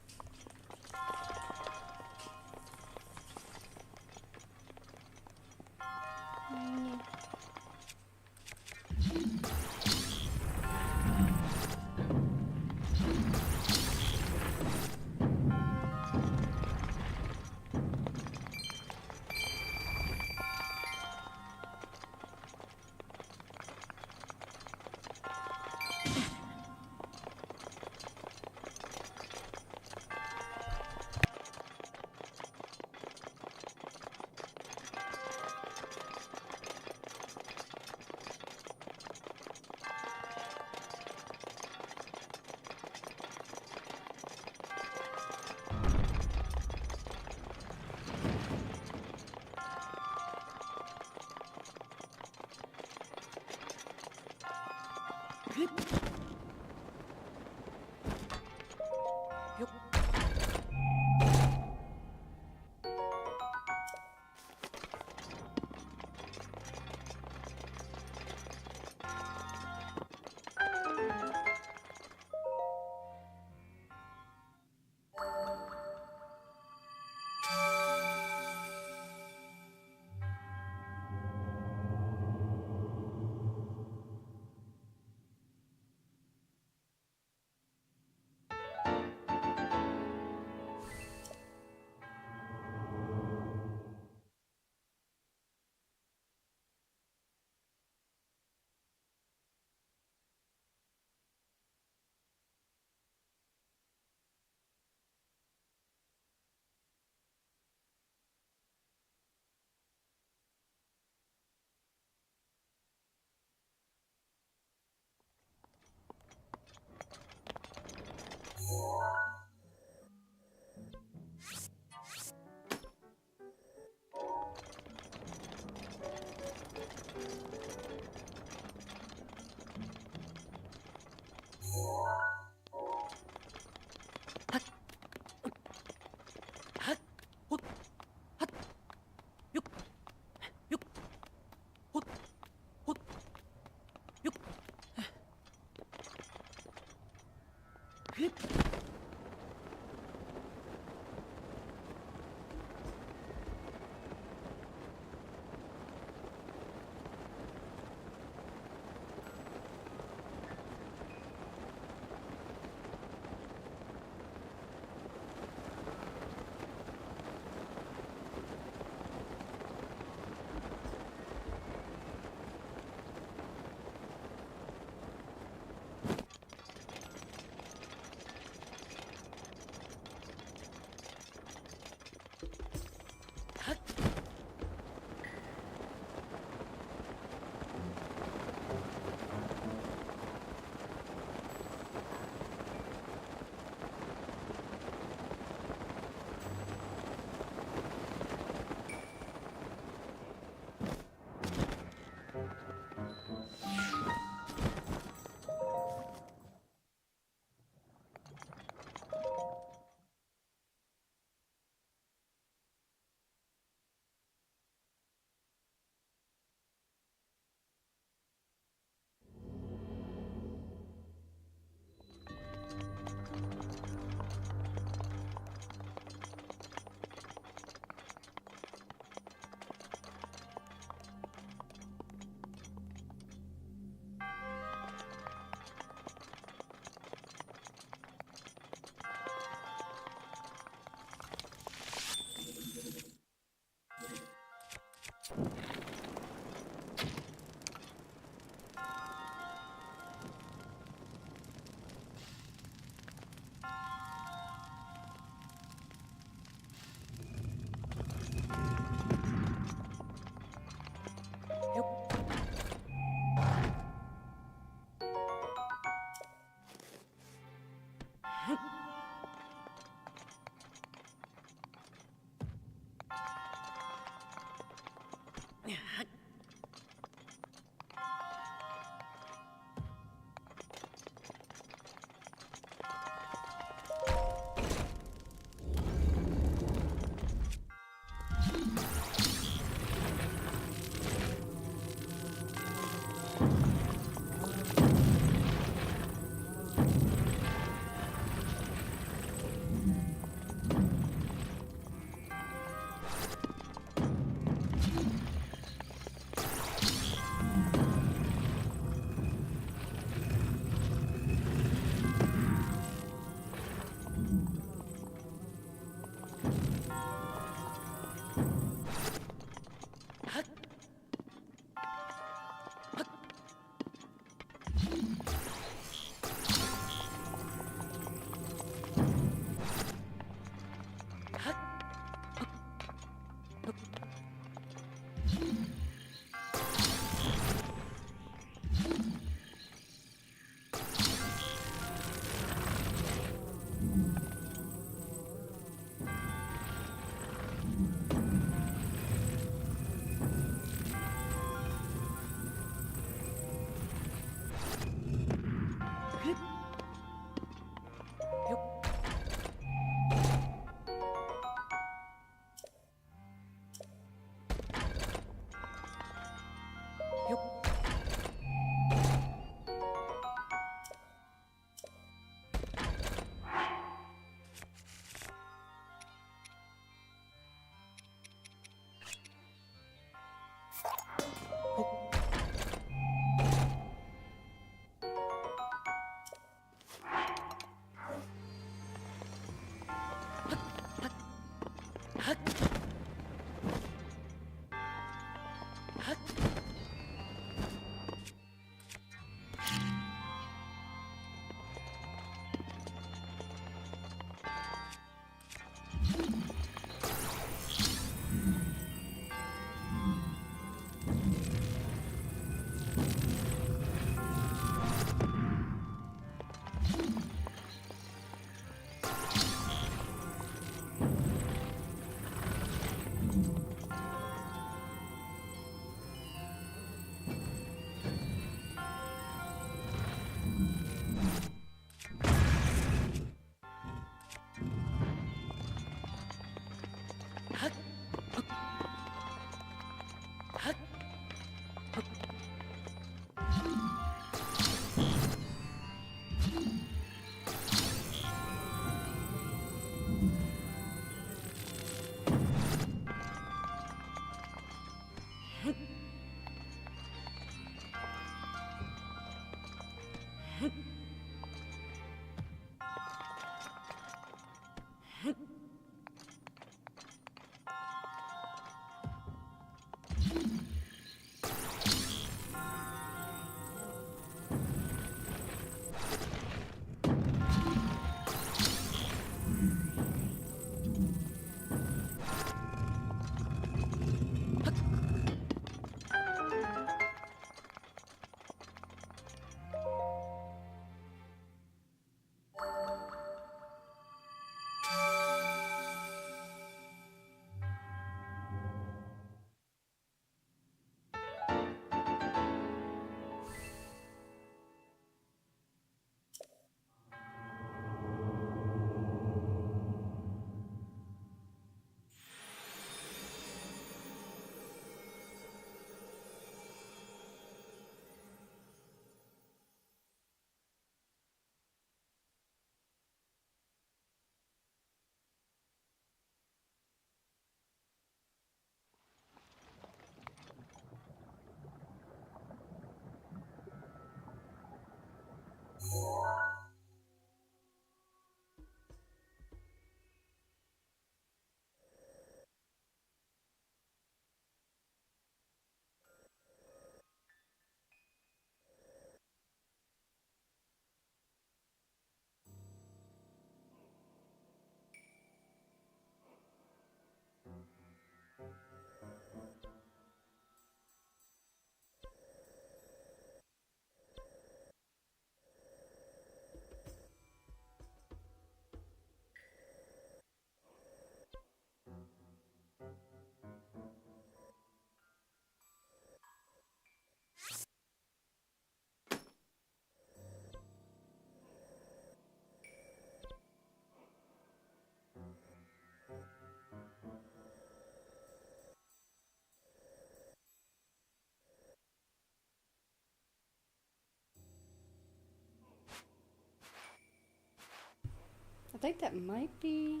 S1: think that might be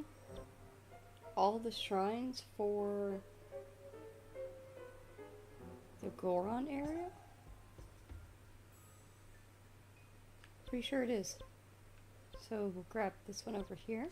S1: all the shrines for the Goron area. Pretty sure it is. So we'll grab this one over here.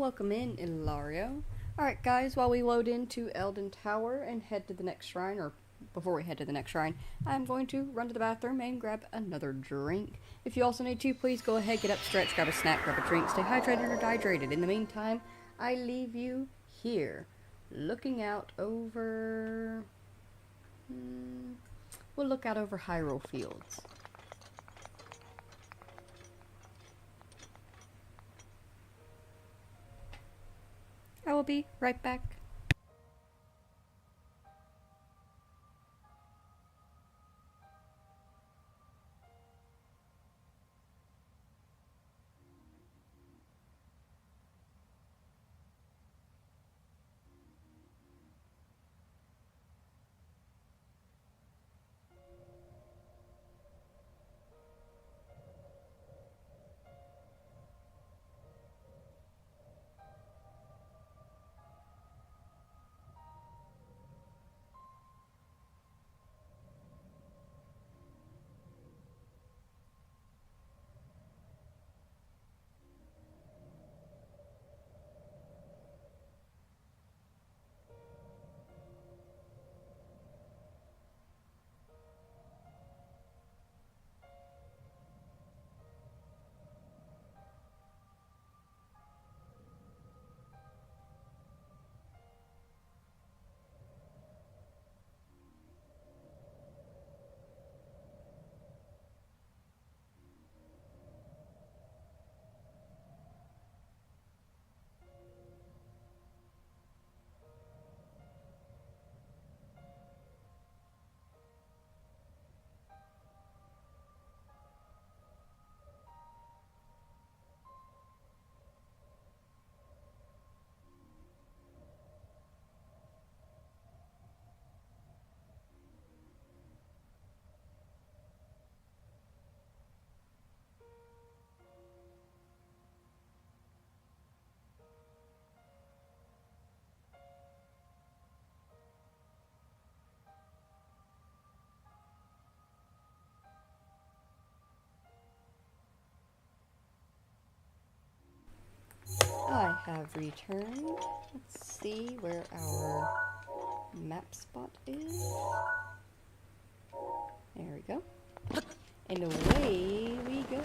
S1: welcome in, Ilario. Alright guys, while we load into Elden Tower and head to the next shrine, or before we head to the next shrine, I'm going to run to the bathroom and grab another drink. If you also need to, please go ahead, get up, stretch, grab a snack, grab a drink, stay hydrated or dehydrated. In the meantime, I leave you here, looking out over... we'll look out over Hyrule Fields. I will be right back. I have returned. Let's see where our map spot is. There we go. And away we go.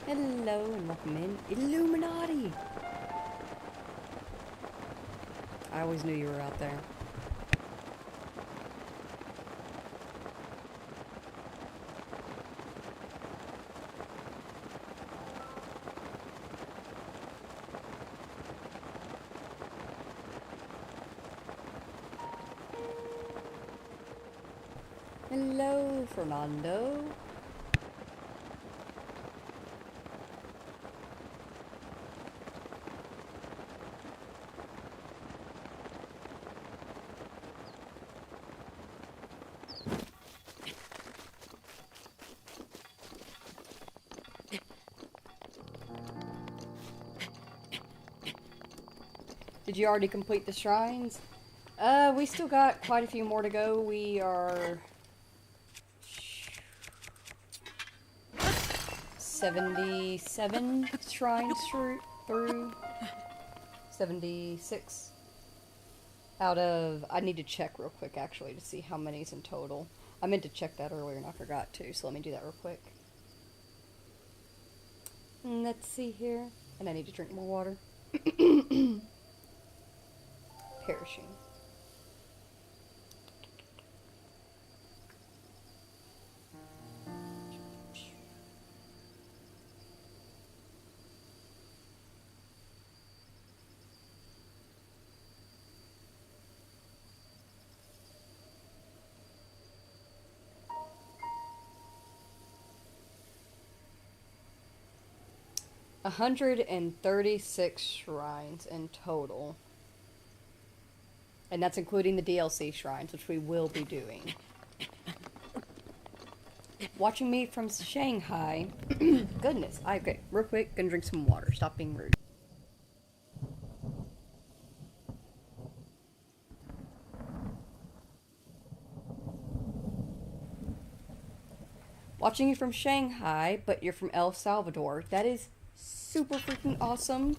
S1: Hello and welcome in, Illuminati! I always knew you were out there. Hello, Fernando. Did you already complete the shrines? We still got quite a few more to go. We are 77 shrines through 76 out of, I need to check real quick actually to see how many's in total. I meant to check that earlier and I forgot to, so let me do that real quick. Let's see here. And I need to drink more water. Perishing. $136 shrines in total. And that's including the DLC shrines, which we will be doing. Watching me from Shanghai. Goodness. Okay, real quick, gonna drink some water. Stop being rude. Watching you from Shanghai, but you're from El Salvador. That is super freaking awesome.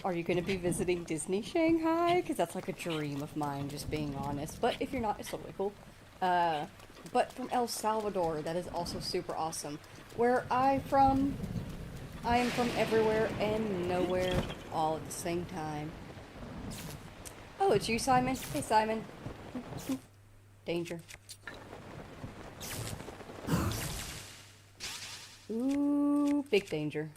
S1: Are you going to be visiting Disney Shanghai? Because that's like a dream of mine, just being honest. But if you're not, it's totally cool. But from El Salvador, that is also super awesome. Where I am from everywhere and nowhere all at the same time. Oh, it's you, Simon? Hey, Simon. Danger. Ooh, big danger.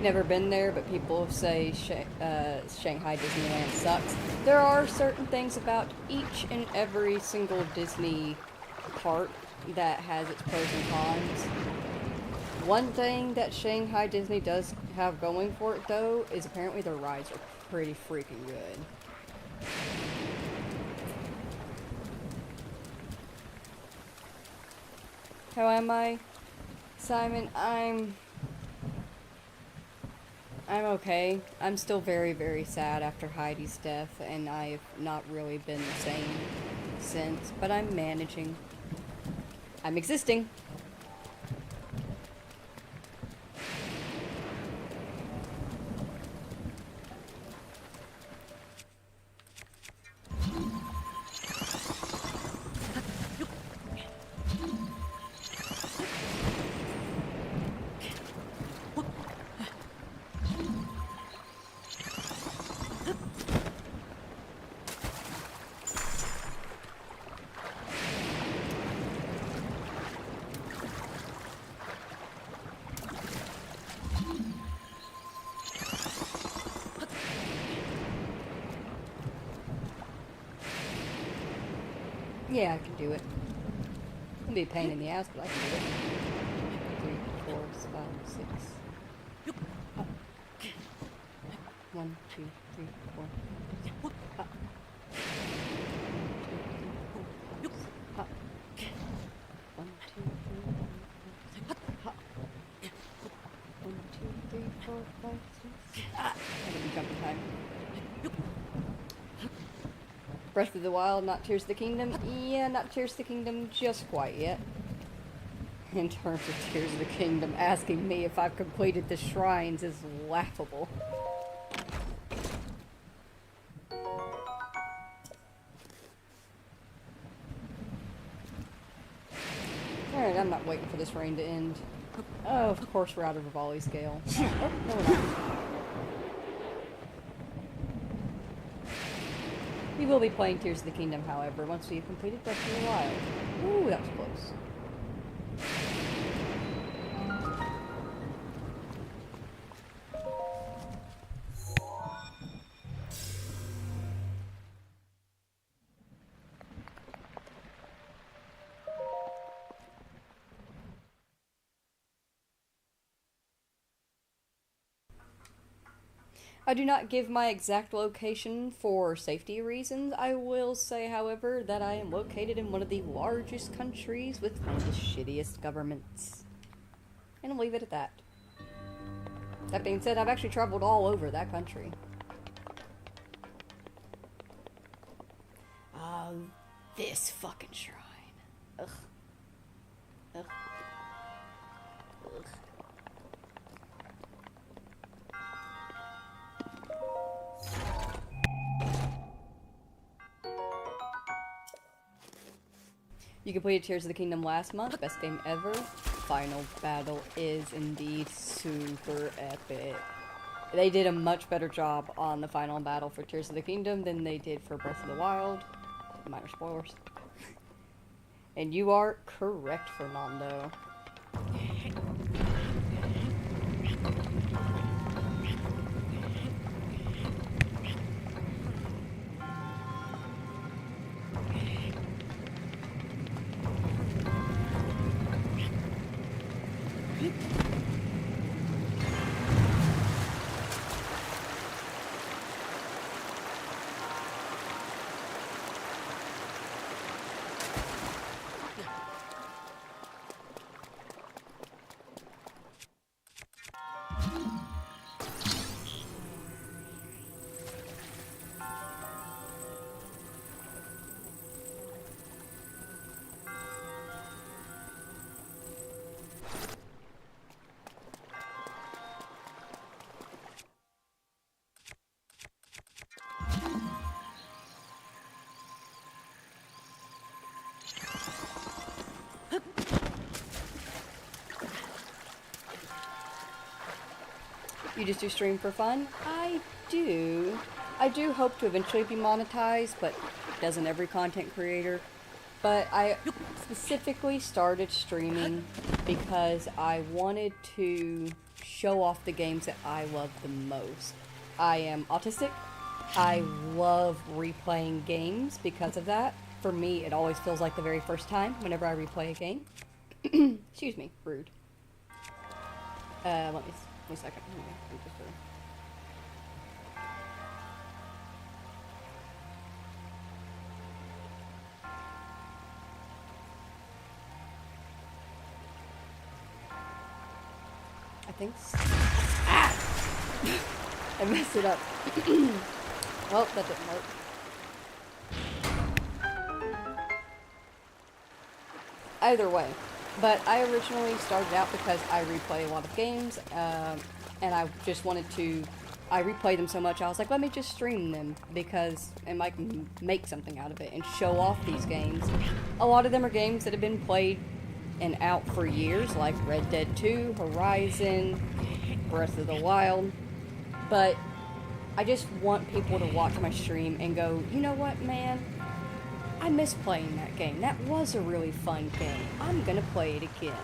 S1: Never been there, but people say Shanghai Disneyland sucks. There are certain things about each and every single Disney park that has its pros and cons. One thing that Shanghai Disney does have going for it, though, is apparently their rides are pretty freaking good. How am I? Simon, I'm okay. I'm still very, very sad after Heidi's death, and I've not really been the same since, but I'm managing. I'm existing. Yeah, I can do it. It'll be a pain in the ass, but I can do it. 3, 4, 5, 6. Up. 1, 2, 3, 4. Up. 1, 2, 3, 4. Up. 1, 2, 3, 4, 5, 6. Ah! I didn't jump in time. Breath of the Wild, not Tears of the Kingdom? Yeah, not Tears of the Kingdom just quite yet. In terms of Tears of the Kingdom, asking me if I've completed the shrines is laughable. Alright, I'm not waiting for this rain to end. Oh, of course we're out of a volley scale. Oh, no we're not. We will be playing Tears of the Kingdom, however, once we've completed Breath of the Wild. Ooh, that was close. I do not give my exact location for safety reasons. I will say, however, that I am located in one of the largest countries with one of the shittiest governments. And I'll leave it at that. That being said, I've actually traveled all over that country. This fucking shrine. Ugh. Ugh. Ugh. You completed Tears of the Kingdom last month. Best game ever. Final battle is indeed super epic. They did a much better job on the final battle for Tears of the Kingdom than they did for Breath of the Wild. Minor spoilers. And you are correct, Fernando. You just do stream for fun? I do. I do hope to eventually be monetized, but doesn't every content creator? But I specifically started streaming because I wanted to show off the games that I love the most. I am autistic. I love replaying games because of that. For me, it always feels like the very first time whenever I replay a game. Excuse me, rude. Let me a second. I think ah! I messed it up. Well, that didn't work. Either way. But I originally started out because I replay a lot of games, and I just wanted to, I replay them so much, I was like, let me just stream them, because I might make something out of it and show off these games. A lot of them are games that have been played and out for years, like Red Dead 2, Horizon, Breath of the Wild, but I just want people to watch my stream and go, you know what, man? I miss playing that game. That was a really fun game. I'm gonna play it again.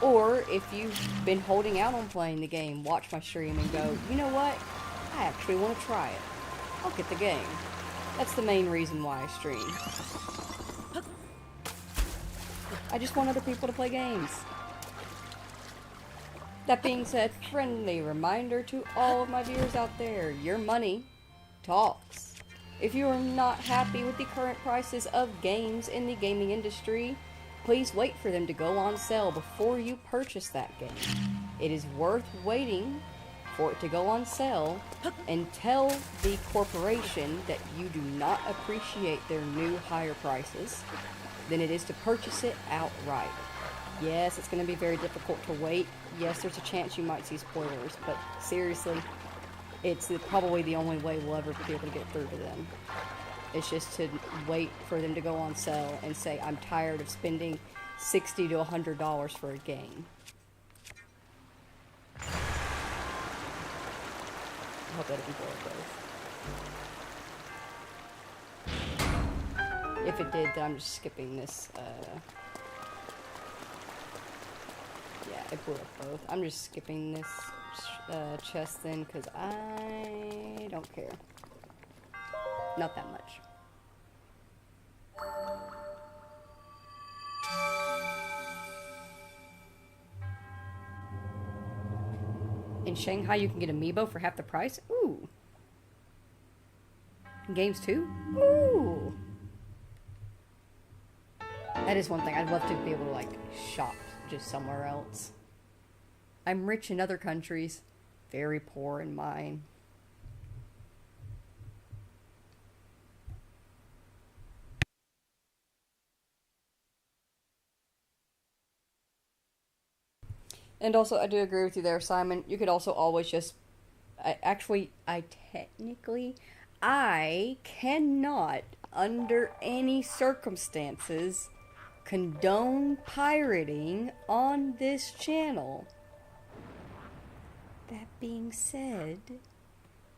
S1: Or, if you've been holding out on playing the game, watch my stream and go, you know what? I actually want to try it. I'll get the game. That's the main reason why I stream. I just want other people to play games. That being said, friendly reminder to all of my viewers out there, your money talks. If you are not happy with the current prices of games in the gaming industry, please wait for them to go on sale before you purchase that game. It is worth waiting for it to go on sale and tell the corporation that you do not appreciate their new higher prices than it is to purchase it outright. Yes, it's going to be very difficult to wait. Yes, there's a chance you might see spoilers, but seriously, it's probably the only way we'll ever be able to get through to them. It's just to wait for them to go on sale and say, I'm tired of spending $60 to $100 for a game. I hope that didn't blow both. If it did, then I'm just skipping this, yeah, it blew up both. I'm just skipping this chest then, because I don't care. Not that much. In Shanghai, you can get Amiibo for half the price? Ooh. In games too? Ooh. That is one thing. I'd love to be able to, like, shop just somewhere else. I'm rich in other countries, very poor in mine. And also, I do agree with you there, Simon. You could also always just... I cannot, under any circumstances, condone pirating on this channel. That being said,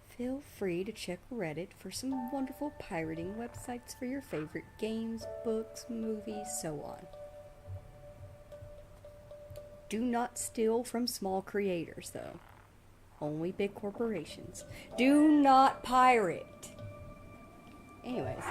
S1: feel free to check Reddit for some wonderful pirating websites for your favorite games, books, movies, so on. Do not steal from small creators, though. Only big corporations. Do not pirate. Anyways.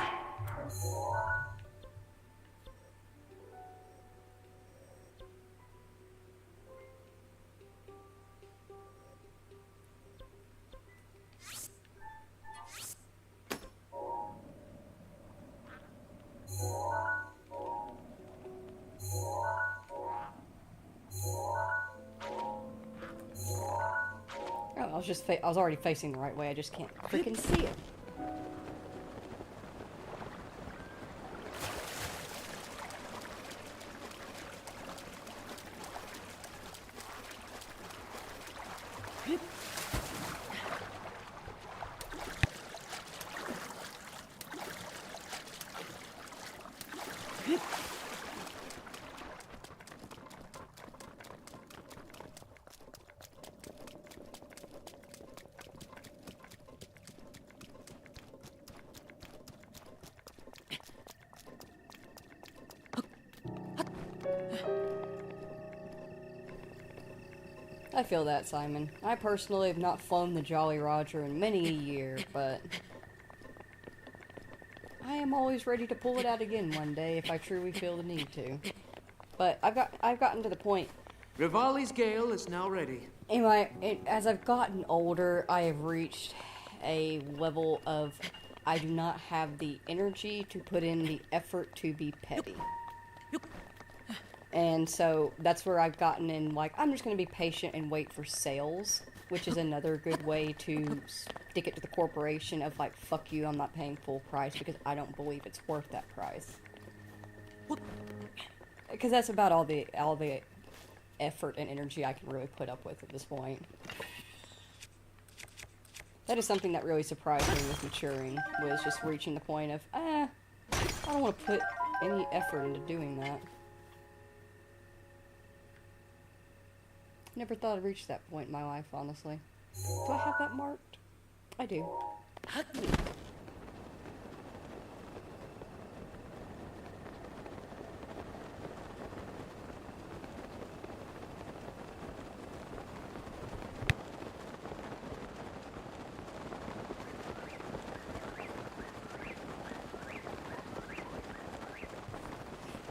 S1: I was already facing the right way, I just can't freaking see it. I feel that, Simon. I personally have not flown the Jolly Roger in many a year, but I am always ready to pull it out again one day if I truly feel the need to. But I've gotten to the point.
S6: Rivali's Gale is now ready.
S1: Anyway, as I've gotten older, I have reached a level of I do not have the energy to put in the effort to be petty. And so that's where I've gotten in, like, I'm just going to be patient and wait for sales, which is another good way to stick it to the corporation of, like, fuck you, I'm not paying full price because I don't believe it's worth that price. Because that's about all the effort and energy I can really put up with at this point. That is something that really surprised me with maturing, was just reaching the point of, I don't want to put any effort into doing that. Never thought I'd reach that point in my life, honestly. Do I have that marked? I do.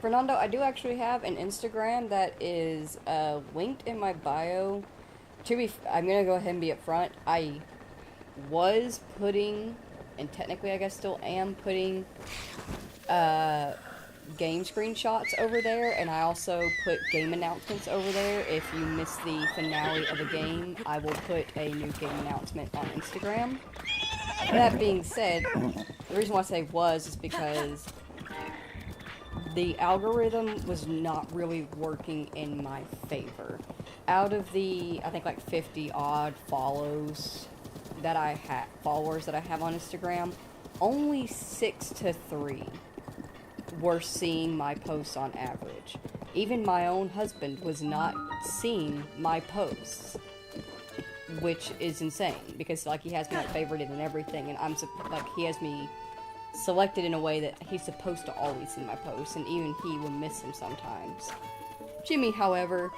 S1: Fernando, I do actually have an Instagram that is linked in my bio. I'm gonna go ahead and be upfront. I was putting, and technically I guess still am putting, game screenshots over there, and I also put game announcements over there. If you miss the finale of a game, I will put a new game announcement on Instagram. That being said, the reason why I say was is because the algorithm was not really working in my favor. Out of the, I think like 50 odd followers that I have on Instagram, only 6 to 3 were seeing my posts on average. Even my own husband was not seeing my posts, which is insane because like he has me like favorited and everything, and he has me selected in a way that he's supposed to always see my posts, and even he will miss them sometimes. Jimmy, however,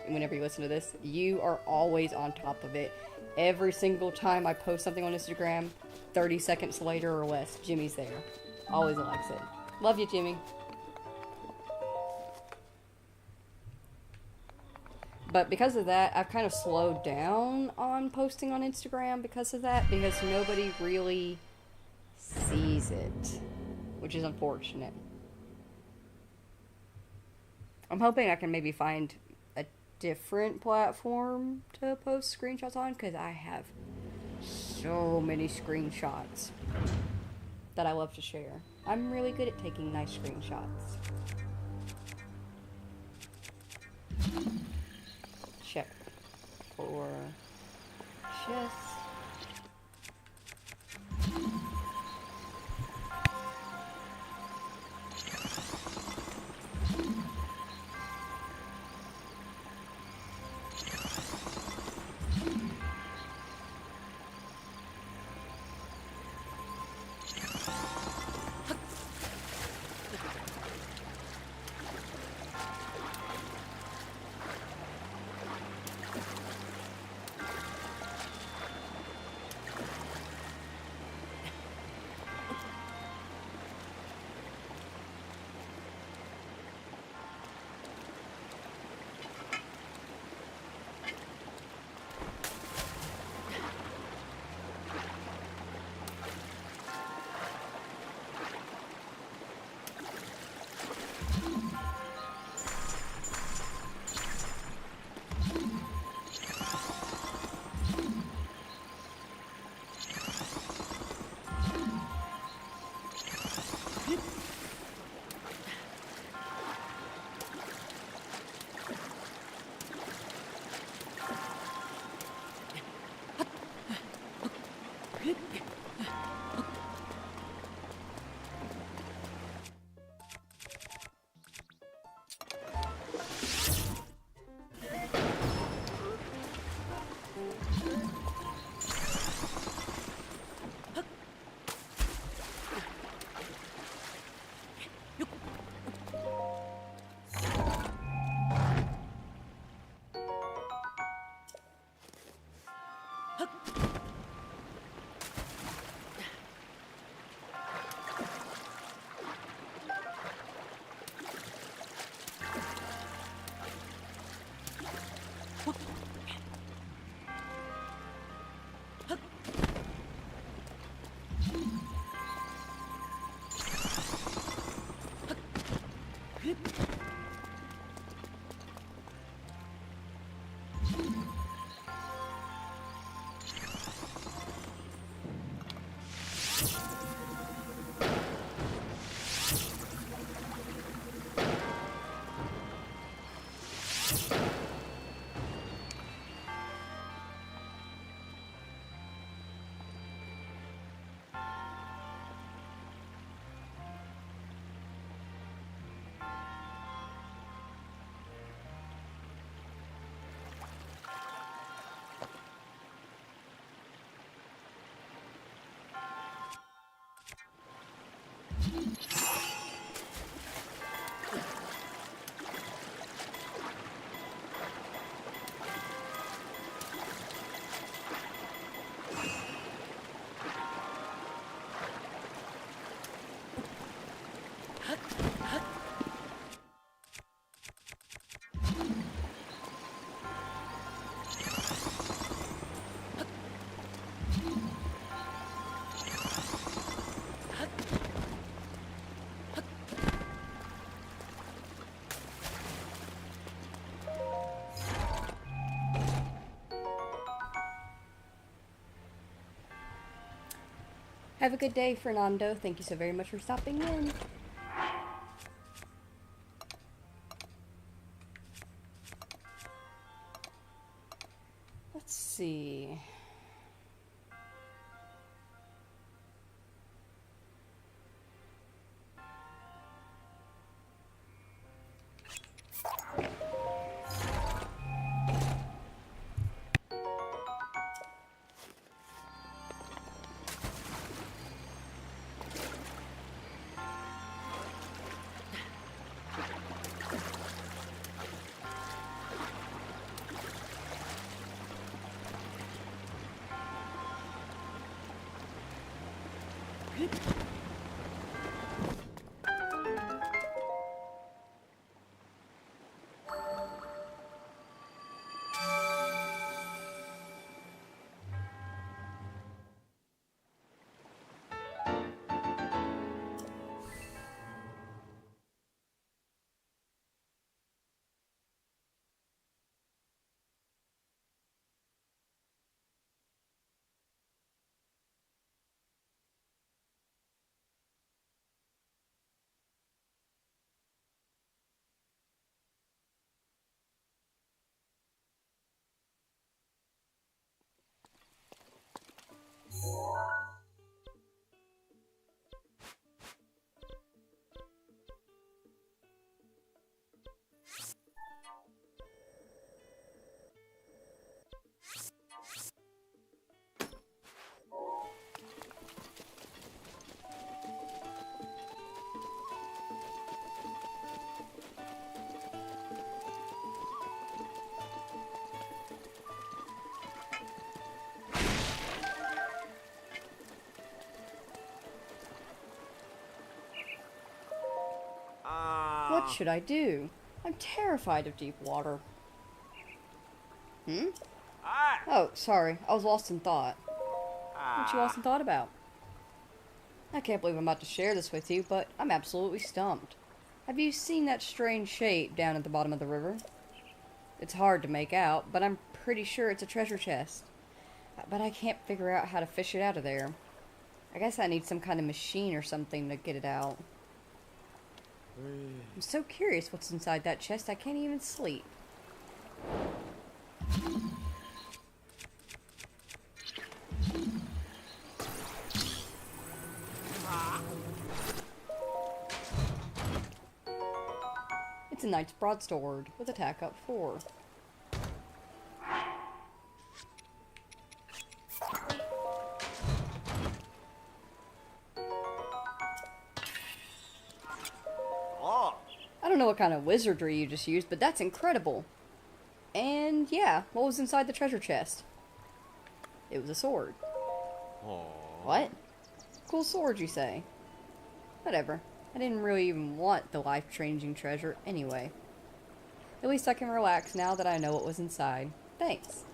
S1: whenever you listen to this, you are always on top of it. Every single time I post something on Instagram, 30 seconds later or less, Jimmy's there. Always likes it. Love you, Jimmy. But because of that, I've kind of slowed down on posting on Instagram because of that, because nobody really sees it, which is unfortunate. I'm hoping I can maybe find a different platform to post screenshots on, because I have so many screenshots that I love to share. I'm really good at taking nice screenshots. Check for chess. Have a good day, Fernando. Thank you so very much for stopping in. Let's see. What should I do? I'm terrified of deep water. Oh, sorry. I was lost in thought. What you lost in thought about? I can't believe I'm about to share this with you, but I'm absolutely stumped. Have you seen that strange shape down at the bottom of the river? It's hard to make out, but I'm pretty sure it's a treasure chest. But I can't figure out how to fish it out of there. I guess I need some kind of machine or something to get it out. I'm so curious what's inside that chest, I can't even sleep. It's a knight's broadsword with attack up 4. I don't know what kind of wizardry you just used, but that's incredible. And yeah, what was inside the treasure chest? It was a sword. What? Cool sword, you say? Whatever. I didn't really even want the life-changing treasure anyway. At least I can relax now that I know what was inside. Thanks.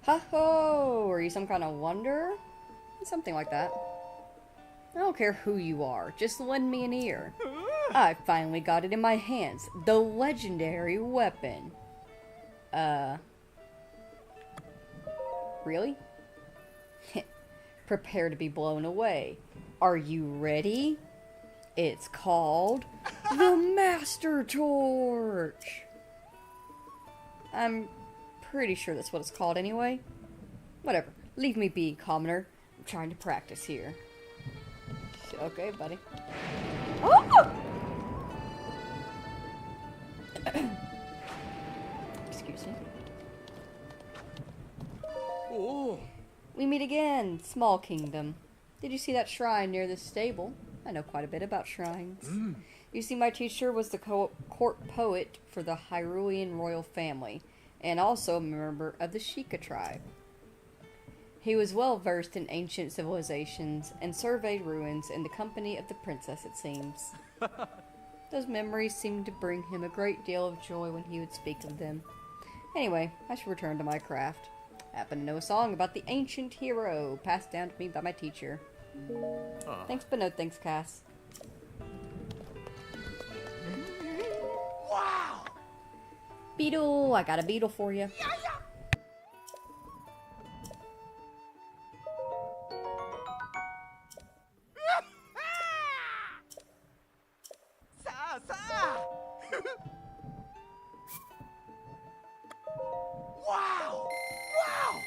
S1: Ha-ho! Are you some kind of wanderer? Something like that. I don't care who you are, just lend me an ear. I finally got it in my hands. The legendary weapon. Really? Prepare to be blown away. Are you ready? It's called the Master Torch. I'm pretty sure that's what it's called anyway. Whatever. Leave me be, commoner. I'm trying to practice here. Okay, buddy. Oh! Excuse me.
S6: Oh.
S1: We meet again, Small Kingdom. Did you see that shrine near this stable? I know quite a bit about shrines. You see, my teacher was the court poet for the Hyrulean royal family, and also a member of the Sheikah tribe. He was well versed in ancient civilizations and surveyed ruins in the company of the princess, it seems. Those memories seemed to bring him a great deal of joy when he would speak of them. Anyway, I should return to my craft. I happen to know a song about the ancient hero, passed down to me by my teacher. Thanks, but no thanks, Cass.
S5: Wow!
S1: Beetle! I got a beetle for you.
S5: Wow! Wow!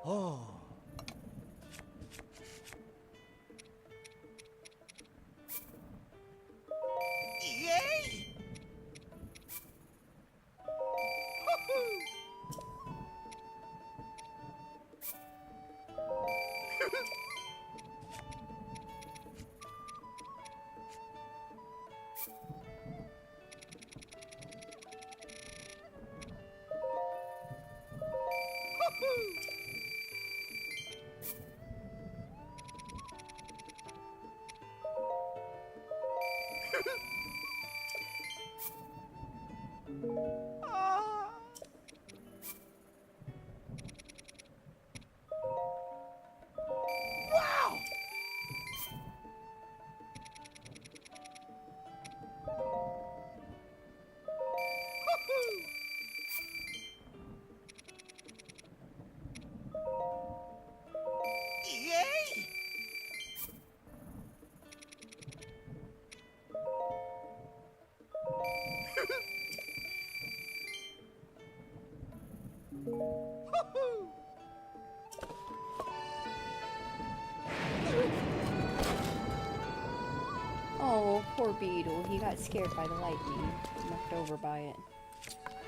S5: Oh. Yay! Wow! Yay!
S1: Oh, poor beetle. He got scared by the lightning. Knocked over by it.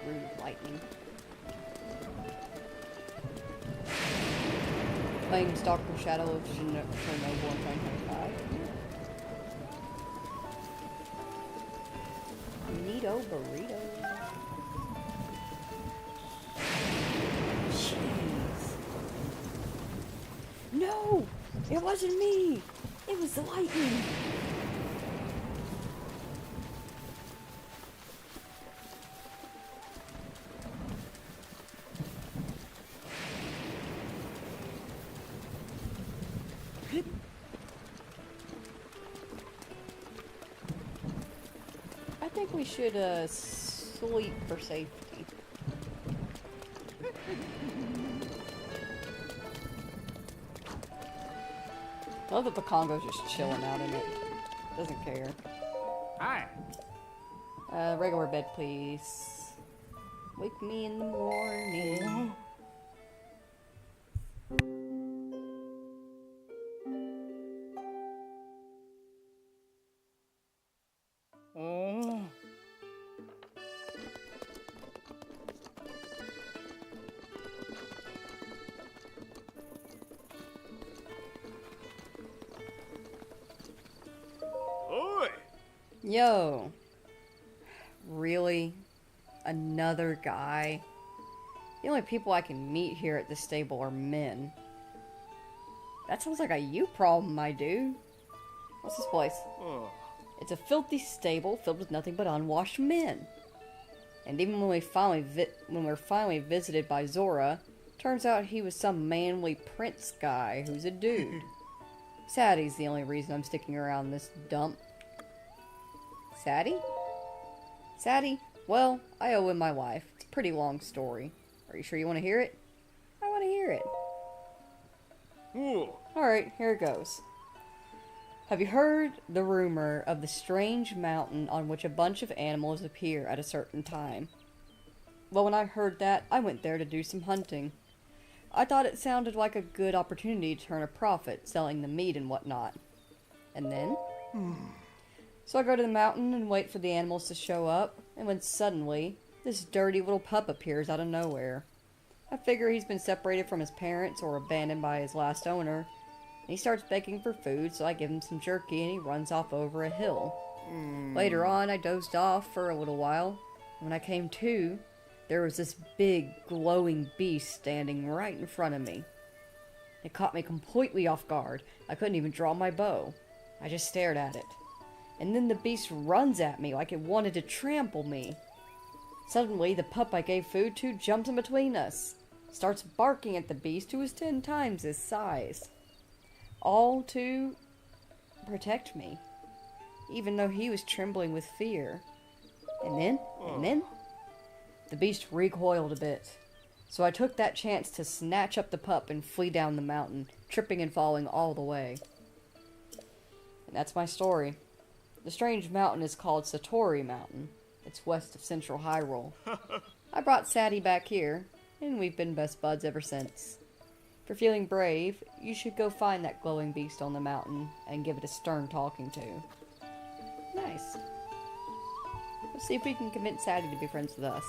S1: Rude lightning. Playing Stalker Shadow of Chernobyl in 2025. Neato burrito. Jeez. No! It wasn't me! It was the lightning! I think we should sleep for safety. I love that the Congo's just chilling out in it. Doesn't care.
S2: Hi.
S1: Regular bed, please. Wake me in the morning.
S2: Oi.
S1: Yo. Really? Another guy? The only people I can meet here at the stable are men. That sounds like a you problem, my dude. What's this place?
S2: Oh.
S1: It's a filthy stable filled with nothing but unwashed men. And even when we're finally visited by Zora, turns out he was some manly prince guy who's a dude. Sadie's the only reason I'm sticking around this dump. Sadie? Sadie? Well, I owe him my life. It's a pretty long story. Are you sure you want to hear it? I want to hear it.
S2: Ooh.
S1: Alright, here it goes. Have you heard the rumor of the strange mountain on which a bunch of animals appear at a certain time? Well, when I heard that, I went there to do some hunting. I thought it sounded like a good opportunity to turn a profit selling the meat and whatnot. And then? So I go to the mountain and wait for the animals to show up, and when suddenly, this dirty little pup appears out of nowhere. I figure he's been separated from his parents or abandoned by his last owner, and he starts begging for food, so I give him some jerky and he runs off over a hill. Later on, I dozed off for a little while, and when I came to, there was this big, glowing beast standing right in front of me. It caught me completely off guard. I couldn't even draw my bow. I just stared at it. And then the beast runs at me like it wanted to trample me. Suddenly, the pup I gave food to jumps in between us, starts barking at the beast who is 10 times his size. All to protect me, even though he was trembling with fear. And then, the beast recoiled a bit. So I took that chance to snatch up the pup and flee down the mountain, tripping and falling all the way. And that's my story. The strange mountain is called Satori Mountain. It's west of Central Hyrule. I brought Sadie back here, and we've been best buds ever since. If you're feeling brave, you should go find that glowing beast on the mountain and give it a stern talking to. Nice. Let's see if we can convince Sadie to be friends with us.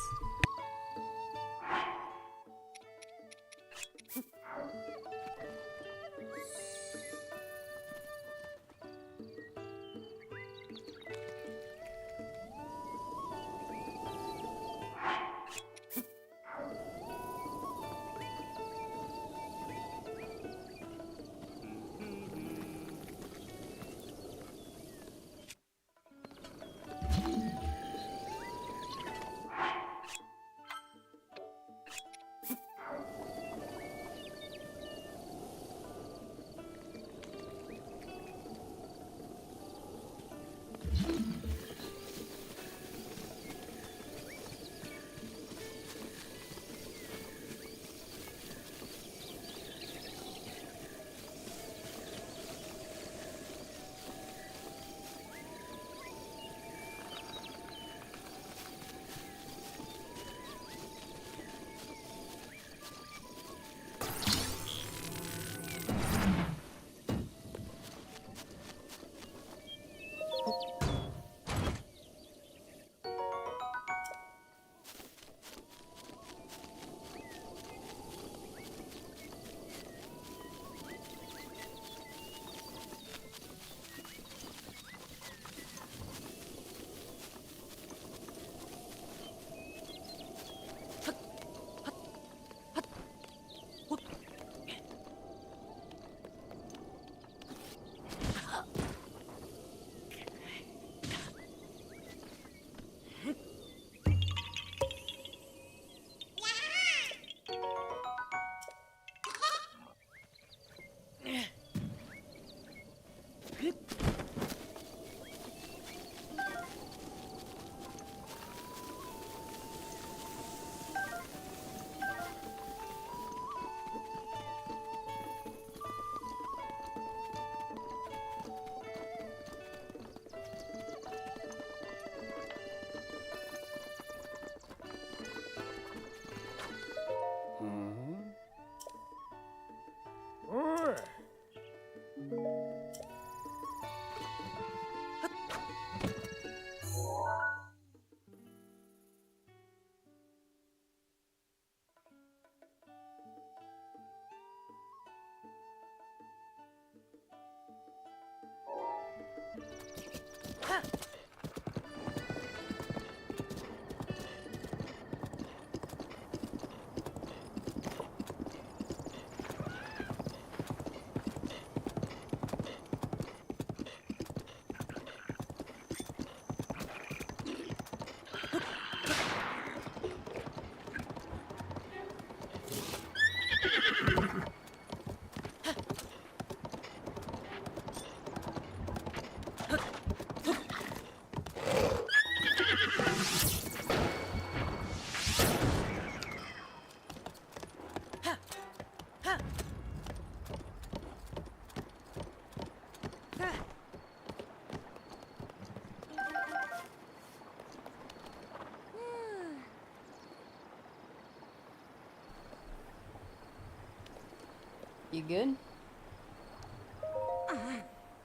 S1: You good?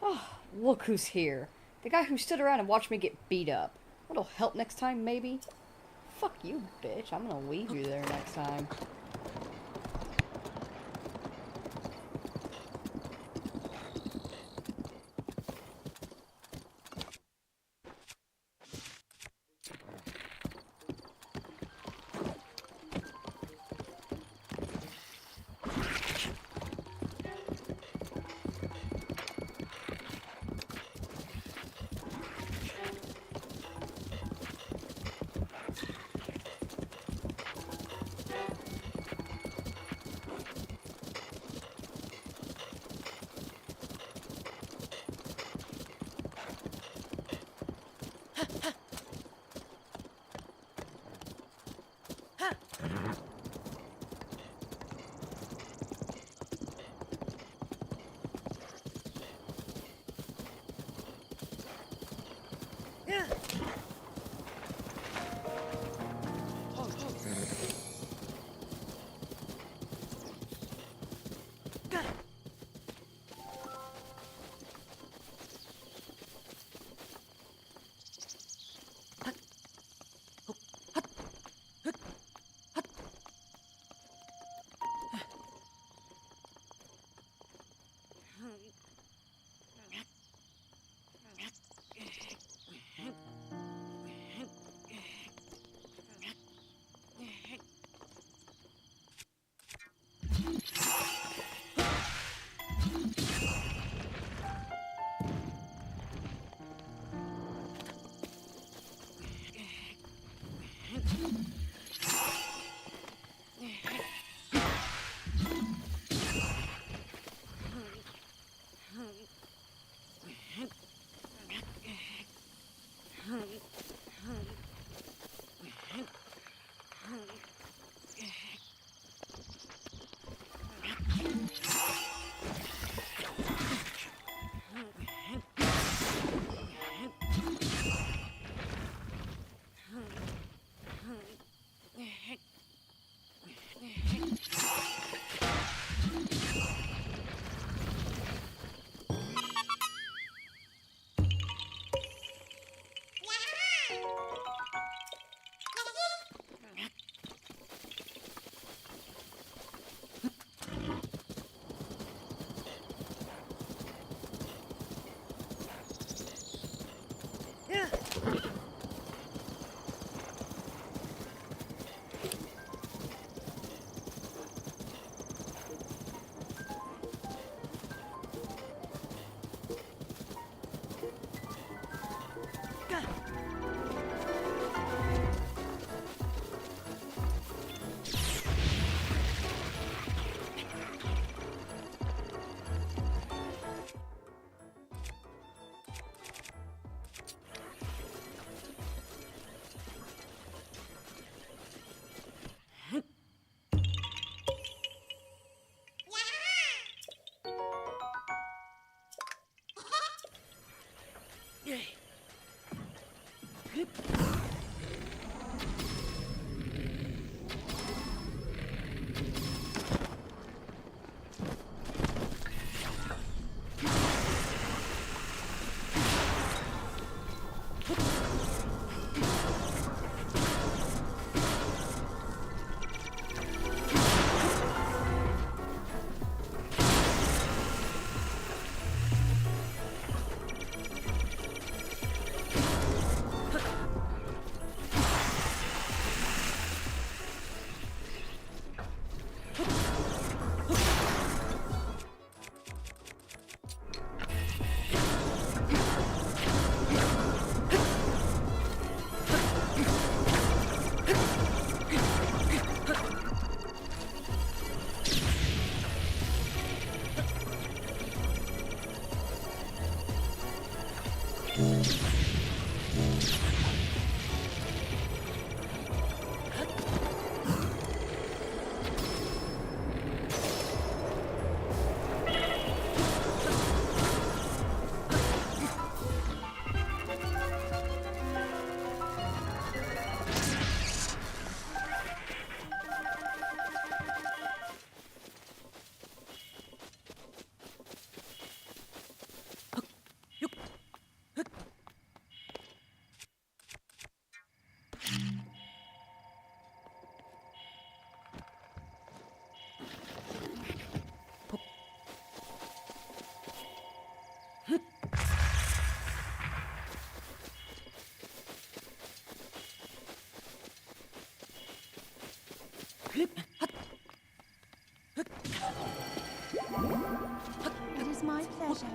S1: Oh, look who's here. The guy who stood around and watched me get beat up. What'll help next time, maybe? Fuck you, bitch. I'm gonna leave you there next time.
S7: It is my pleasure.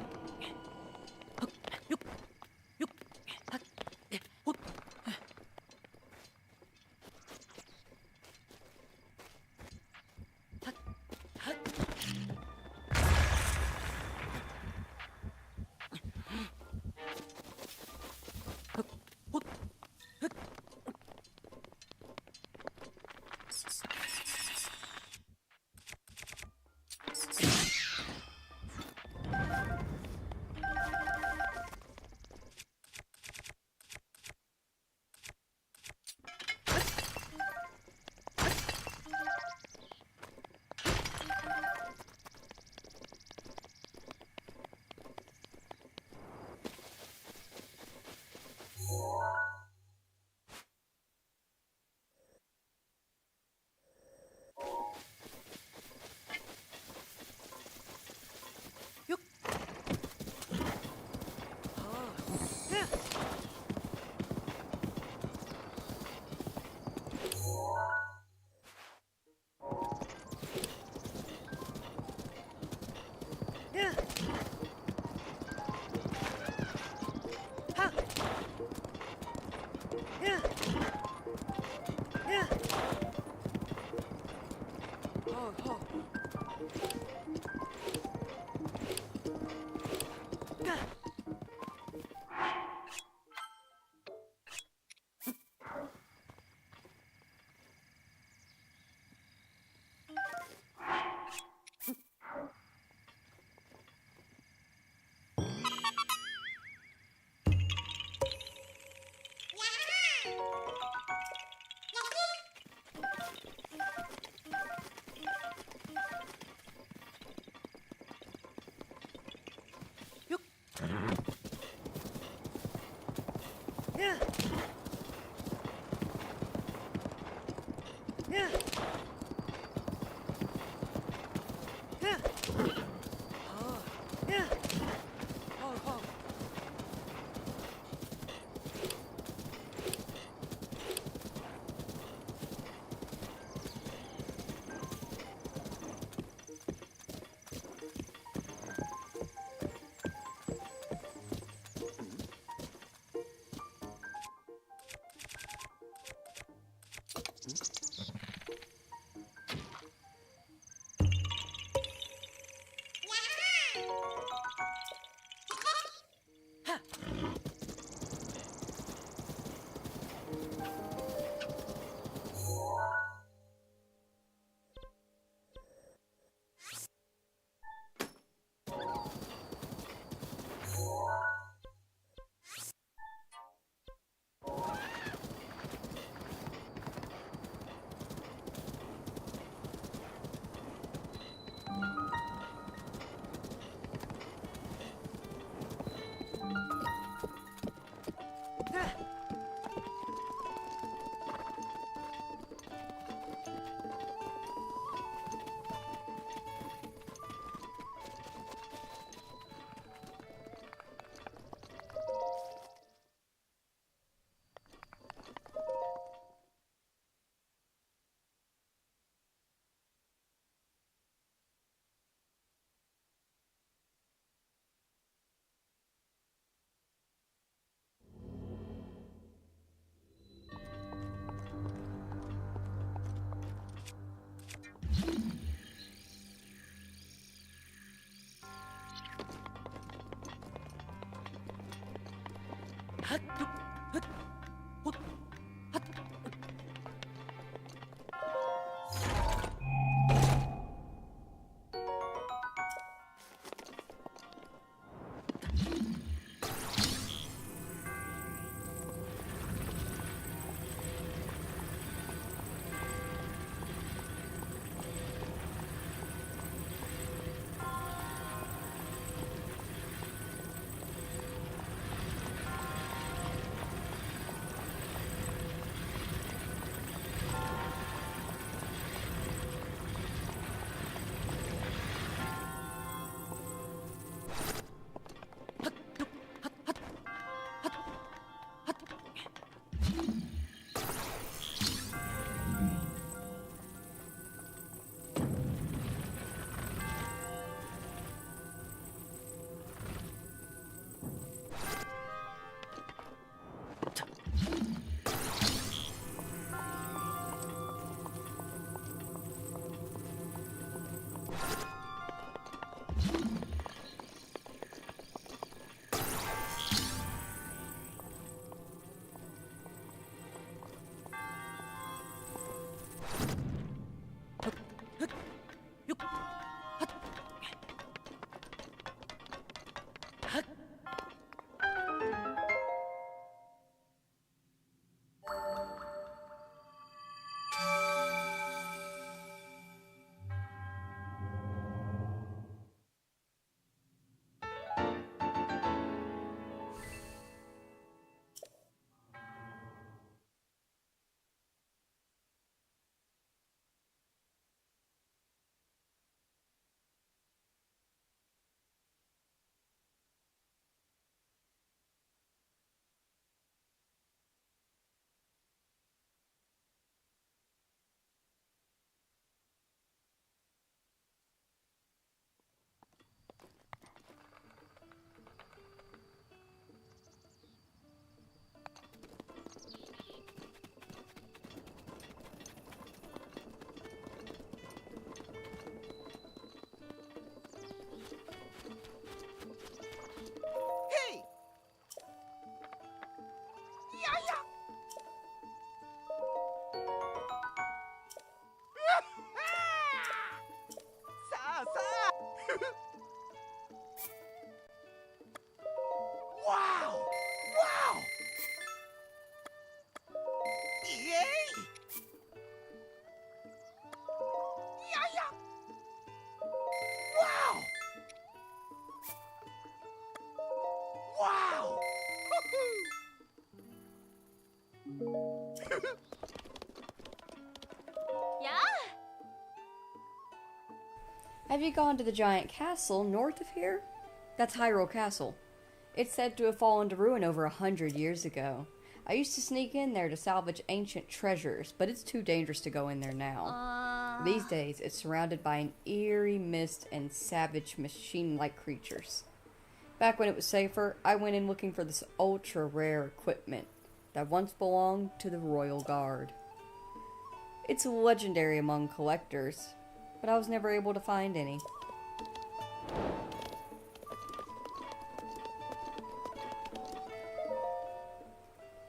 S3: よっはっはっ
S5: Hey! Yeah, yeah! Sa, sa! Wow! Wow! Yay! Yeah, yeah! Wow! Wow!
S1: Have you gone to the giant castle north of here? That's Hyrule Castle. It's said to have fallen to ruin over 100 years ago. I used to sneak in there to salvage ancient treasures, but it's too dangerous to go in there now. These days, it's surrounded by an eerie mist and savage machine-like creatures. Back when it was safer, I went in looking for this ultra-rare equipment that once belonged to the Royal Guard. It's legendary among collectors, but I was never able to find any.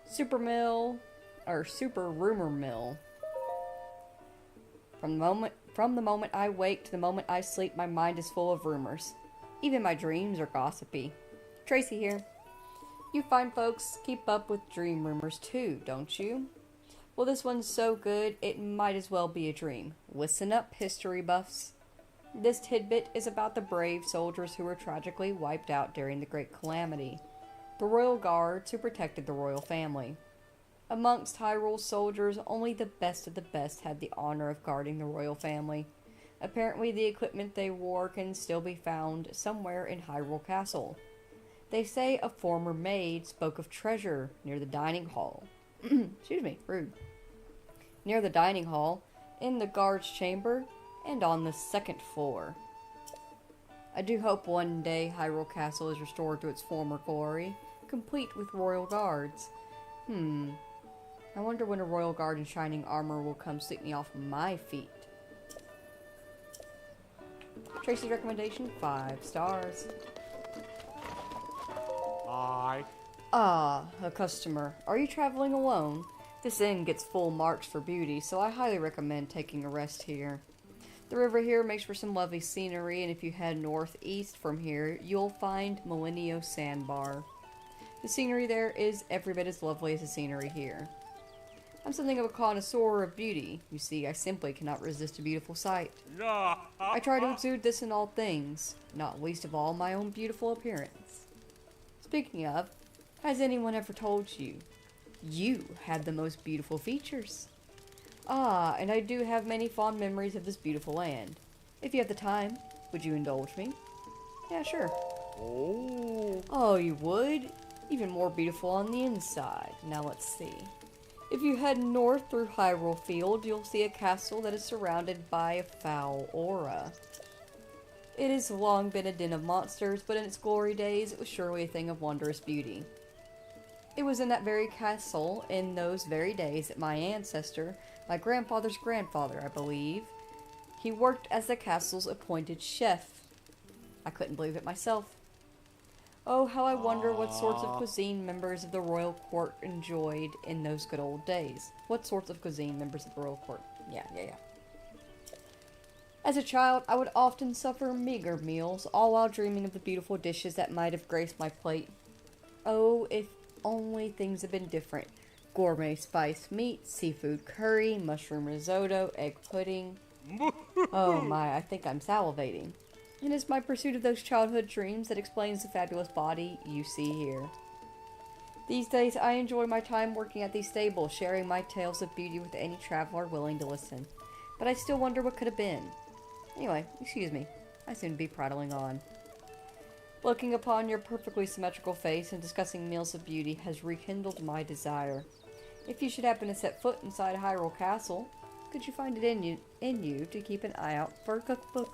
S1: Super rumor mill. From the moment I wake to the moment I sleep, my mind is full of rumors. Even my dreams are gossipy. Tracy here. You fine folks keep up with dream rumors too, don't you? Well, this one's so good, it might as well be a dream. Listen up, history buffs. This tidbit is about the brave soldiers who were tragically wiped out during the Great Calamity. The royal guards who protected the royal family. Amongst Hyrule's soldiers, only the best of the best had the honor of guarding the royal family. Apparently, the equipment they wore can still be found somewhere in Hyrule Castle. They say a former maid spoke of treasure near the dining hall. Excuse me, rude. Near the dining hall, in the guard's chamber, and on the second floor. I do hope one day Hyrule Castle is restored to its former glory, complete with royal guards. I wonder when a royal guard in shining armor will come sweep me off my feet. Tracy's recommendation, 5 stars.
S2: Aye.
S1: Ah, a customer. Are you traveling alone? This inn gets full marks for beauty, so I highly recommend taking a rest here. The river here makes for some lovely scenery, and if you head northeast from here, you'll find Millennium Sandbar. The scenery there is every bit as lovely as the scenery here. I'm something of a connoisseur of beauty. You see, I simply cannot resist a beautiful sight. I try to exude this in all things, not least of all my own beautiful appearance. Speaking of, has anyone ever told you, you had the most beautiful features? Ah, and I do have many fond memories of this beautiful land. If you have the time, would you indulge me? Yeah, sure. Oh, you would? Even more beautiful on the inside. Now let's see. If you head north through Hyrule Field, you'll see a castle that is surrounded by a foul aura. It has long been a den of monsters, but in its glory days, it was surely a thing of wondrous beauty. It was in that very castle, in those very days, that my ancestor, my grandfather's grandfather, I believe, he worked as the castle's appointed chef. I couldn't believe it myself. Oh, how I wonder what sorts of cuisine members of the royal court enjoyed in those good old days. What sorts of cuisine members of the royal court? Yeah. As a child, I would often suffer meager meals, all while dreaming of the beautiful dishes that might have graced my plate. Oh, if only things had been different. Gourmet spiced meat, seafood curry, mushroom risotto, egg pudding. Oh my, I think I'm salivating. And it's my pursuit of those childhood dreams that explains the fabulous body you see here. These days, I enjoy my time working at these stables, sharing my tales of beauty with any traveler willing to listen. But I still wonder what could have been. Anyway, excuse me. I seem to be prattling on. Looking upon your perfectly symmetrical face and discussing meals of beauty has rekindled my desire. If you should happen to set foot inside Hyrule Castle, could you find it in you to keep an eye out for a cookbook?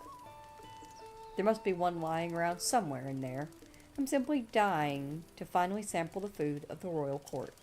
S1: There must be one lying around somewhere in there. I'm simply dying to finally sample the food of the royal court.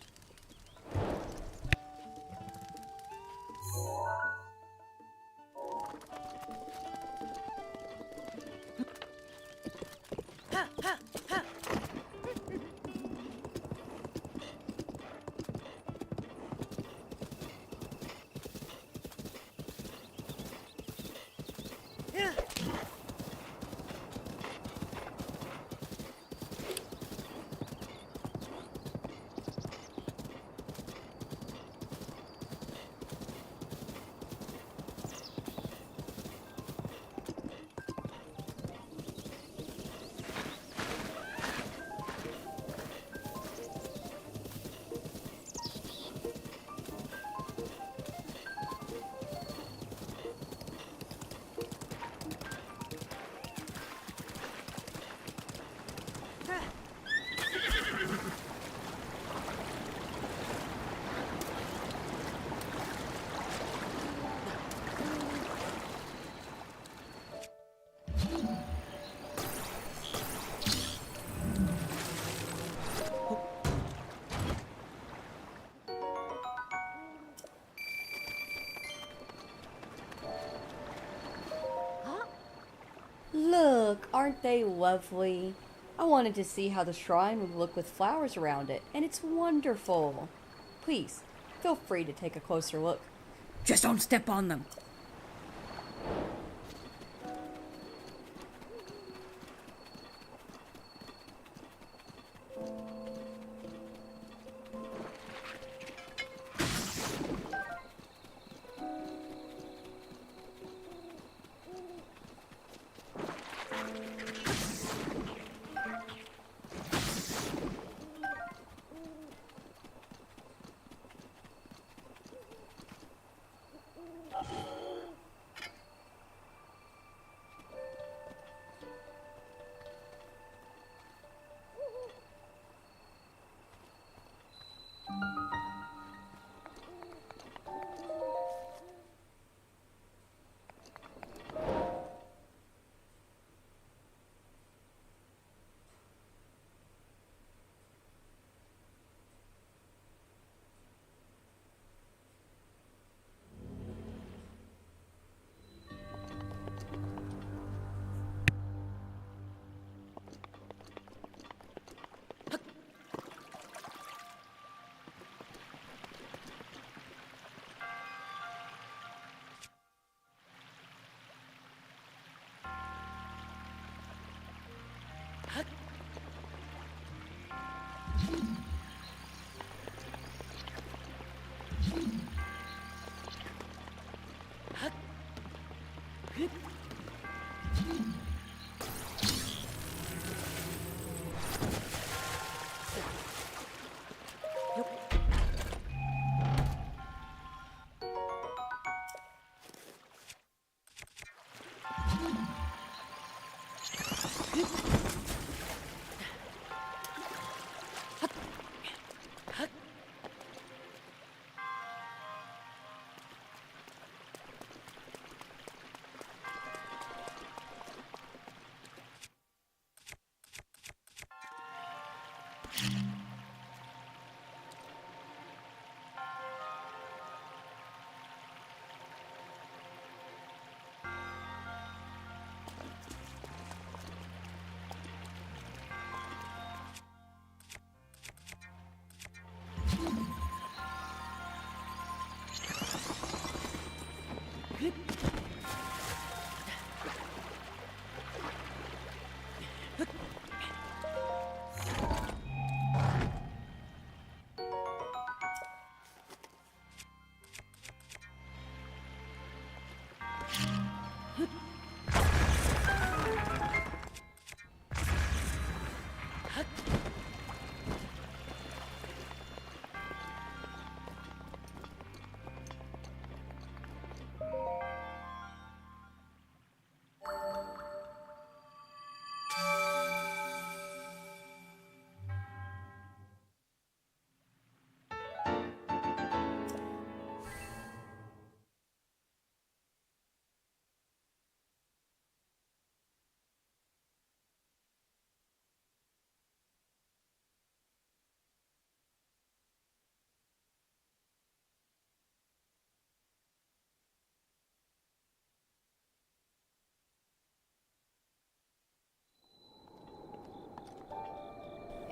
S1: Look, aren't they lovely? I wanted to see how the shrine would look with flowers around it, and it's wonderful. Please, feel free to take a closer look. Just don't step on them.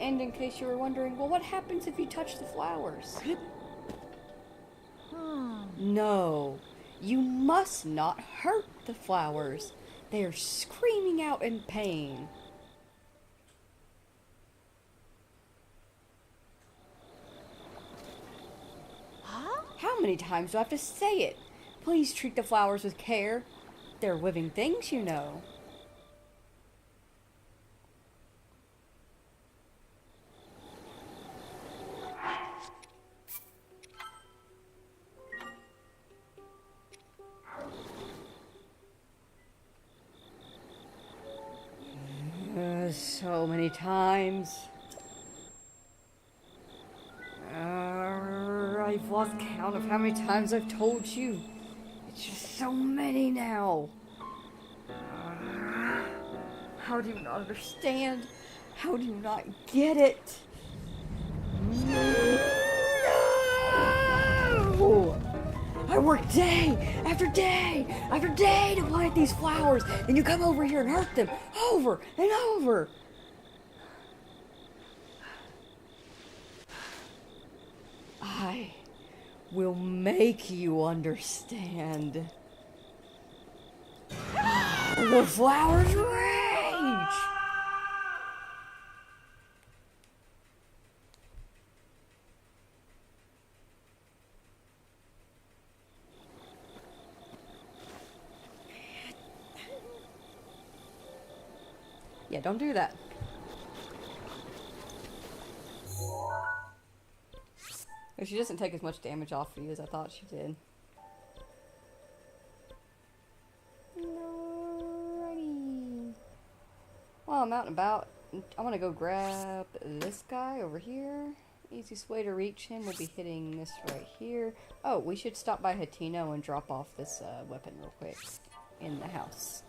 S1: And in case you were wondering, well, what happens if you touch the flowers? No, you must not hurt the flowers. They are screaming out in pain. How many times do I have to say it? Please treat the flowers with care. They're living things, you know. So many times. I've lost count of how many times I've told you. It's just so many now. How do you not understand? How do you not get it? No! I work day after day after day to plant these flowers, and you come over here and hurt them over and over. I will make you understand. The flowers rage! Yeah, don't do that. She doesn't take as much damage off of you as I thought she did. Alrighty. While I'm out and about, I want to go grab this guy over here. Easiest way to reach him will be hitting this right here. Oh, we should stop by Hatino and drop off this weapon real quick in the house.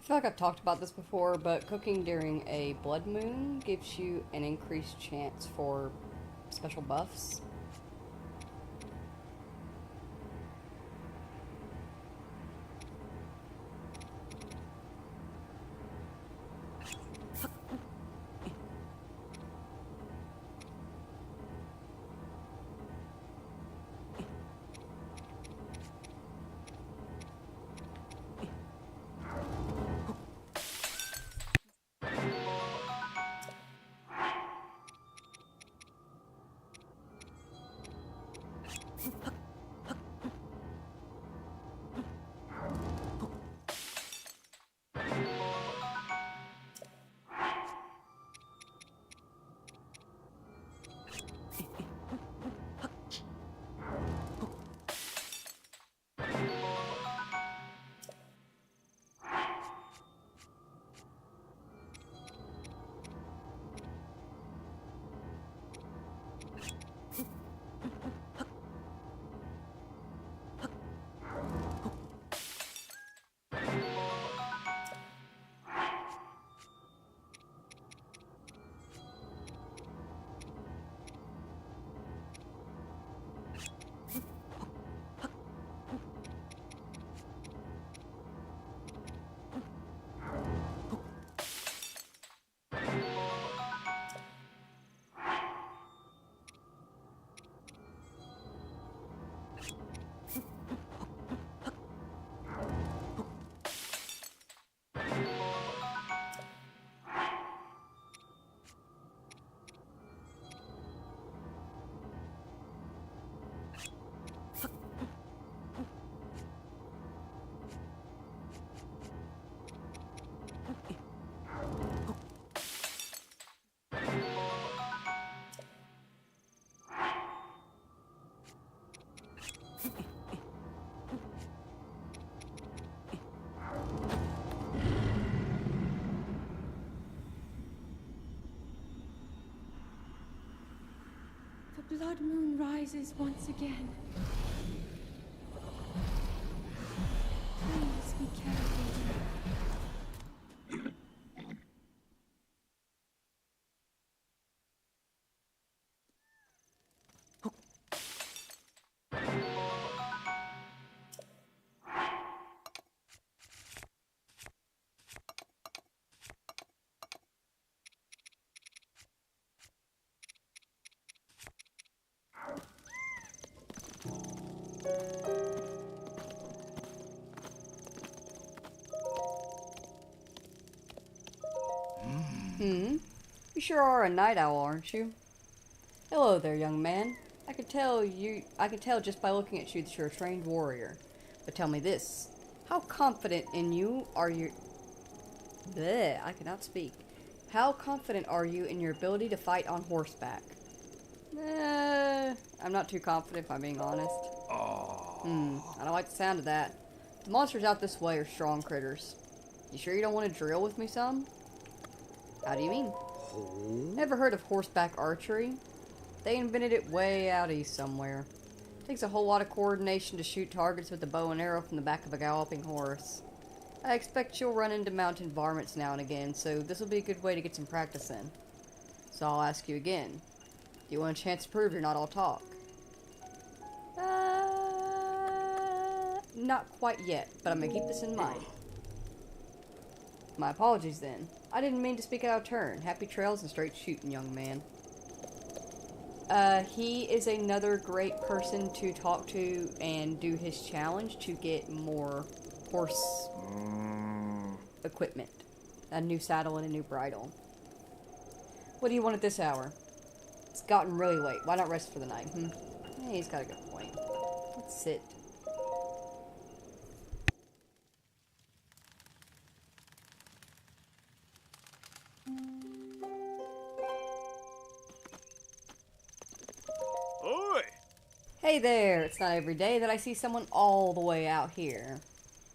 S1: feel like I've talked about this before, but cooking during a blood moon gives you an increased chance for special buffs.
S7: The blood moon rises once again. Please be careful.
S1: You sure are a night owl, aren't you? Hello there, young man. I could tell just by looking at you that you're a trained warrior. But tell me this. How confident in you are you... Bleh, I cannot speak. How confident are you in your ability to fight on horseback? I'm not too confident if I'm being honest. I don't like the sound of that. The monsters out this way are strong critters. You sure you don't want to drill with me some? How do you mean? Never heard of horseback archery? They invented it way out east somewhere. Takes a whole lot of coordination to shoot targets with a bow and arrow from the back of a galloping horse. I expect you'll run into mountain varmints now and again, so this will be a good way to get some practice in. So I'll ask you again. Do you want a chance to prove you're not all talk? Not quite yet, but I'm gonna keep this in mind. My apologies then. I didn't mean to speak out of turn. Happy trails and straight shooting, young man. He is another great person to talk to and do his challenge to get more horse equipment. A new saddle and a new bridle. What do you want at this hour? It's gotten really late. Why not rest for the night, Yeah, he's got a good point. Let's sit.
S2: Oi!
S1: Hey there! It's not every day that I see someone all the way out here.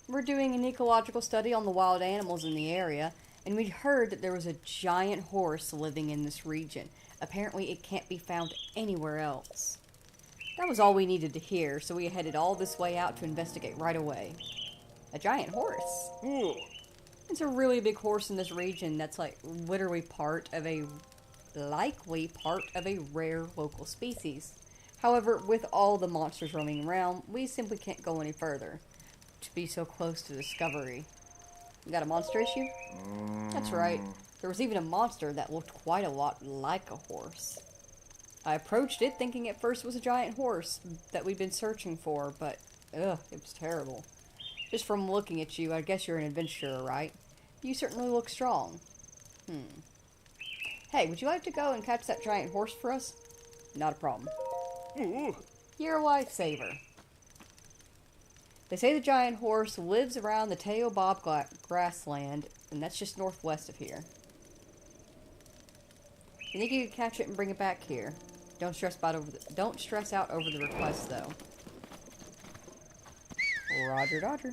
S1: We're doing an ecological study on the wild animals in the area, and we'd heard that there was a giant horse living in this region. Apparently it can't be found anywhere else. That was all we needed to hear, so we headed all this way out to investigate right away. A giant horse?
S2: Ooh.
S1: It's a really big horse in this region that's like literally likely part of a rare local species. However, with all the monsters roaming around, we simply can't go any further to be so close to discovery. You got a monster issue? That's right. There was even a monster that looked quite a lot like a horse. I approached it thinking at first it was a giant horse that we'd been searching for, but ugh, it was terrible. Just from looking at you, I guess you're an adventurer, right? You certainly look strong. Hey, would you like to go and catch that giant horse for us? Not a problem.
S2: Ooh.
S1: You're a lifesaver. They say the giant horse lives around the Teobob grassland, and that's just northwest of here. You think you could catch it and bring it back here? Don't stress out over the request, though. Roger, Dodger.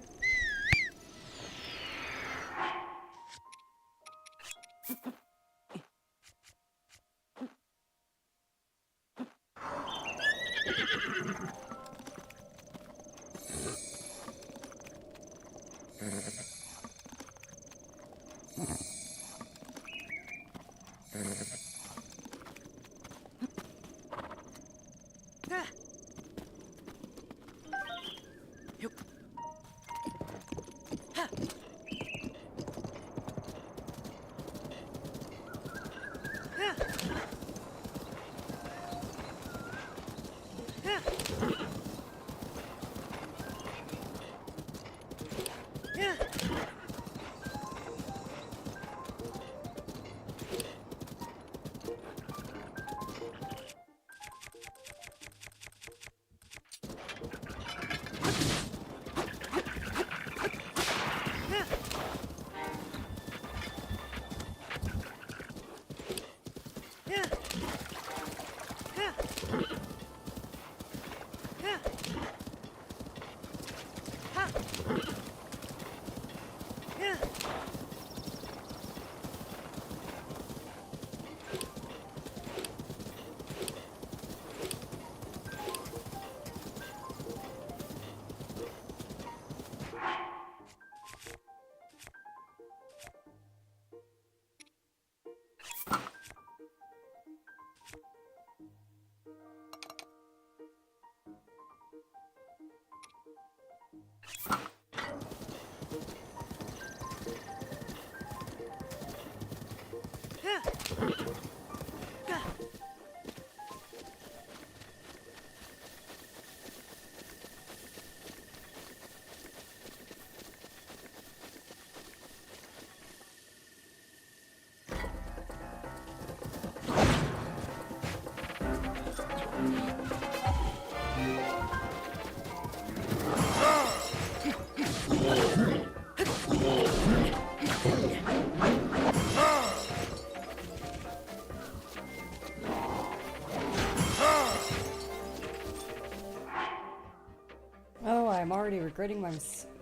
S1: I'm already regretting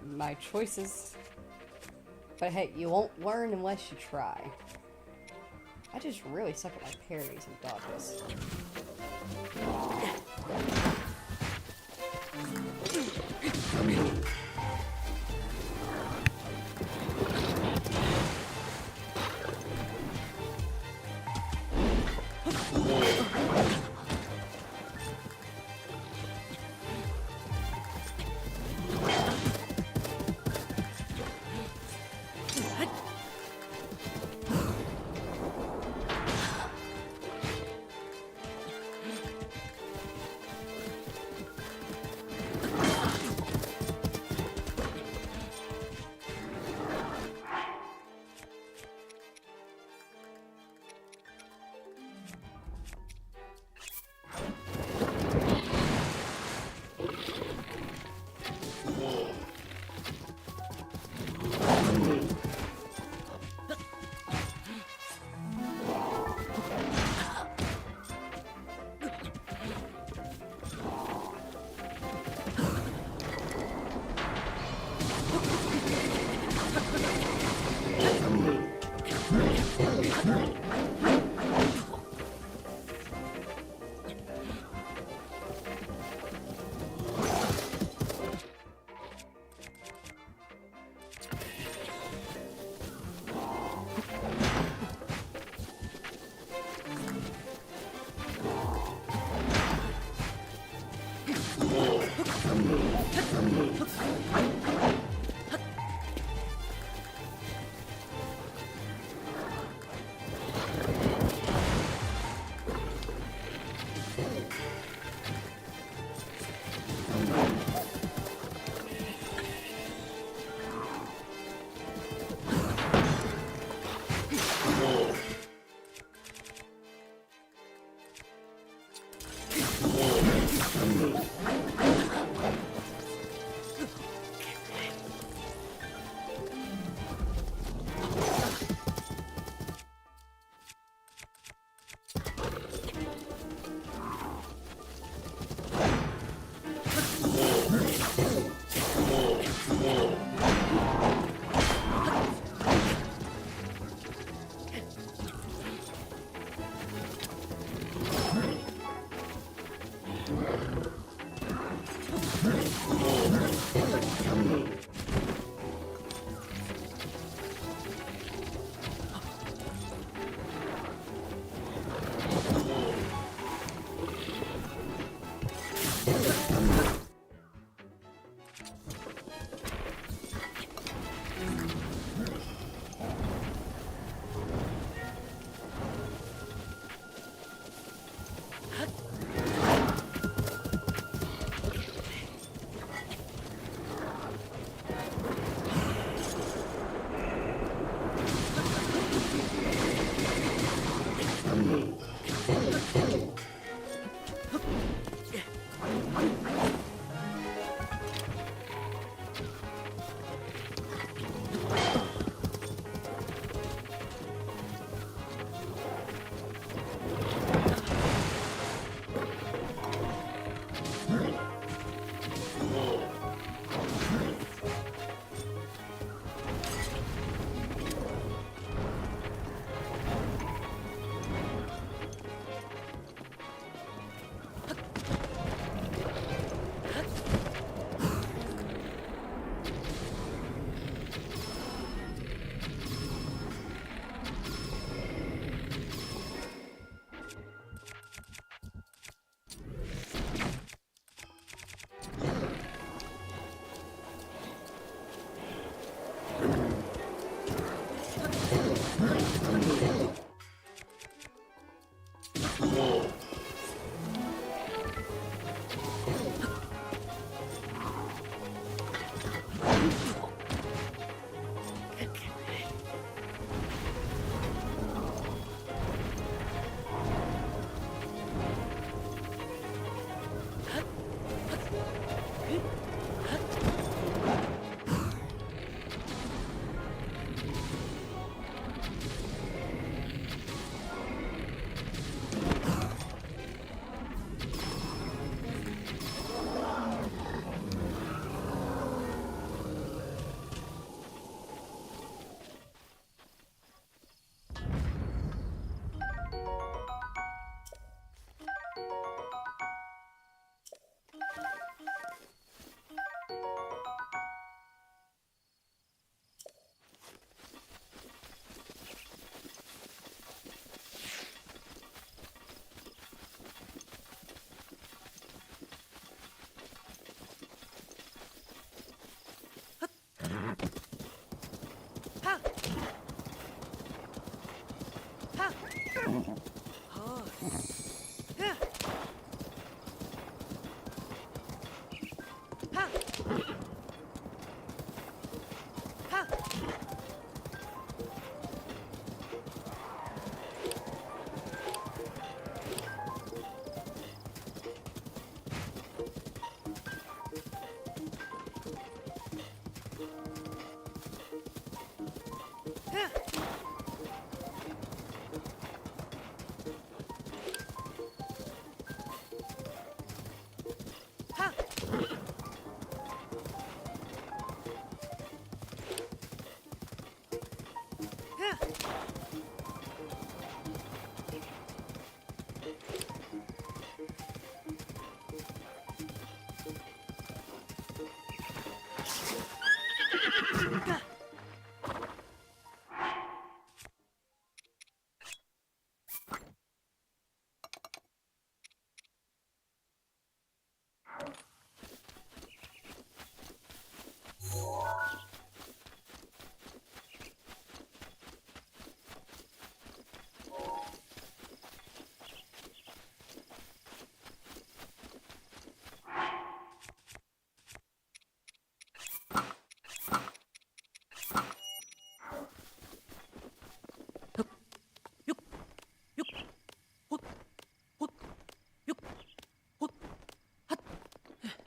S1: my choices. But hey, you won't learn unless you try. I just really suck at my parries and dodges.
S3: Ha! Ha! Oh. Yeah. Ha! Ha! Yeah. Ha! Yeah. Yuk, yuk, hut, hut, yuk, hut, hat. Hat.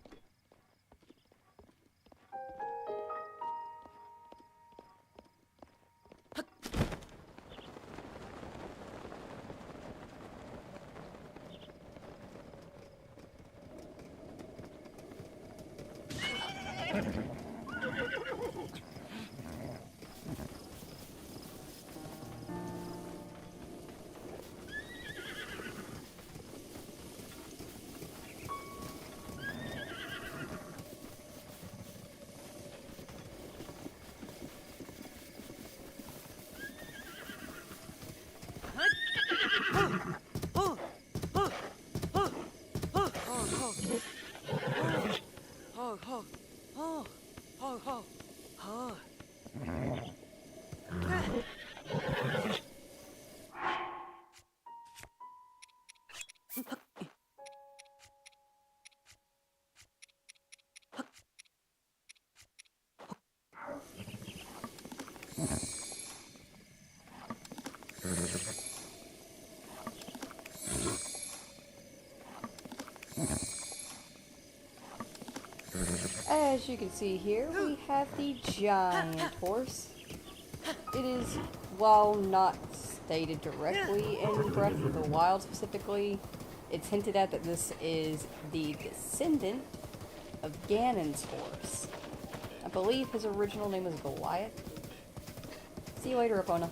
S1: As you can see here, we have the giant horse. It is, while not stated directly in Breath of the Wild specifically, it's hinted at that this is the descendant of Ganon's horse. I believe his original name was Goliath. See you later, Epona.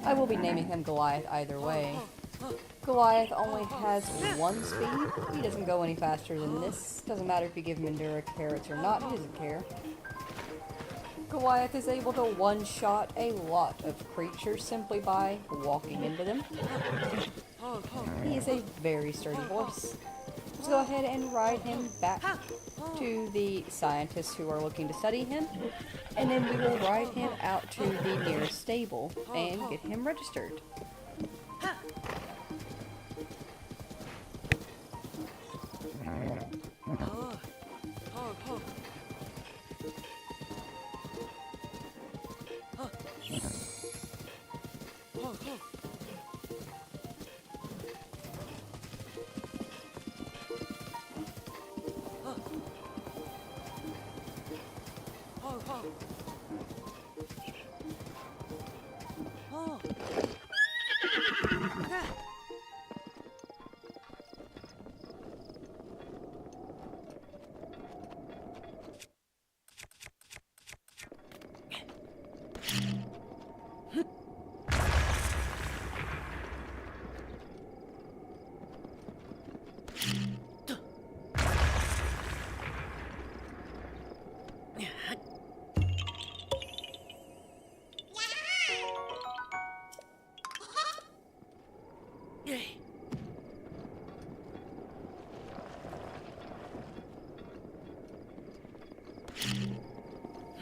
S1: I will be naming him Goliath either way. Goliath only has 1 speed. He doesn't go any faster than this. Doesn't matter if you give him Endura carrots or not, he doesn't care. Goliath is able to one-shot a lot of creatures simply by walking into them. He is a very sturdy horse. Let's go ahead and ride him back to the scientists who are looking to study him, and then we will ride him out to the nearest stable and get him registered.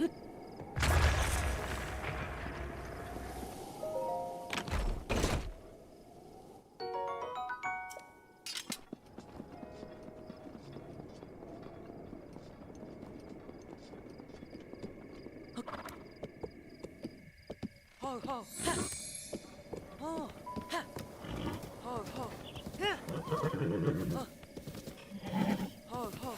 S3: Ho ho ha. Ho ha. Ho ho. Ha. Ho ho.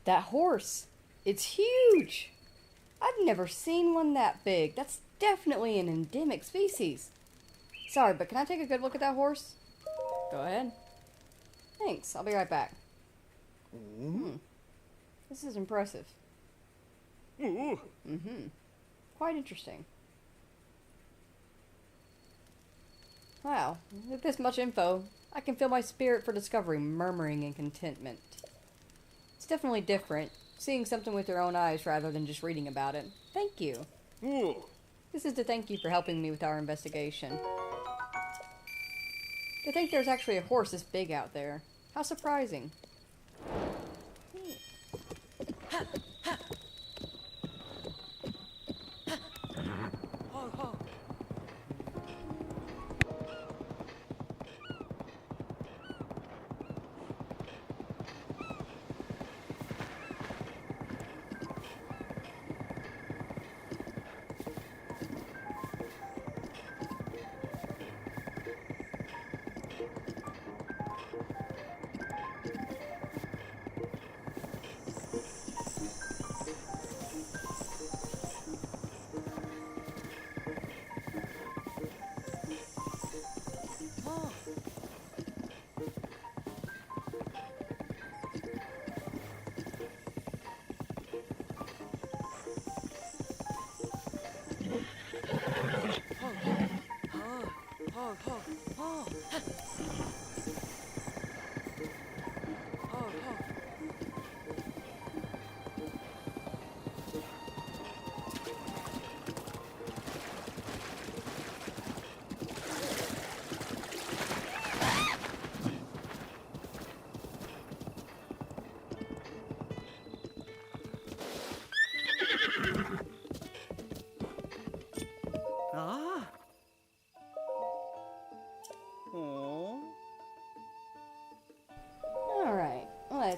S1: That horse, it's huge. I've never seen one that big. That's definitely an endemic species. Sorry, but can I take a good look at that horse? Go ahead. Thanks, I'll be right back. This is impressive. Quite interesting. Wow, with this much info, I can feel my spirit for discovery murmuring in contentment. It's definitely different, seeing something with your own eyes rather than just reading about it. Thank you. This is to thank you for helping me with our investigation. To think there's actually a horse this big out there. How surprising.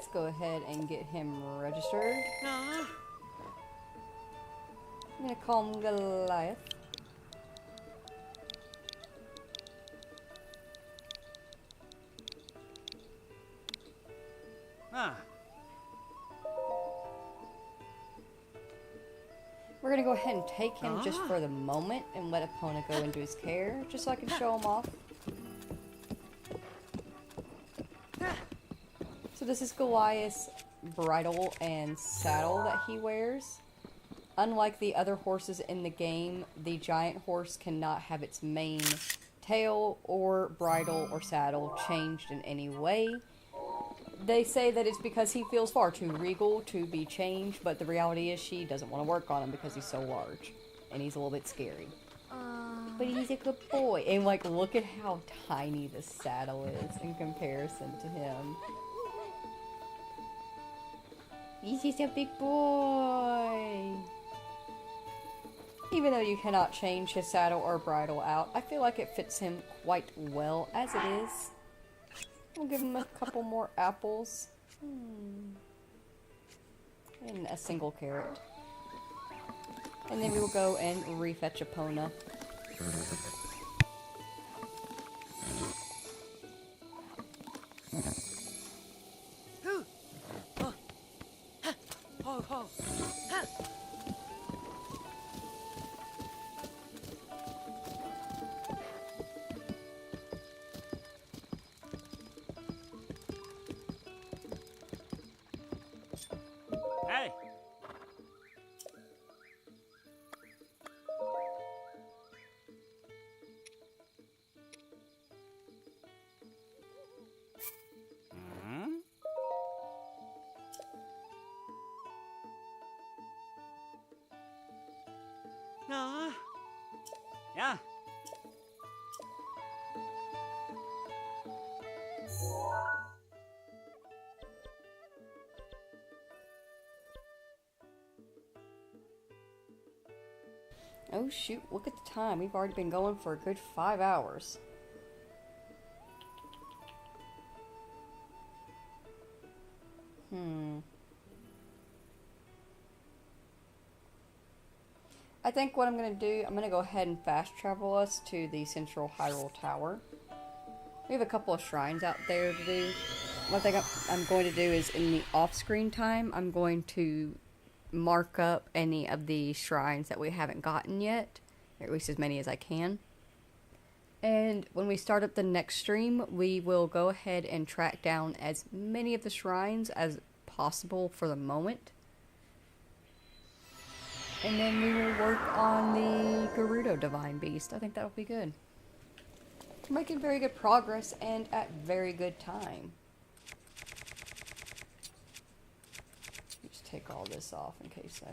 S1: let's go ahead and get him registered.
S3: Nah.
S1: I'm gonna call him Goliath.
S3: Ah.
S1: We're gonna go ahead and take him just for the moment and let Epona go into his care, just so I can show him off. So this is Goliath's bridle and saddle that he wears. Unlike the other horses in the game, the giant horse cannot have its mane, tail, or bridle or saddle changed in any way. They say that it's because he feels far too regal to be changed, but the reality is she doesn't want to work on him because he's so large. And he's a little bit scary. But he's a good boy. And like, look at how tiny the saddle is in comparison to him. He's just a big boy. Even though you cannot change his saddle or bridle out, I feel like it fits him quite well as it is. We'll give him a couple more apples. And a single carrot. And then we will go and refetch Epona.
S3: Ho, ho. Ha.
S2: Hey.
S3: Nah.
S2: Yeah.
S1: Oh shoot, look at the time. We've already been going for a good 5 hours. I think what I'm going to do, I'm going to go ahead and fast travel us to the Central Hyrule Tower. We have a couple of shrines out there to do. One thing I'm going to do is in the off-screen time, I'm going to mark up any of the shrines that we haven't gotten yet, or at least as many as I can. And when we start up the next stream, we will go ahead and track down as many of the shrines as possible for the moment. And then we will work on the Gerudo Divine Beast. I think that'll be good. We're making very good progress and at very good time. Just take all this off in case I...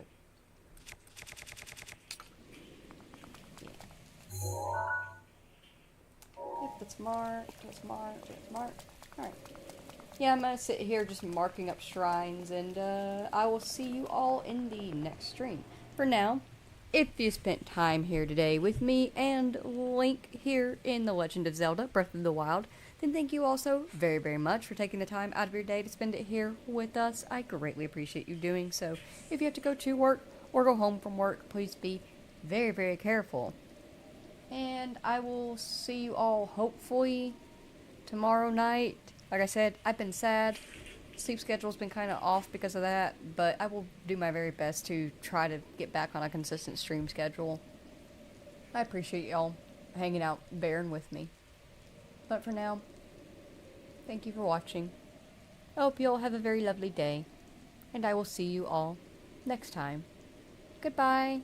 S1: Yep, that's marked, that's marked, that's marked. Alright. Yeah, I'm gonna sit here just marking up shrines, and I will see you all in the next stream. For now, if you spent time here today with me and Link here in The Legend of Zelda Breath of the Wild, then thank you also very, very much for taking the time out of your day to spend it here with us. I greatly appreciate you doing so. If you have to go to work or go home from work, please be very, very careful. And I will see you all hopefully tomorrow night. Like I said, I've been sad. Sleep schedule's been kind of off because of that, but I will do my very best to try to get back on a consistent stream schedule. I appreciate y'all hanging out, bearing with me. But for now, thank you for watching. I hope you all have a very lovely day, and I will see you all next time. Goodbye.